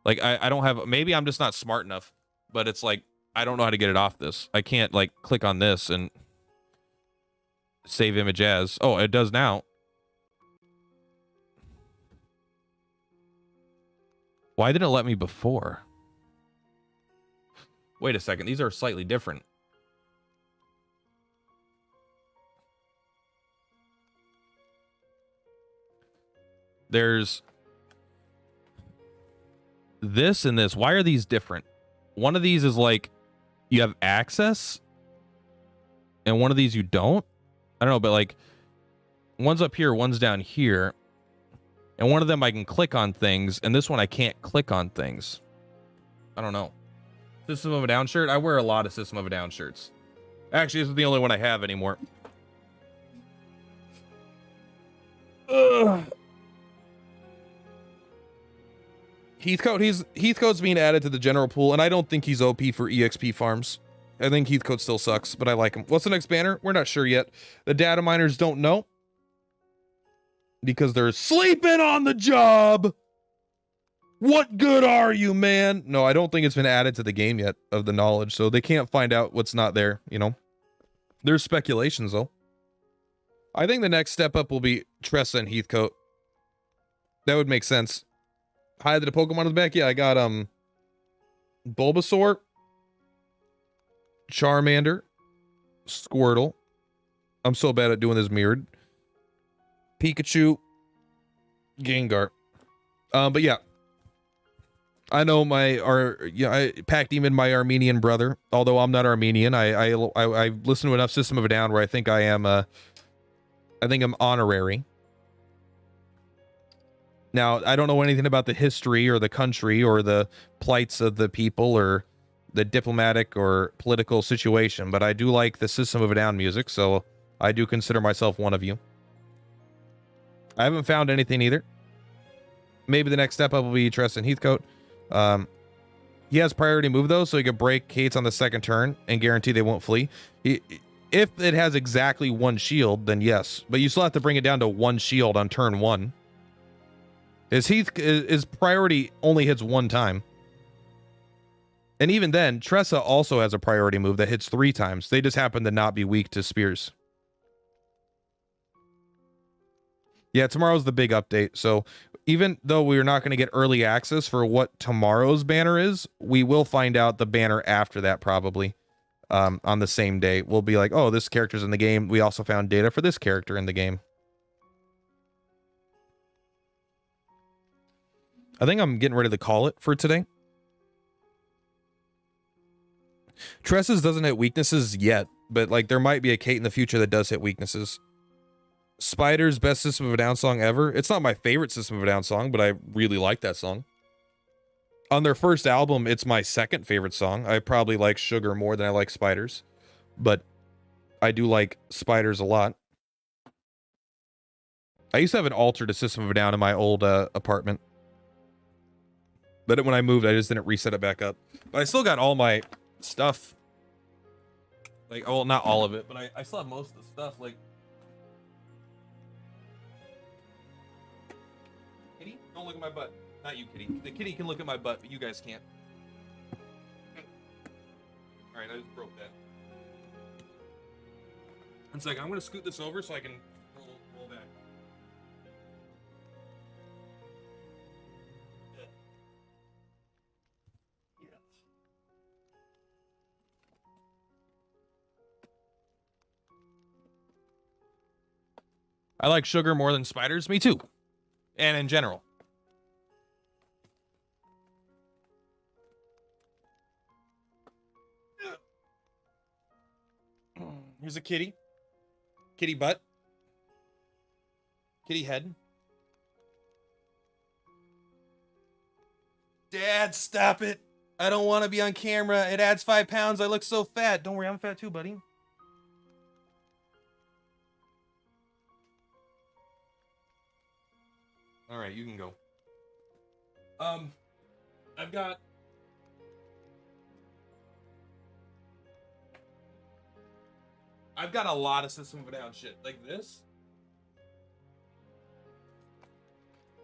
Like I don't have, maybe I'm just not smart enough, but it's like I don't know how to get it off this. I can't like click on this and save image as. Oh, it does now. Why didn't it let me before? Wait a second, these are slightly different. There's this and this. Why are these different? One of these is like you have access and one of these you don't. I don't know, but like one's up here, one's down here. And one of them I can click on things, and this one I can't click on things. I don't know. System of a Down shirt? I wear a lot of System of a Down shirts. Actually, this is the only one I have anymore. Ugh. Heathcote's being added to the general pool, and I don't think he's OP for EXP farms. I think Heathcote still sucks, but I like him. What's the next banner? We're not sure yet. The data miners don't know because they're sleeping on the job. What good are you, man? No, I don't think it's been added to the game yet of the knowledge, so they can't find out what's not there, you know? There's speculations, though. I think the next step up will be Tressa and Heathcote. That would make sense. Hi, did a Pokemon in the back? Yeah, I got, Bulbasaur, Charmander, Squirtle. I'm so bad at doing this mirrored. Pikachu, Gengar. But yeah. I know I packed him in my Armenian brother, although I'm not Armenian. I listened to enough System of a Down where I think I am, I think I'm honorary. Now, I don't know anything about the history or the country or the plights of the people or the diplomatic or political situation, but I do like the System of a Down music, so I do consider myself one of you. I haven't found anything either. Maybe the next step up will be Tress and Heathcote. He has priority move though, so he can break Kate's on the second turn and guarantee they won't flee. If it has exactly one shield, then yes, but you still have to bring it down to one shield on turn one. His priority only hits one time. And even then, Tressa also has a priority move that hits 3 times. They just happen to not be weak to spears. Yeah, tomorrow's the big update. So even though we're not going to get early access for what tomorrow's banner is, we will find out the banner after that probably on the same day. We'll be like, oh, this character's in the game. We also found data for this character in the game. I think I'm getting ready to call it for today. Tressa's doesn't hit weaknesses yet, but like there might be a Kate in the future that does hit weaknesses. Spider's best System of a Down song ever. It's not my favorite System of a Down song, but I really like that song. On their first album, it's my second favorite song. I probably like Sugar more than I like Spiders, but I do like Spiders a lot. I used to have an altar to System of a Down in my old apartment. But when I moved, I just didn't reset it back up. But I still got all my stuff. Like, well, not all of it, but I still have most of the stuff. Like, Kitty, don't look at my butt. Not you, kitty. The kitty can look at my butt, but you guys can't. All right, I just broke that. One second, I'm gonna scoot this over so I can roll back. Yes. I like sugar more than spiders. Me too. And in general. Here's a kitty. Kitty butt. Kitty head. Dad, stop it. I don't want to be on camera. It adds 5 pounds. I look so fat. Don't worry, I'm fat too, buddy. All right, you can go. I've got a lot of System of a Down shit. Like this.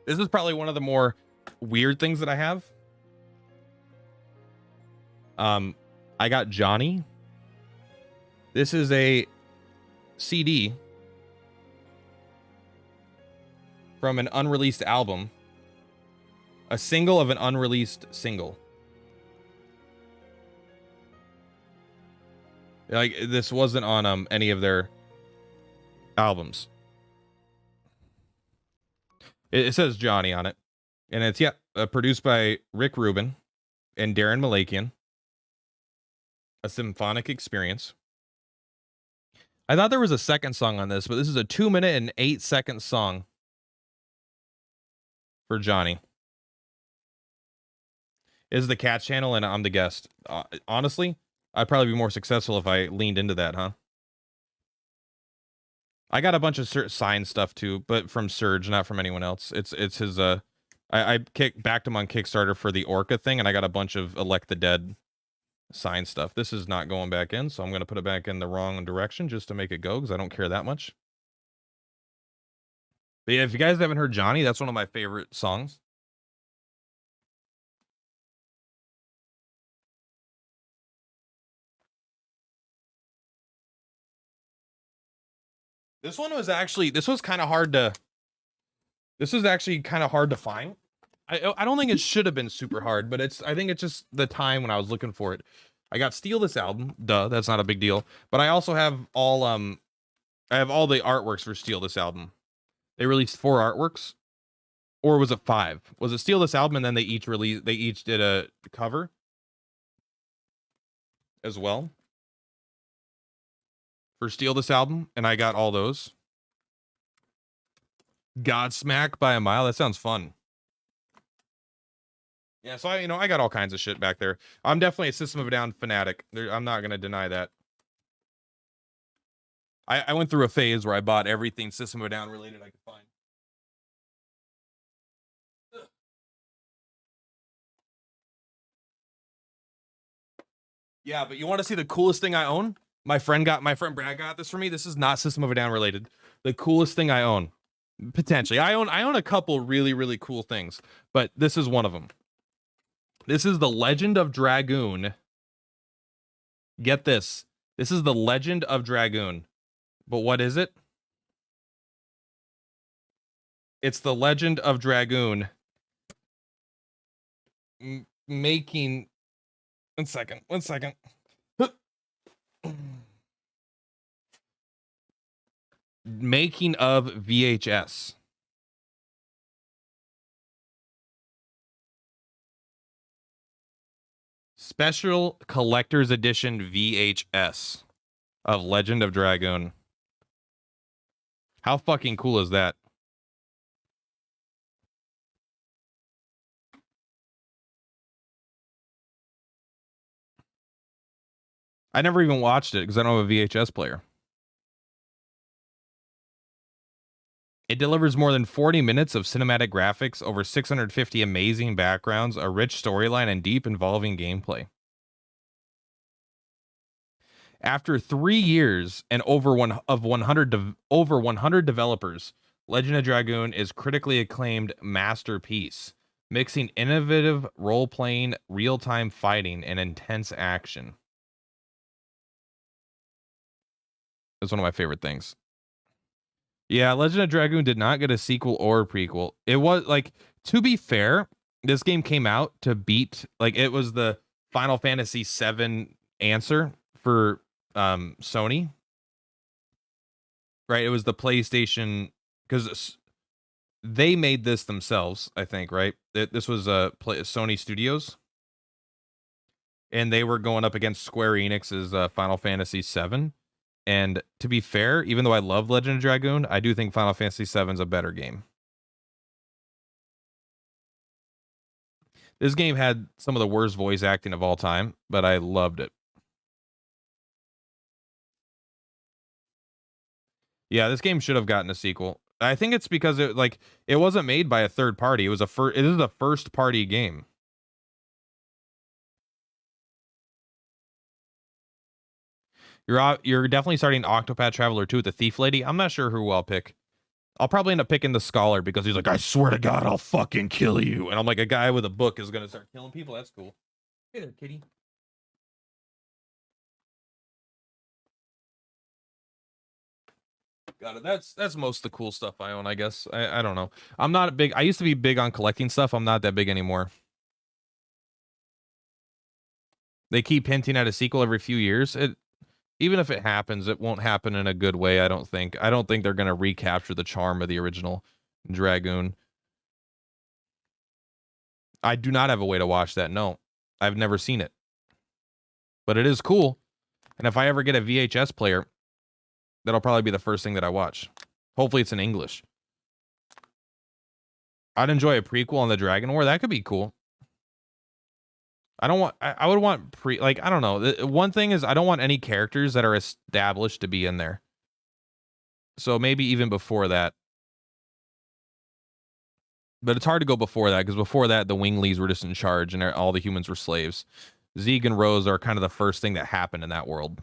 This is probably one of the more weird things that I have. I got Johnny. This is a CD from an unreleased album. A single of an unreleased single. Like, this wasn't on any of their albums. It says Johnny on it. And it's, produced by Rick Rubin and Darren Malakian. A symphonic experience. I thought there was a second song on this, but this is a 2-minute and 8-second song for Johnny. This is the Cats channel, and I'm the guest. Honestly, I'd probably be more successful if I leaned into that, huh? I got a bunch of signed stuff too, but from Surge, not from anyone else. It's his I backed him on Kickstarter for the Orca thing, and I got a bunch of Elect the Dead signed stuff. This is not going back in, so I'm gonna put it back in the wrong direction just to make it go, because I don't care that much. But yeah, if you guys haven't heard Johnny, that's one of my favorite songs. This one was actually, this was actually kind of hard to find. I don't think it should have been super hard, but I think it's just the time when I was looking for it. I got Steal This Album, duh, that's not a big deal. But I also have all the artworks for Steal This Album. They released 4 artworks, or was it 5? Was it Steal This Album and then they each did a cover as well for Steal This Album, and I got all those. Godsmack by a Mile, that sounds fun. Yeah, so I got all kinds of shit back there. I'm definitely a System of a Down fanatic. I'm not gonna deny that. I went through a phase where I bought everything System of a Down related I could find. Ugh. Yeah, but you want to see the coolest thing I own? My friend Brad got this for me. This is not System of a Down related. The coolest thing I own, potentially. I own a couple really, really cool things, but this is one of them. This is the Legend of Dragoon. Get this. This is the Legend of Dragoon. But what is it? It's the Legend of Dragoon. Making... One second. Making of VHS. Special Collector's Edition VHS of Legend of Dragoon. How fucking cool is that? I never even watched it because I don't have a VHS player. It delivers more than 40 minutes of cinematic graphics, over 650 amazing backgrounds, a rich storyline, and deep, involving gameplay. After 3 years and over 100 developers, Legend of Dragoon is critically acclaimed masterpiece. mixing innovative role-playing, real-time fighting, and intense action. It's one of my favorite things. Yeah, Legend of Dragoon did not get a sequel or a prequel. It was like, to be fair, this game came out to beat, like, it was the Final Fantasy VII answer for Sony, right? It was the PlayStation, because they made this themselves, I think, right? This was Sony Studios, and they were going up against Square Enix's Final Fantasy VII. And to be fair, even though I love Legend of Dragoon, I do think Final Fantasy VII is a better game. This game had some of the worst voice acting of all time, but I loved it. Yeah, this game should have gotten a sequel. I think it's because it wasn't made by a third party. It is a first party game. You're definitely starting Octopath Traveler 2 with the Thief Lady. I'm not sure who I'll pick. I'll probably end up picking the Scholar because he's like, I swear to God, I'll fucking kill you. And I'm like, a guy with a book is gonna start killing people. That's cool. Hey there, kitty. Got it. That's most of the cool stuff I own, I guess. I don't know. I'm not big. I used to be big on collecting stuff. I'm not that big anymore. They keep hinting at a sequel every few years. Even if it happens, it won't happen in a good way, I don't think. I don't think they're going to recapture the charm of the original Dragoon. I do not have a way to watch that. No, I've never seen it. But it is cool. And if I ever get a VHS player, that'll probably be the first thing that I watch. Hopefully it's in English. I'd enjoy a prequel on the Dragon War. That could be cool. I would want I don't know. One thing is I don't want any characters that are established to be in there. So maybe even before that. But it's hard to go before that, because before that, the Winglies were just in charge and all the humans were slaves. Zeeg and Rose are kind of the first thing that happened in that world.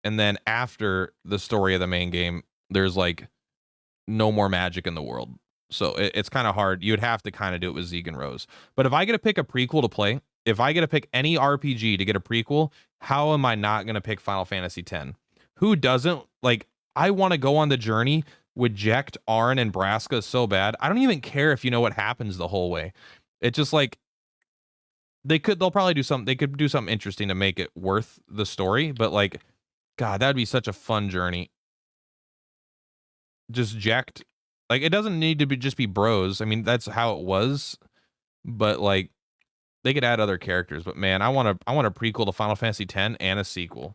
And then after the story of the main game, there's like no more magic in the world. So it's kind of hard. You'd have to kind of do it with Zeeg and Rose. But if I get to pick a prequel to play, if I get to pick any RPG to get a prequel, how am I not going to pick Final Fantasy X? Who doesn't? Like, I want to go on the journey with Jecht, Arn, and Braska so bad. I don't even care if you know what happens the whole way. It's just like they'll probably do something. They could do something interesting to make it worth the story. But like, God, that'd be such a fun journey. Just Jecht. Like, it doesn't need to just be bros. I mean, that's how it was. But like, they could add other characters. But man, I want a prequel to Final Fantasy X and a sequel.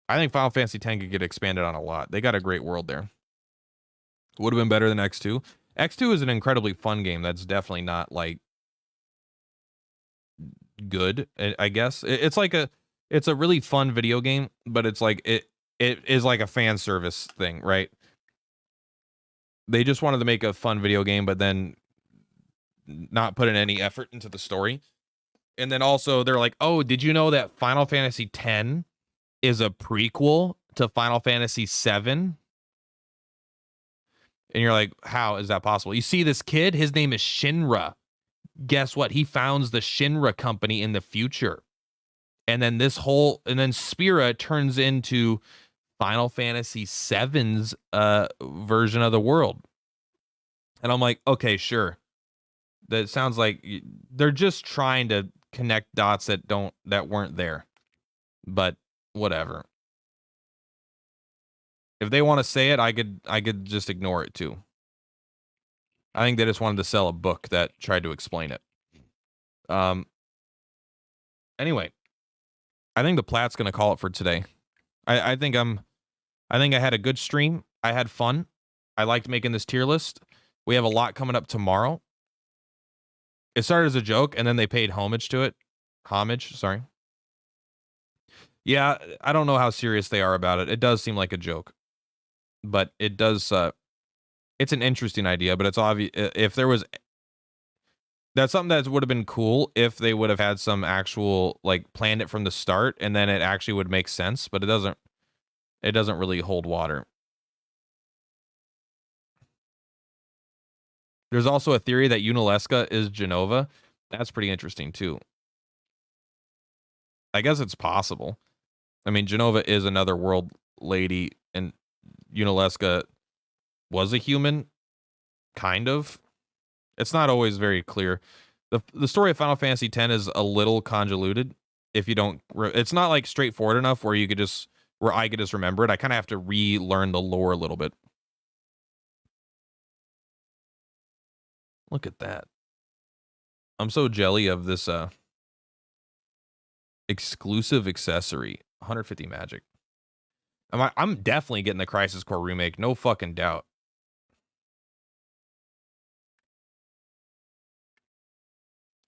I think Final Fantasy X could get expanded on a lot. They got a great world there. Would have been better than X2. X2 is an incredibly fun game. That's definitely not like good, I guess. It's a really fun video game, but it's like it is like a fan service thing, right? They just wanted to make a fun video game, but then not put in any effort into the story. And then also they're like, oh, did you know that Final Fantasy X is a prequel to Final Fantasy VII? And you're like, how is that possible? You see this kid, his name is Shinra. Guess what? He founds the Shinra company in the future. And then Spira turns into Final Fantasy VII's version of the world. And I'm like, okay, sure. That sounds like they're just trying to connect dots that weren't there. But whatever. If they want to say it, I could just ignore it too. I think they just wanted to sell a book that tried to explain it. Anyway, I think the Plat's gonna call it for today. I think I had a good stream. I had fun. I liked making this tier list. We have a lot coming up tomorrow. It started as a joke, and then they paid homage to it. Sorry. Yeah, I don't know how serious they are about it. It does seem like a joke. But it does, it's an interesting idea, but it's obvious, if there was, that's something that would have been cool if they would have had some actual, like, planned it from the start, and then it actually would make sense, but it doesn't really hold water. There's also a theory that Unalesca is Genova. That's pretty interesting too. I guess it's possible. I mean, Genova is another world lady, and Unalesca was a human, kind of. It's not always very clear. The story of Final Fantasy X is a little convoluted. If you don't, it's not like straightforward enough where I could just remember it. I kind of have to relearn the lore a little bit. Look at that. I'm so jelly of this exclusive accessory. 150 magic. I'm definitely getting the Crisis Core remake, no fucking doubt.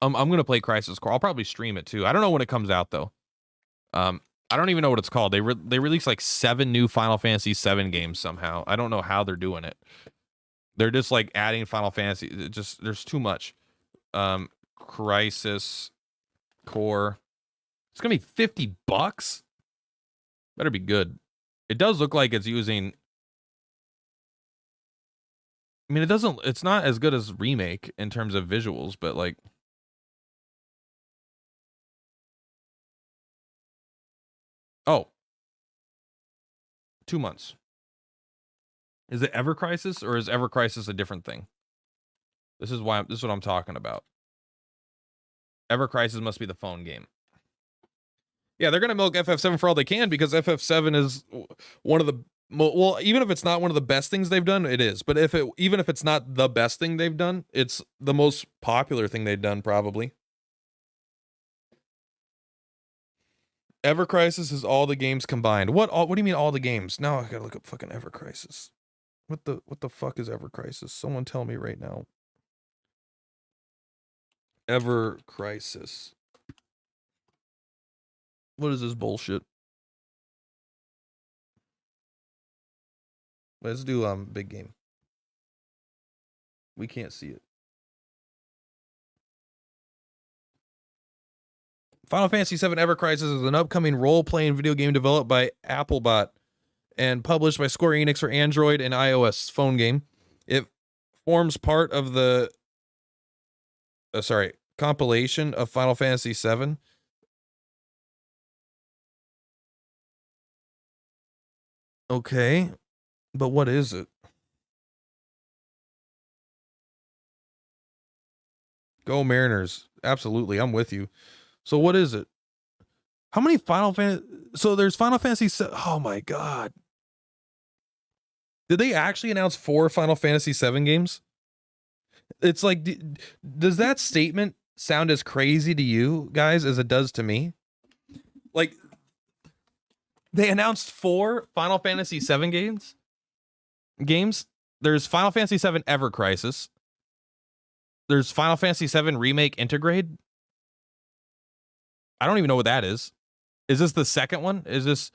I'm gonna play Crisis Core. I'll probably stream it too. I don't know when it comes out though. I don't even know what it's called. They released like 7 new Final Fantasy 7 games somehow. I don't know how they're doing it. They're just like adding Final Fantasy. There's too much. Crisis Core. It's gonna be $50. Better be good. It does look like it's using. I mean, it's not as good as Remake in terms of visuals, but like. Oh. 2 months. Is it Ever Crisis or is Ever Crisis a different thing? This is what I'm talking about. Ever Crisis must be the phone game. Yeah, they're gonna milk FF7 for all they can because FF7 is one of the well, even if it's not one of the best things they've done, it is. But even if it's not the best thing they've done, it's the most popular thing they've done probably. Ever Crisis is all the games combined. What do you mean all the games? Now I gotta look up fucking Ever Crisis. What the fuck is Ever Crisis? Someone tell me right now. Ever Crisis. What is this bullshit? Let's do big game. We can't see it. Final Fantasy VII Ever Crisis is an upcoming role-playing video game developed by Applebot and published by Square Enix for Android and iOS phone game. It forms part of the compilation of Final Fantasy VII. Okay, but what is it? Go Mariners. Absolutely, I'm with you. So what is it? How many Final Fantasy? So there's Final Fantasy. Oh my god! Did they actually announce 4 Final Fantasy VII games? It's like, does that statement sound as crazy to you guys as it does to me? Like, they announced 4 Final Fantasy VII games. There's Final Fantasy VII Ever Crisis. There's Final Fantasy VII Remake Intergrade. I don't even know what that is. Is this the second one? Is this?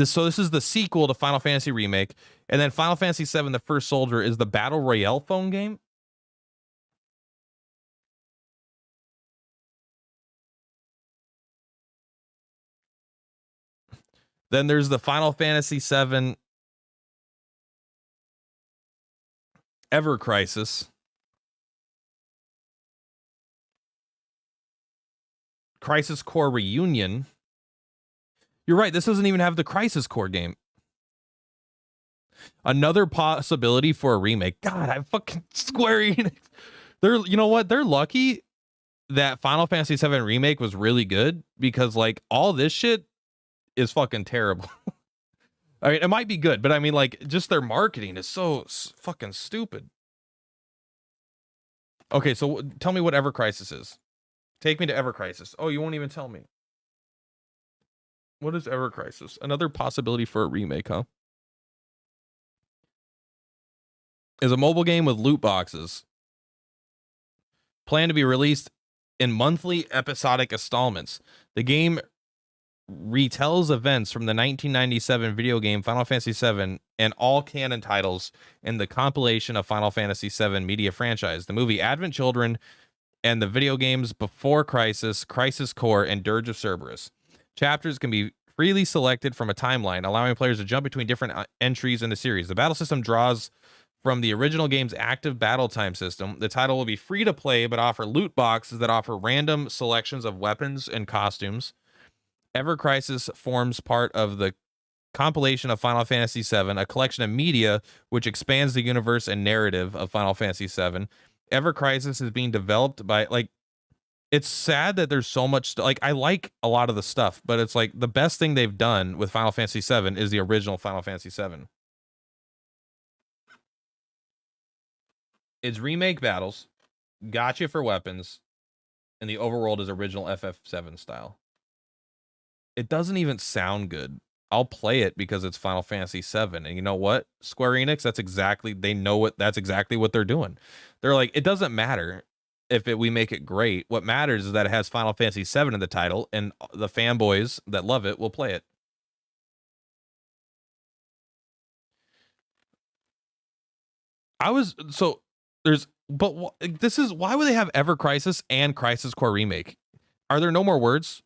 So this is the sequel to Final Fantasy Remake, and then Final Fantasy VII: The First Soldier is the Battle Royale phone game. Then there's the Final Fantasy VII Ever Crisis. Crisis Core Reunion. You're right, this doesn't even have the Crisis Core game. Another possibility for a remake. God, I fucking Square Enix. You know what? They're lucky that Final Fantasy VII Remake was really good because like all this shit is fucking terrible. I mean, it might be good, but I mean like just their marketing is so fucking stupid. Okay, so tell me what Ever Crisis is. Take me to Ever Crisis. Oh, you won't even tell me. What is Ever Crisis? Another possibility for a remake, huh? Is a mobile game with loot boxes. Planned to be released in monthly episodic installments. The game retells events from the 1997 video game Final Fantasy VII and all canon titles in the compilation of Final Fantasy VII media franchise. The movie Advent Children and the video games Before Crisis, Crisis Core, and Dirge of Cerberus. Chapters can be freely selected from a timeline, allowing players to jump between different entries in the series. The battle system draws from the original game's active battle time system. The title will be free to play, but offer loot boxes that offer random selections of weapons and costumes. Ever Crisis forms part of the compilation of Final Fantasy VII, a collection of media which expands the universe and narrative of Final Fantasy VII. Ever Crisis is being developed by, like, it's sad that there's so much, like, I like a lot of the stuff, but it's like the best thing they've done with Final Fantasy VII is the original Final Fantasy VII. It's remake battles, gotcha for weapons, and the overworld is original FF7 style. It doesn't even sound good. I'll play it because it's Final Fantasy VII. And you know what? Square Enix, that's exactly what they're doing. They're like, it doesn't matter if we make it great. What matters is that it has Final Fantasy VII in the title, and the fanboys that love it will play it. Why would they have Ever Crisis and Crisis Core Remake? Are there no more words?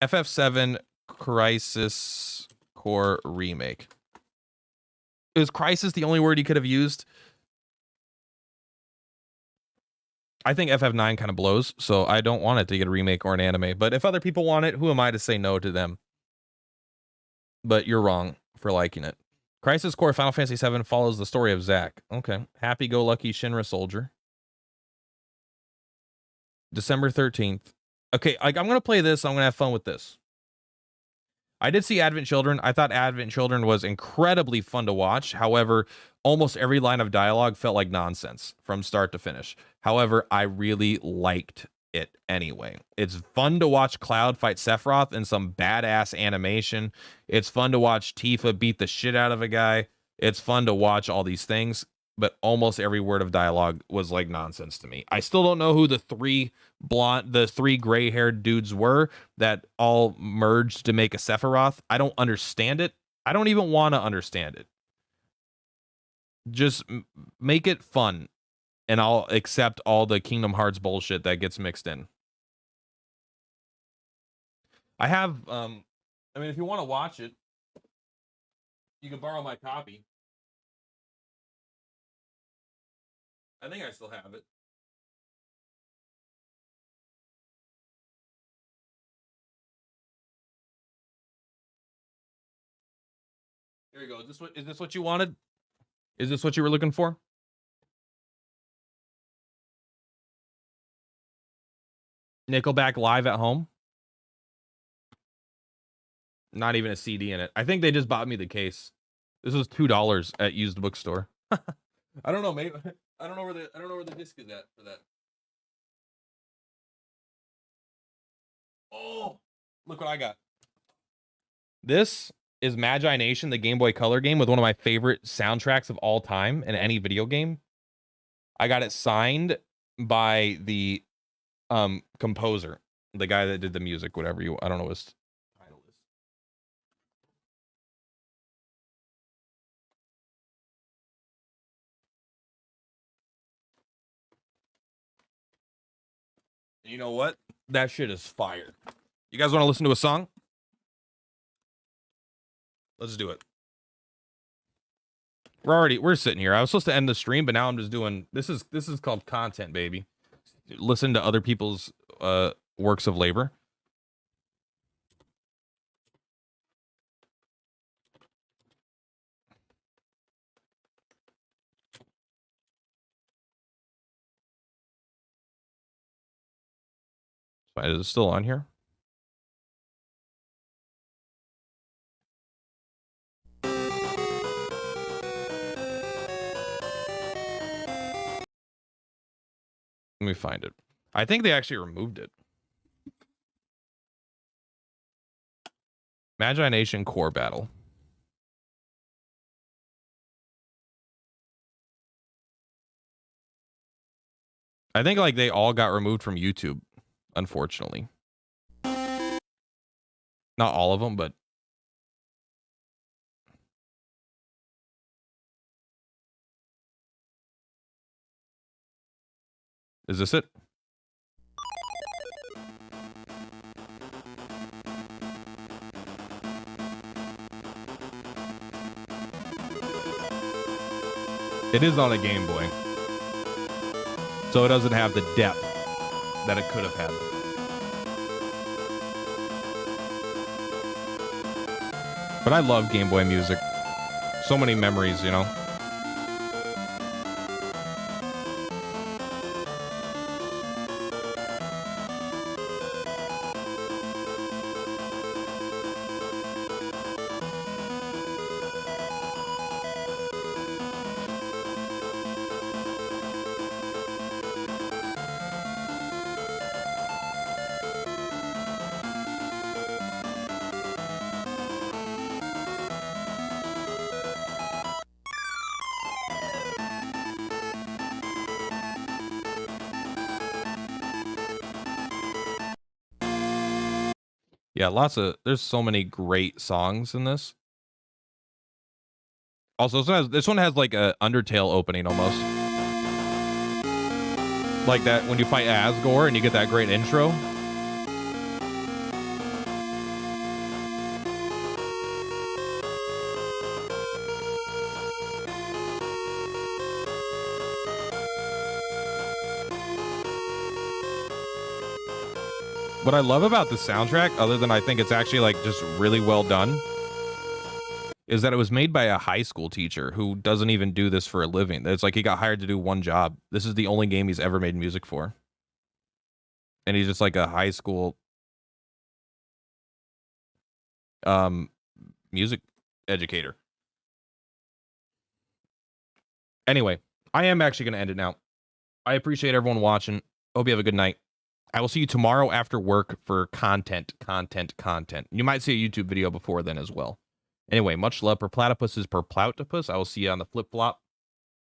FF7 Crisis Core Remake. Is crisis the only word he could have used? I think FF9 kind of blows, so I don't want it to get a remake or an anime. But if other people want it, who am I to say no to them? But you're wrong for liking it. Crisis Core Final Fantasy VII follows the story of Zack. Okay. Happy-go-lucky Shinra soldier. December 13th. Okay, I'm going to play this. I'm going to have fun with this. I did see Advent Children. I thought Advent Children was incredibly fun to watch. However, almost every line of dialogue felt like nonsense from start to finish. However, I really liked it anyway. It's fun to watch Cloud fight Sephiroth in some badass animation. It's fun to watch Tifa beat the shit out of a guy. It's fun to watch all these things, but almost every word of dialogue was like nonsense to me. I still don't know who the three gray-haired dudes were that all merged to make a Sephiroth. I don't understand it. I don't even want to understand it. Just make it fun, and I'll accept all the Kingdom Hearts bullshit that gets mixed in. I have, I mean, if you want to watch it, you can borrow my copy. I think I still have it. Here you go. Is this what you wanted? Is this what you were looking for? Nickelback live at home? Not even a CD in it. I think they just bought me the case. This was $2 at used bookstore. I don't know, maybe I don't know where the disc is at for that. Oh, look what I got. This is Magi Nation, the Game Boy Color game with one of my favorite soundtracks of all time in any video game. I got it signed by the composer, the guy that did the music, I don't know what his title is. And you know what? That shit is fire. You guys want to listen to a song? Let's do it. We're sitting here. I was supposed to end the stream, but now I'm just doing this is called content, baby. Listen to other people's works of labor. Is it still on here? Let me find it. I think they actually removed it. Magi Nation Core Battle. I think like they all got removed from YouTube, unfortunately. Not all of them, but is this it? It is on a Game Boy, so it doesn't have the depth that it could have had. But I love Game Boy music. So many memories, you know? Yeah, there's so many great songs in this. Also, this one has like a Undertale opening almost. Like that when you fight Asgore and you get that great intro. What I love about the soundtrack, other than I think it's actually like just really well done, is that it was made by a high school teacher who doesn't even do this for a living. It's like he got hired to do one job. This is the only game he's ever made music for. And he's just like a high school music educator. Anyway, I am actually going to end it now. I appreciate everyone watching. Hope you have a good night. I will see you tomorrow after work for content. You might see a YouTube video before then as well. Anyway, much love. Per platypus is per ploutopus. I will see you on the flip-flop.